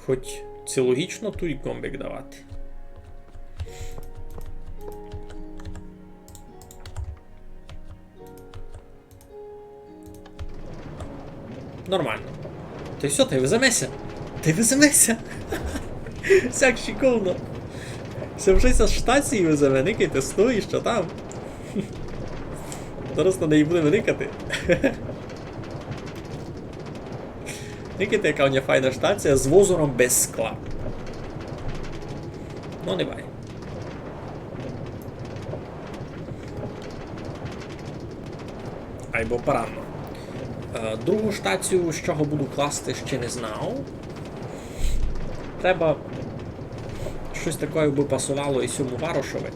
Хоч це логічно туй комбик давати. Нормально. Та й все, ти виземеся. Сяк шиковно. Все вже з штації виземе, никайте, стоїш, що там. Зараз на неї будемо никати. Никайте, яка у нього файна штація з возором без скла. Ну, не бай. Айбо поранно. Другу штацію, з чого буду класти, ще не знав. Треба щось таке би пасувало і сьому Варошові.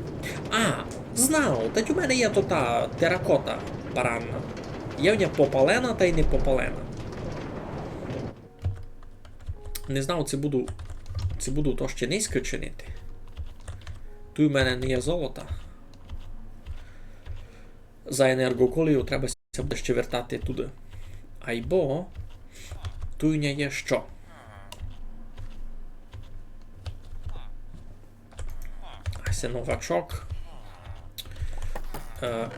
А, знав! Та й у мене є то та теракота баранна. Є в ній попалена та й не попалена. Не знав, це буду то ще низько чинити. Тут в мене не є золота. За енергоколію треба буде ще вертати туди. Айбо тут в ній є що? Це новачок.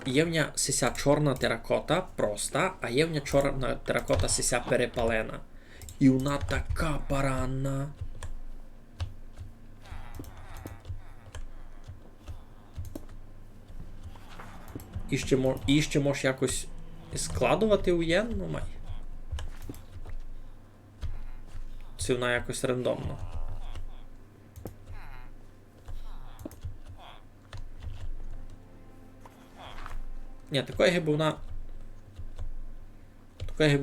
Є в ній сися чорна теракота проста, а є в ній чорна теракота сися перепалена. І вона така баранна. І ще можеш якось складувати у єн, ну май. Це вона якось рандомно. Ні, такої гиби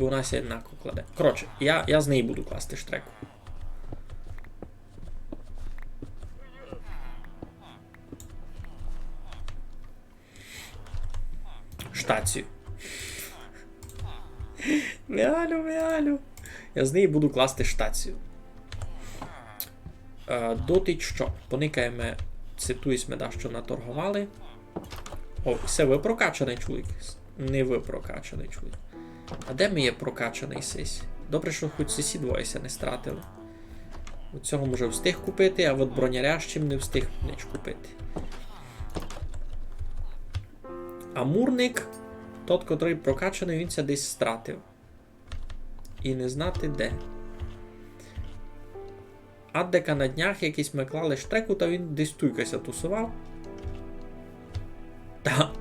вона ся однаково кладе. Коротше, я з неї буду класти штреку. Штацію. Вялю. Я з неї буду класти штацію. Дотить що? Поникаємо, цитуємо, да, що наторгували. О, це ви прокачаний чоловік. Не ви прокачаний чоловік. А де ми є прокачаний сись? Добре, що хоч сесі двоєся не стратили. У цього може встиг купити, а от броняря з чим не встиг ніч купити. А мурник, тот, котрий прокачаний, він це десь стратив. І не знати де. Аддека на днях якийсь ми клали штреку, та він десь туйкася тусував.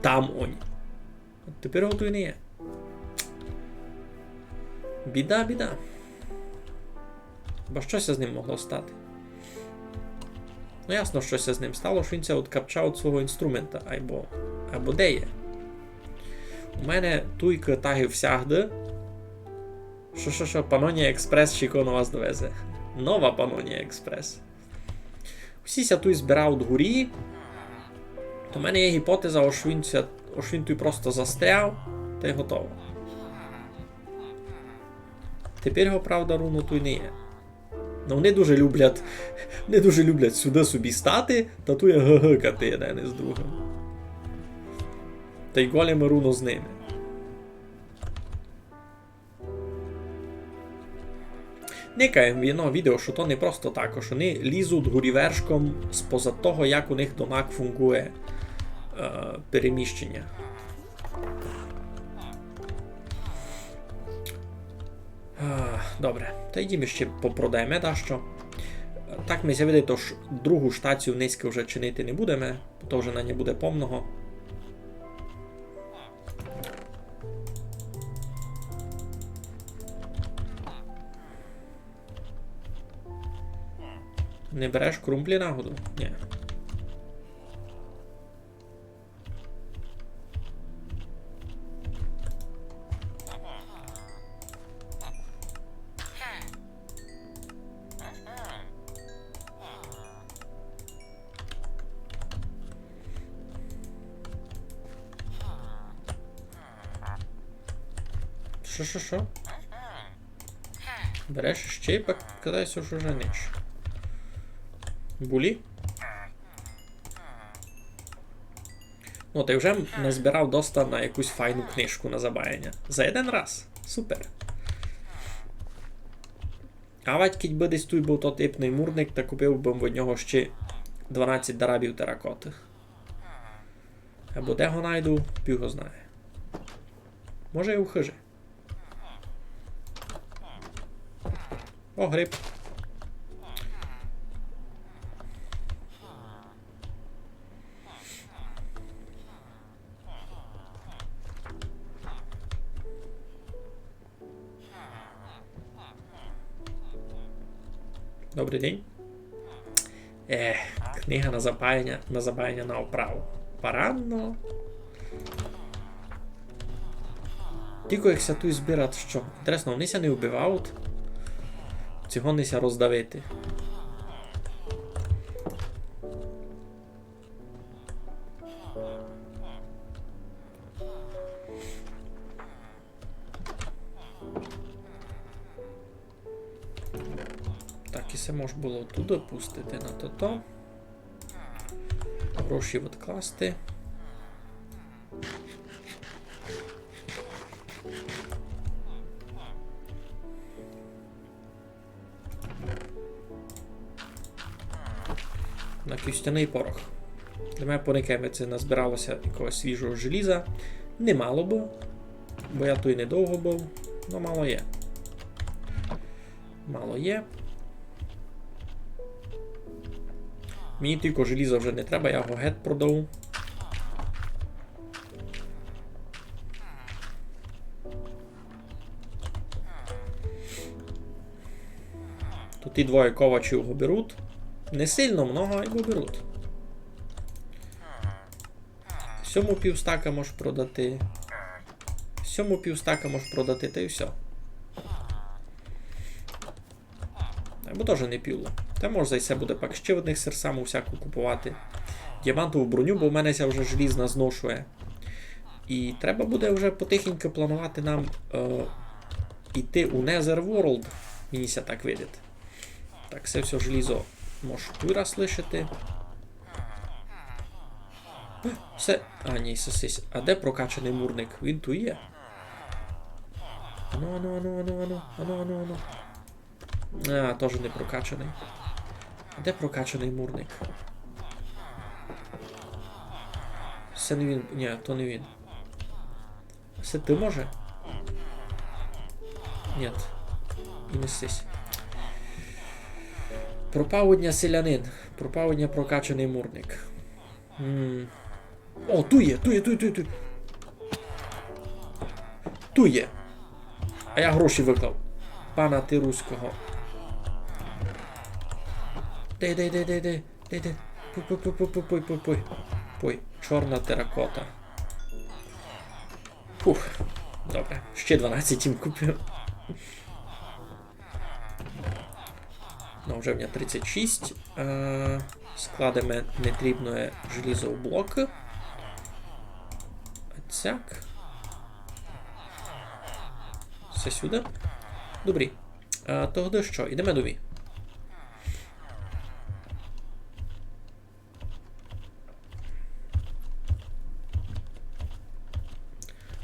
Там он. От тепер готуй не є. Біда. Бо щось з ним могло стати. Ну ясно, щось з ним стало, що він це откапчав від свого інструмента. Або де є. У мене туйка тагів всягде. Що, Панонія Експрес Чіко на вас довезе. Нова Панонія Експрес. Усіся туй збирав до горі. То в мене є гіпотеза, що він туй просто застряв, та й готово. Тепер його, правда, руну туй не є. Ну вони дуже люблять сюди собі стати, та туй гикати один із другим. Та й голіми руну з ними. Никаємо відео, що то не просто так, що вони лізуть горівершком споза того, як у них домак фунгує переміщення. Добре, та йдімо ще попродаємо, да, що. Так ми з'явили, то ж другу штацію низько вже чинити не будемо, то вже на не буде повного. Не береш крумплі нагоду? Ні. Що? Береш ще й покидайся, що жениш. Булі? Ну, ти вже назбирав доста на якусь файну книжку на забаяння. За один раз. Супер. А вадькіть би десь тут був тот іпний мурник, та купив би в нього ще 12 дарабів теракоти. Або де го найду, пів го знає. Може і у хижі. О, гриб. Добрий день. Книга на запаяння на оправу. Паранно. Тільки як ся тут збирати, що? Інтересно, вони ся не вбивають? Цього не ся роздавити. Так, і це можна було туди пустити на то-то. Гроші відкласти. На кістяний порох. Для мене пониками це назбиралося якогось свіжого желіза. Немало бо я той недовго був, але мало є. Мало є. Мені тільки желіза вже не треба, я його геть продав. Тут і двоє ковачів його беруть. Не сильно много, а його беруть. Сьому півстака можеш продати. Сьому півстака можеш продати, та й все. Або теж не піло. Та може зайся буде пак ще в одних серсаму всяку купувати. Діамантову броню, бо в мене ця вже желізна зношує. І треба буде вже потихеньку планувати нам йти у Netherworld. Мені ся так видить. Так, це все желізо можеш тут раз лишити. Все. А, ні, сосись. А де прокачаний мурник? Він тут є. Ану. А, теж не прокачаний. Де прокачаний мурник? Це не він. Ні, то не він. Це ти може? Ні. І не сись. Пропаводня селянин. Пропаводня прокачаний мурник. О, ту є. Ту є. А я гроші виклав. Пана ти руського. Дай. Пой. Чорна теракота. Фух. Добре. Ще 12 їм купив. Ну, вже в мене 36. Складемо нетрібне желізо в блоки. Отсяк. Все сюди. Добрі. Тоді що? Ідемо нові.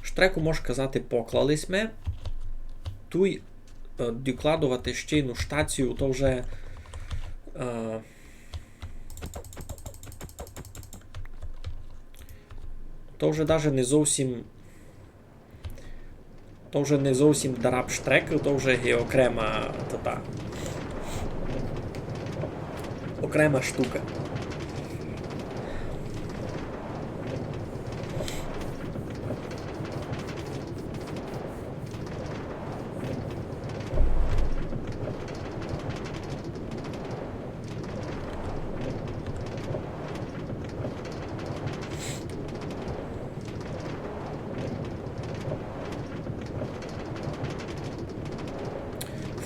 Штреку можеш казати поклались ми. Туй докладувати ще одну штацію, то вже даже не зовсім дараб штрек, то вже є окрема окрема штука.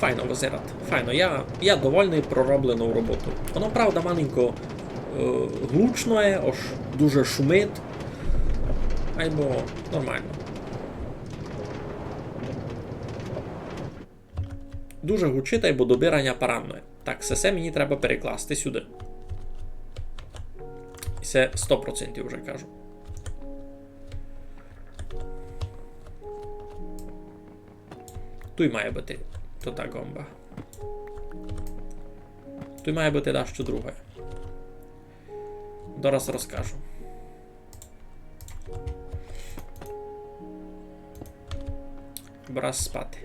Файно визират. Файно. Я довольний проробленою роботу. Воно, правда, маленько глучно є, аж дуже шумить. Айбо нормально. Дуже гучить, айбо добирання паранне. Так, все мені треба перекласти сюди. І це 100% вже кажу. Тут має бути та гомба. Тут має бути дещо друге. Зараз розкажу. Раз спати.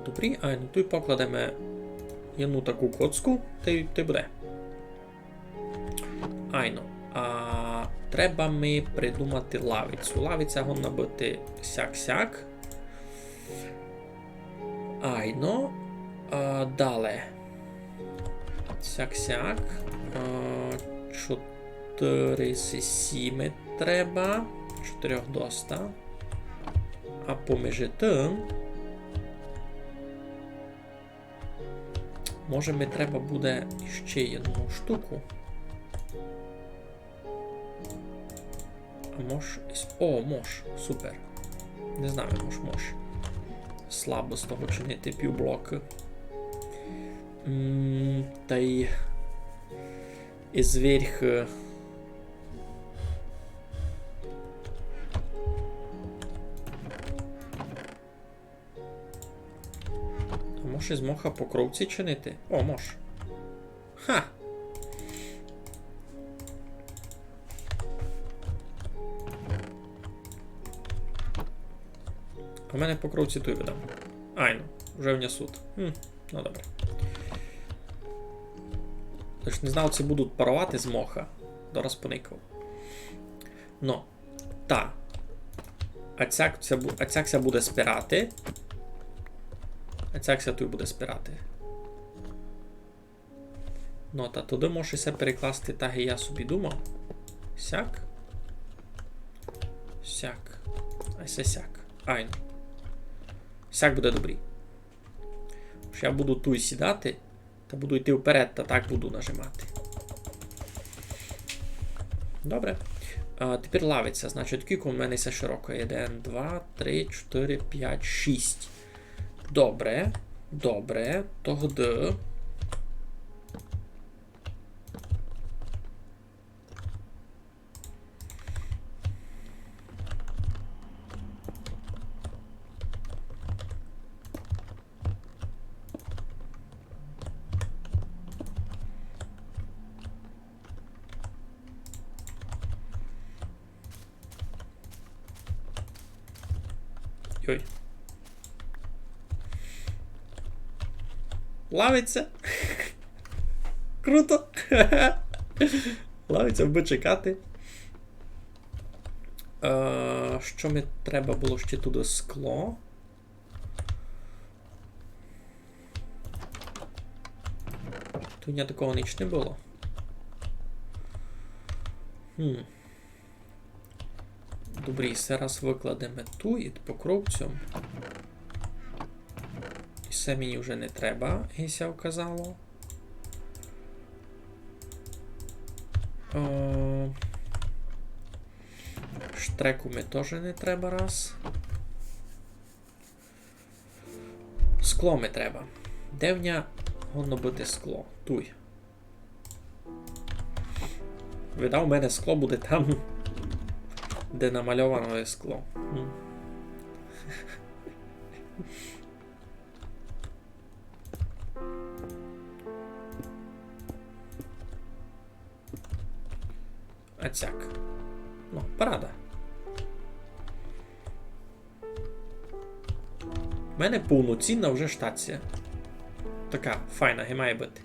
Добрі, а ну тут покладемо одну таку коцку, та й буде. Треба ми придумати лавицю. Лавиця гонна бути сяк-сяк. Айно. Далі. Сяк-сяк. 4 сіми треба. 4 доста. А поміж тим, може ми треба буде ще одну штуку. А мож... О, мож. Супер. Не знаю, мож. Слабо з того чинити півблоки. Та й... І зверх... А може з моха по кровці чинити? О, мож. Ха! А в мене по кровці той видав. Айно, вже внесуть. Ну добре. Тож не знав, чи будуть парувати з моха. Дораз поникав. Но. Та. А цякся буде спирати. А цякся той буде спирати. Ну, та туди можеш перекласти так, як я собі думав. Сяк. Сяк. А це сяк. Айно. Сяк буде добрий. Що я буду тут сідати, та буду йти вперед, та так буду нажимати. Добре. Тепер лавиться. Значить, кілько в мене все широко. 1, 2, 3, 4, 5, 6. Добре. Добре. Тогди. Ой. Лавиться. Круто. Лавиться, вби чекати. Що ми треба було ще туди скло? Тут ні такого ніч не було. Добре, зараз викладемо ту і по кровцю. І це мені вже не треба, Гіся вказало. Штреку ми теж не треба раз. Скло ми треба. Де в ня воно бути скло? Туй. Видав, у мене скло буде там, де намальовано є скло. А цяк. Ну, парада. У мене повноцінна вже штація. Така файна, і має бути.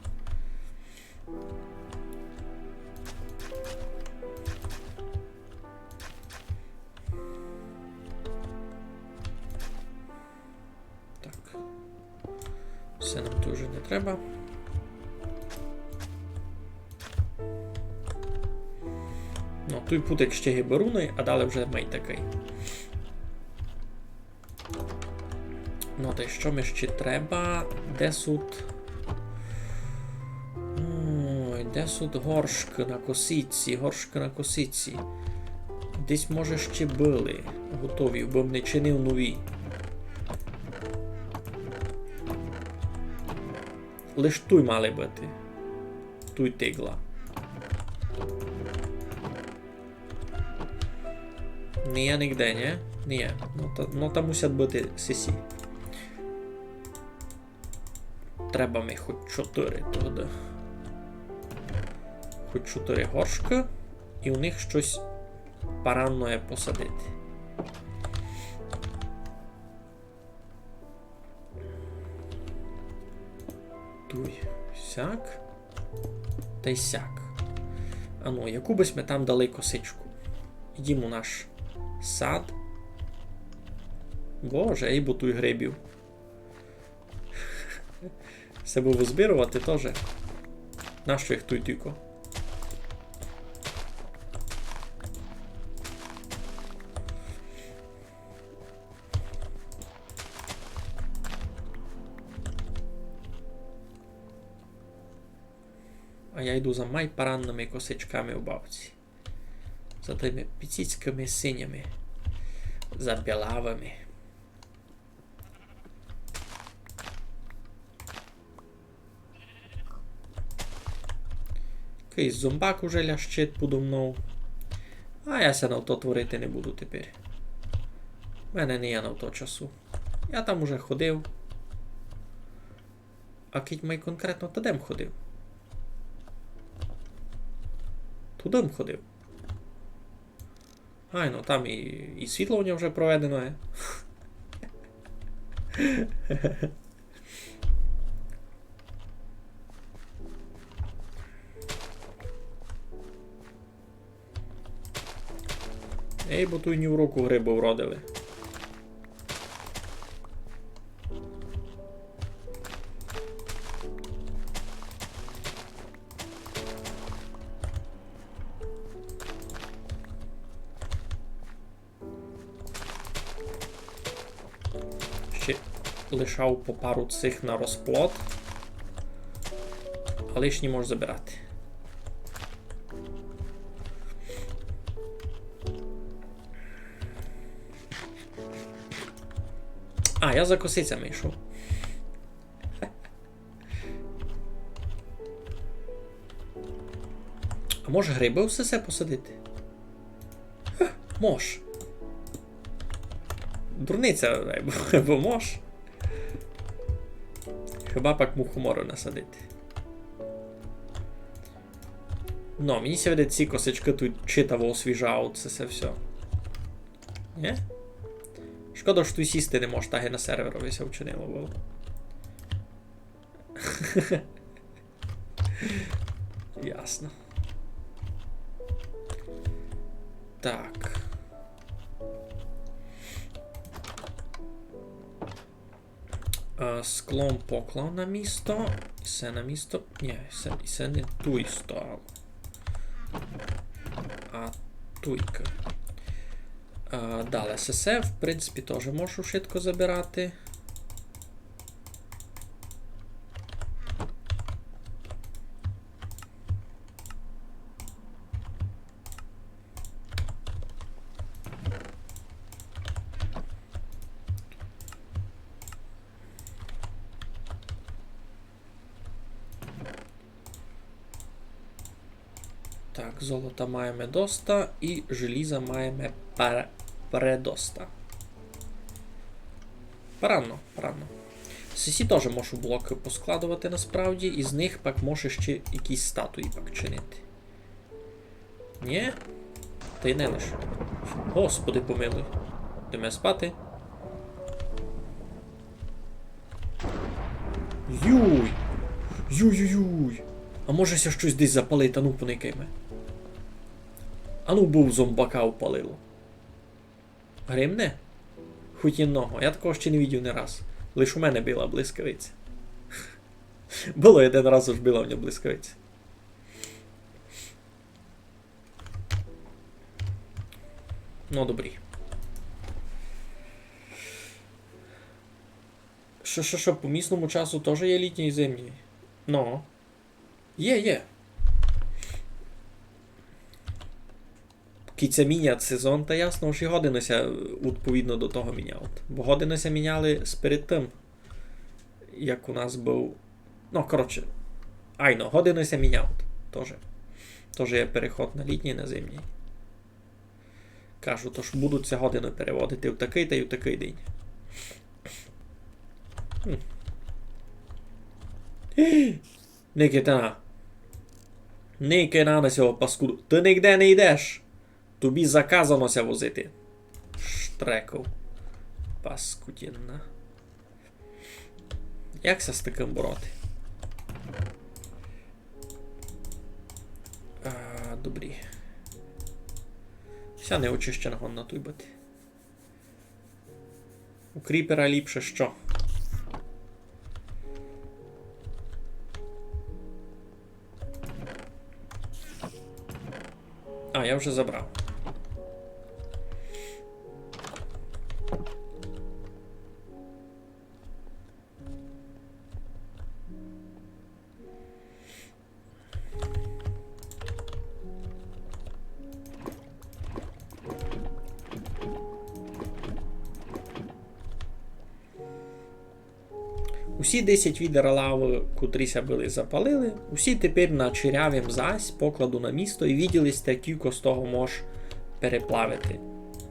Так. Все нам тут вже не треба. Ну, той путик ще гіберуний, а далі вже май такий. Ну, та що ми ще треба? Де суд? Ой, де суд горшки на косиці, горшки на косиці. Десь, може, ще були готові, бо не чинив нові. Лиш туй мали бути. Туй тигла. Ні, нігде, ні? Ні. Ну, там мусять бути сісі. Треба ми хоч 4 туди. Хоч 4 горшки. І у них щось паранне посадити. Туй. Сяк. Та й сяк. А ну, яку бись ми там дали косичку? Йдімо у наш сад. Боже, ей бутуй грибів. Себе визбирувати теж. Нащо їх туй-тюйко? А я йду за майпаранними косичками в бабці. За тими піціцькими синіми. За білавами. Якийсь зомбак уже лящить подо мною. А я ся на то творити не буду тепер. У мене не є на то часу. Я там уже ходив. А кить май конкретно тадем ходив. Тудем ходив. Ай, ну там і світло вже проведено, е. Ей, бо тут ні в року гриби вродили. Ще лишав по пару цих на розплод. А лишні можеш забирати. А, я за косицями йшов. А може гриби все посадити? Мож. Дурниця, бо мож. Хіба пак мухомору насадити. Ну, мені ся видить, ці косички тут читаво освіжають це все. Ні? Шкода, що тут сісти не можеш, так і на серверові ся вчинило було. Ясно. Так. Склом поклав на місто. І все на місто. Ні, все не туй стало. А туйка. Далі СС, в принципі, теж можу швидко забирати. Так, золота маємо доста і желіза маємо передоста. Поранно. Сісі теж можу блоки поскладувати насправді, і з них пак може ще якісь статуї пак чинити. Ні? Та й не лиш. Господи помилуй. Йдемо спати. Юй! Юй-юй-юй! А може ся щось десь запалить, а ну поникайме. А ну був зомбака впалило. Гримне? Хутінного. Я такого ще не видів не раз. Лиш у мене била блискавиця. Було один раз уж била в нього блискавиця. Ну, добрі. Що, по місному часу теж є літній і зимній? Ну. Є. Кіця мінять сезон, та ясно, що і годинося відповідно до того міняли. Бо годинося міняли перед тим, як у нас був... Ну, коротше, айно, годинося міняли. Тоже є переход на літній, на зимній. Кажу, то ж будуть ці години переводити в такий та й в такий день. Никита. Никина на цього паскуду. Ти ніде не йдеш. Тобі заказанося возити. Штреков. Паскудінна. Якся з таким бороти? добрі. Вся не очищена гонна той бити. У кріпера ліпше що? А, я вже забрав. Усі 10 відер лави, котріся були запалили, усі тепер на черявім зась покладу на місто і відділись такіко з того мож переплавити.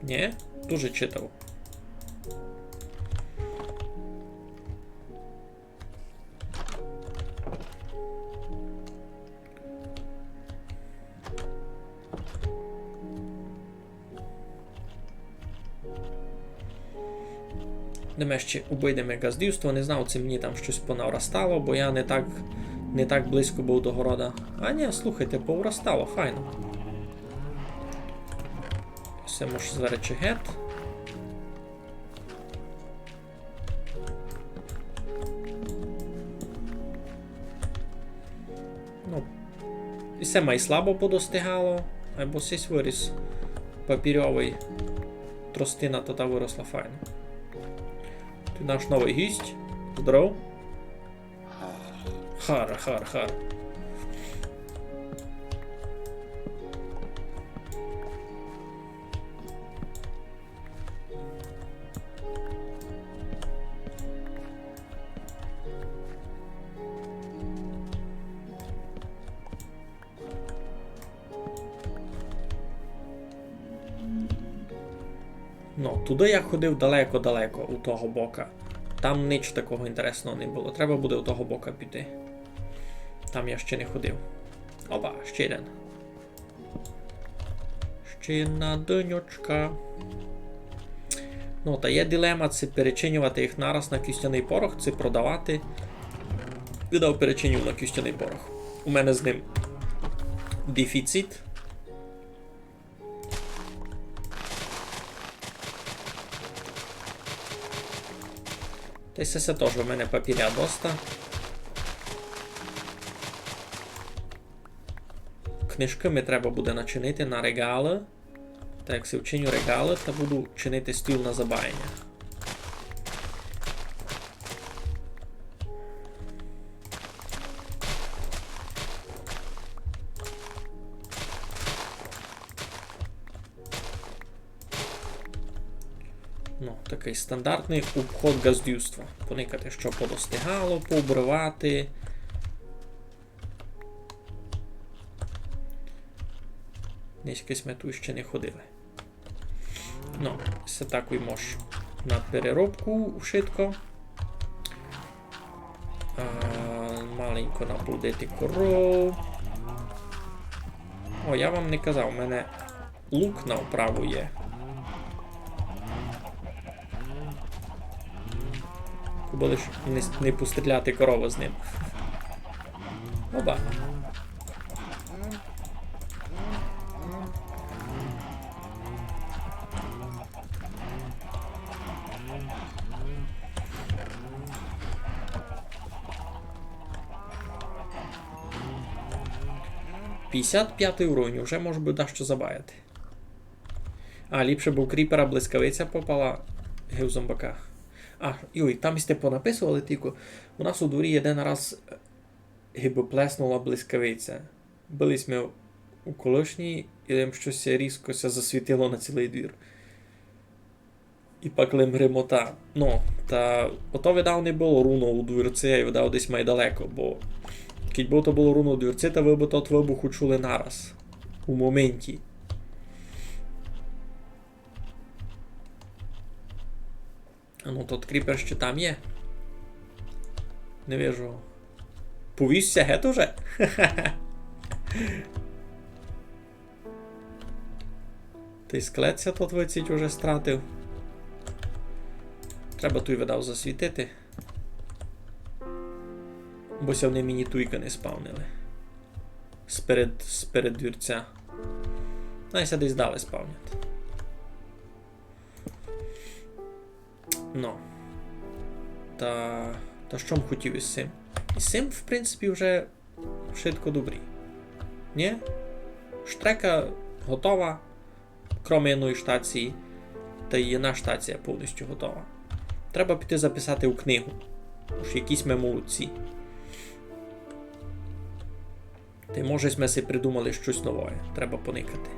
Ні? Дуже читав. Де ще убийдемо газдівство, не знав, чи мені там щось понаврастало, бо я не так близько був до города. А ні, слухайте, поврастало, файно. Все можу зверечи гет. Ну, і все май слабо подостигало, або сись виріс папірьовий. Тростина то та виросла файно. Ти наш новий гість. Здоров. Хар. Ну, туди я ходив далеко-далеко у того бока. Там ніч такого інтересного не було. Треба буде у того бока піти. Там я ще не ходив. Опа, ще один. Ще одна доньочка. Ну, та є дилема, це перечинювати їх нараз на кістяний порох, це продавати. Віддав перечиню на кістяний порох. У мене з ним дефіцит. Та й це теж у мене папіря доста. Книжками треба буде начинити на регали. Так як се вчиню регали, то буду чинити стіл на забаяння. Ну, такий стандартний обход газдівства. Поникати, що подостигало, пообривати. Низькись ми тут ще не ходили. Ну, все так і мож на переробку швидко. Маленько наплодити коров. О, я вам не казав, у мене лук на вправу є. Бо лиш не постріляти корову з ним. Оба. «55 уровень, вже може би дещо забаяти. А, ліпше, бо у кріпера блискавиця попала геозомбака. А, йой, там сте понаписували тільки. У нас у дворі один раз гибоплеснула блискавиця. Були ми у колишній, і їм щось різко засвітило на цілий двір. І паклим гримота. Ну, та ото видав не було руно у двірці, я видав десь майдалеко, бо кіть то було руно у двірці, та ви б тот вибуху чули нараз. У моменті. А ну, тот кріпер ще там є. Не вижу. Повісся гет уже? Ти склеться тот виціть уже стратив. Треба той видав засвітити. Бо ся вони мені туйка не спавнили. Сперед двірця. Найся десь далі спавнять. Ну. Та що м хотів із цим? Із цим, в принципі, вже швидко добрі. Ні? Штрека готова, крім одної штації, та й одна штація повністю готова. Треба піти записати у книгу. Уж якісь ми молодці. Та й може ми си придумали щось нове. Треба поникати.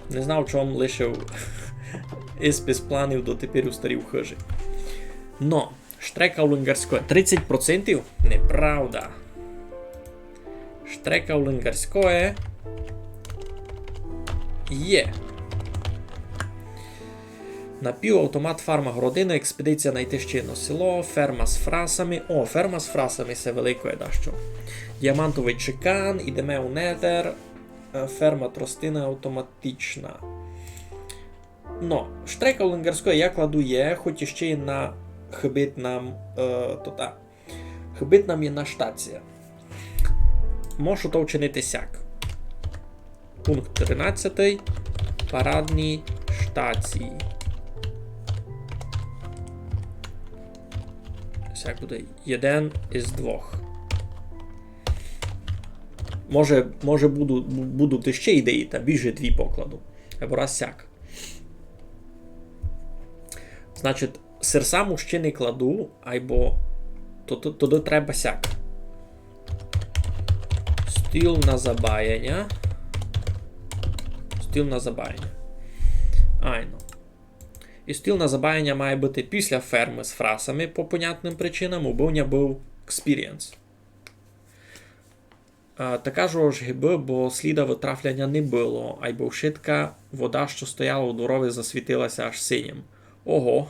Не знав, чому лишив із планів до тепер устарів хижі. Но, штрека улингарської 30%? Неправда. Штрека улингарської є. Напівавтомат, фарма городина, експедиція найти ще на село, ферма з фрасами. О, ферма з фрасами це великое дащо. Діамантовий чекан, ідемо у Нетер. Ферма тростина автоматична. Но, штрека улингарської я кладу є, хоч і ще й на хибит нам хибит нам є на штація. Можу то вчинити сяк. Пункт 13. Парадні штації. Сяк буде 1 із 2. Може будуть ще ідеї, та більше 2 покладу. Або раз сяк. Значить, серсаму ще не кладу, або тоді треба сяк. Стіл на забаяння. Стіл на забаяння. Айно. І стіл на забаяння має бути після ферми з фрасами по понятним причинам, бо у нього був експірієнс. Така ж гиби, бо сліда витрафляння не було, або шитка вода, що стояла у дворові, засвітилася аж синім. Ого,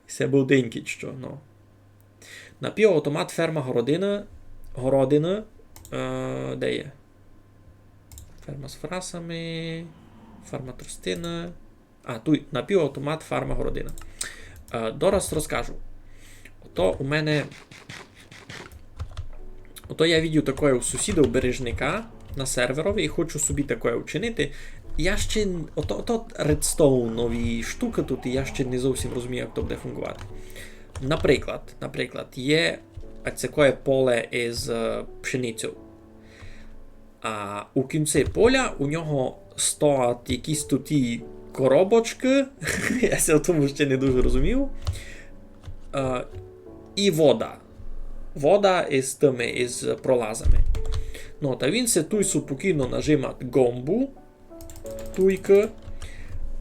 це був денькіт, що, ну. Напівавтомат, ферма городина, де є? Ферма з фрасами, ферма тростина. Тут напівавтомат, фарма городина. Дораз розкажу. Ото у мене... Ото я видів таке у сусіда, у бережника на серверові і хочу собі таке вчинити. Я ще... Ото редстоунові штуки тут, і я ще не зовсім розумію, як то буде фунгувати. Наприклад, є таке поле із пшеницею. А у кінці поля у нього стоять якісь тут коробочки, я в тому ще не дуже розумів, і вода. Вода із тими, із пролазами. Ну, та він се туй спокійно нажимає гомбу, туйка,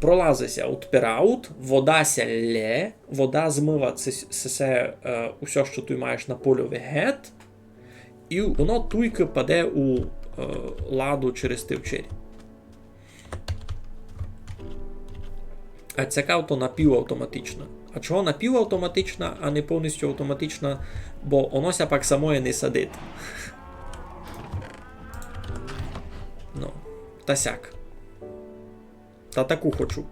пролазися відпирають, вода ся лє, вода змива все, усе, що ти маєш на польові гет, і воно туйка паде у ладу через тивчері. А ця то напівавтоматична. А чого напівавтоматична, а не повністю автоматична? Бо воно ся пак самое не садить. Ну, та сяк. Та таку хочу.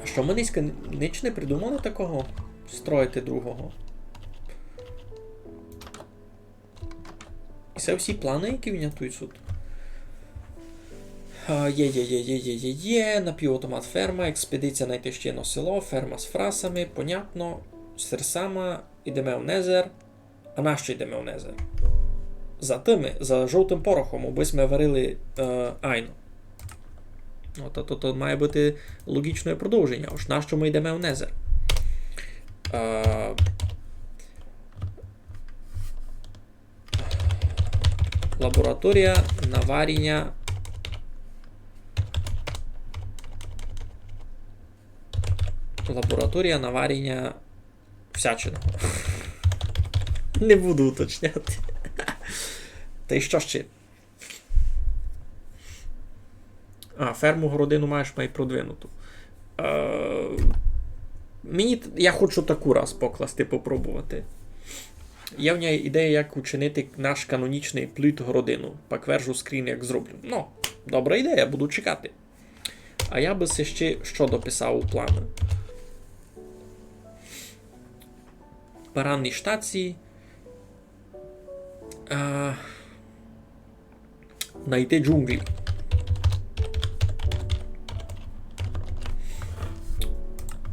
А що ми ніч не придумали такого? Строїти другого? І це всі плани, які винятують тут? Є, напівавтомат ферма, експедиція найти ще на село, ферма з фрасами, понятно, серсама, ідемо в Незер. А нащо йдемо в Незер? За жовтим порохом, аби ми варили айну. То має бути логічне продовження, ось нащо ми йдемо в Незер? Лабораторія наваріння всячиного. Не буду уточняти. Та й що ще? Ферму городину маєш продвинуту. Я хочу таку раз покласти, попробувати. Є в ній ідея, як учинити наш канонічний плит городину. Поквержу скрін, як зроблю. Ну, добра ідея, буду чекати. А я би ще що дописав у плани? баранній штації. Найти джунглі.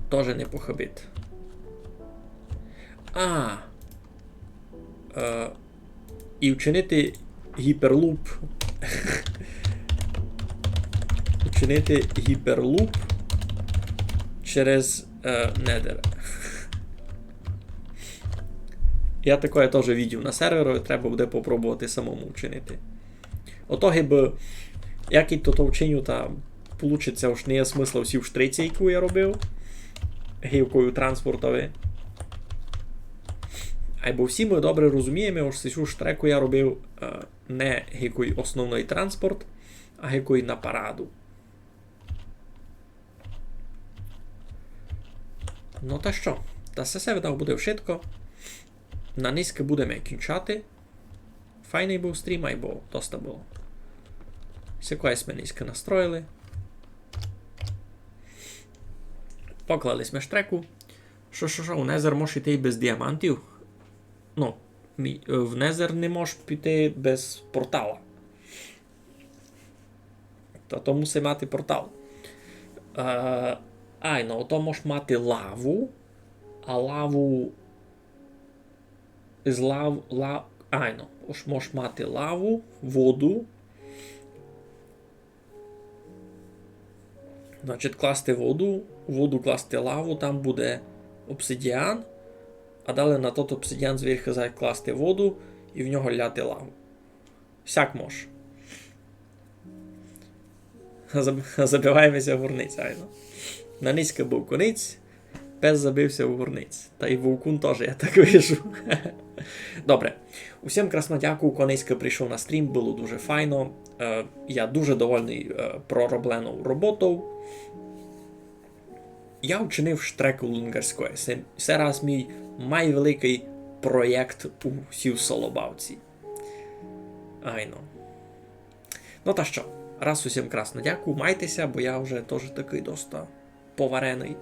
Тоже не похибит. І вчинити гіперлуп. Вчинити гіперлуп через недер. Я таке теж відео на сервері, треба буде попробувати самому вчинити. Ото гиби, як і то вчиню, та получиться уж не є смисла всі в штриці, яку я робив. Гівкою транспортові. Або всі ми добре розуміємо, що цю штреку я робив не гівкою основний транспорт, а гівкою на параду. Ну та що? Та все видав буде вшитко. На низьке будемо кінчати. Файний був стрім, або доста було. Якось ми низько настроїли. Поклались ми штреку. Що, у Незер можеш йти і без діамантів? Ну, в Незер не можеш піти без портала. То мусить мати портал. Ну, то можеш мати лаву, а лаву з можеш мати лаву, воду. Значить, класти воду класти лаву, там буде обсидіан, а далі на тот обсидіан зверху класти воду і в нього ляти лаву. Всяк може. Забиваємося в горниць, айно. На низька був конець, пес забився в горниць. Та й вовкун теж, я так вижу. Добре. Усім красно дякую, конеська прийшов на стрім, було дуже файно. Я дуже довольний проробленою роботою. Я вчинив штреку лунгарської. Це раз мій найвеликий проєкт у сів Солобавці. Айно. Ну та що, раз усім красно дякую, майтеся, бо я вже теж такий доста поварений.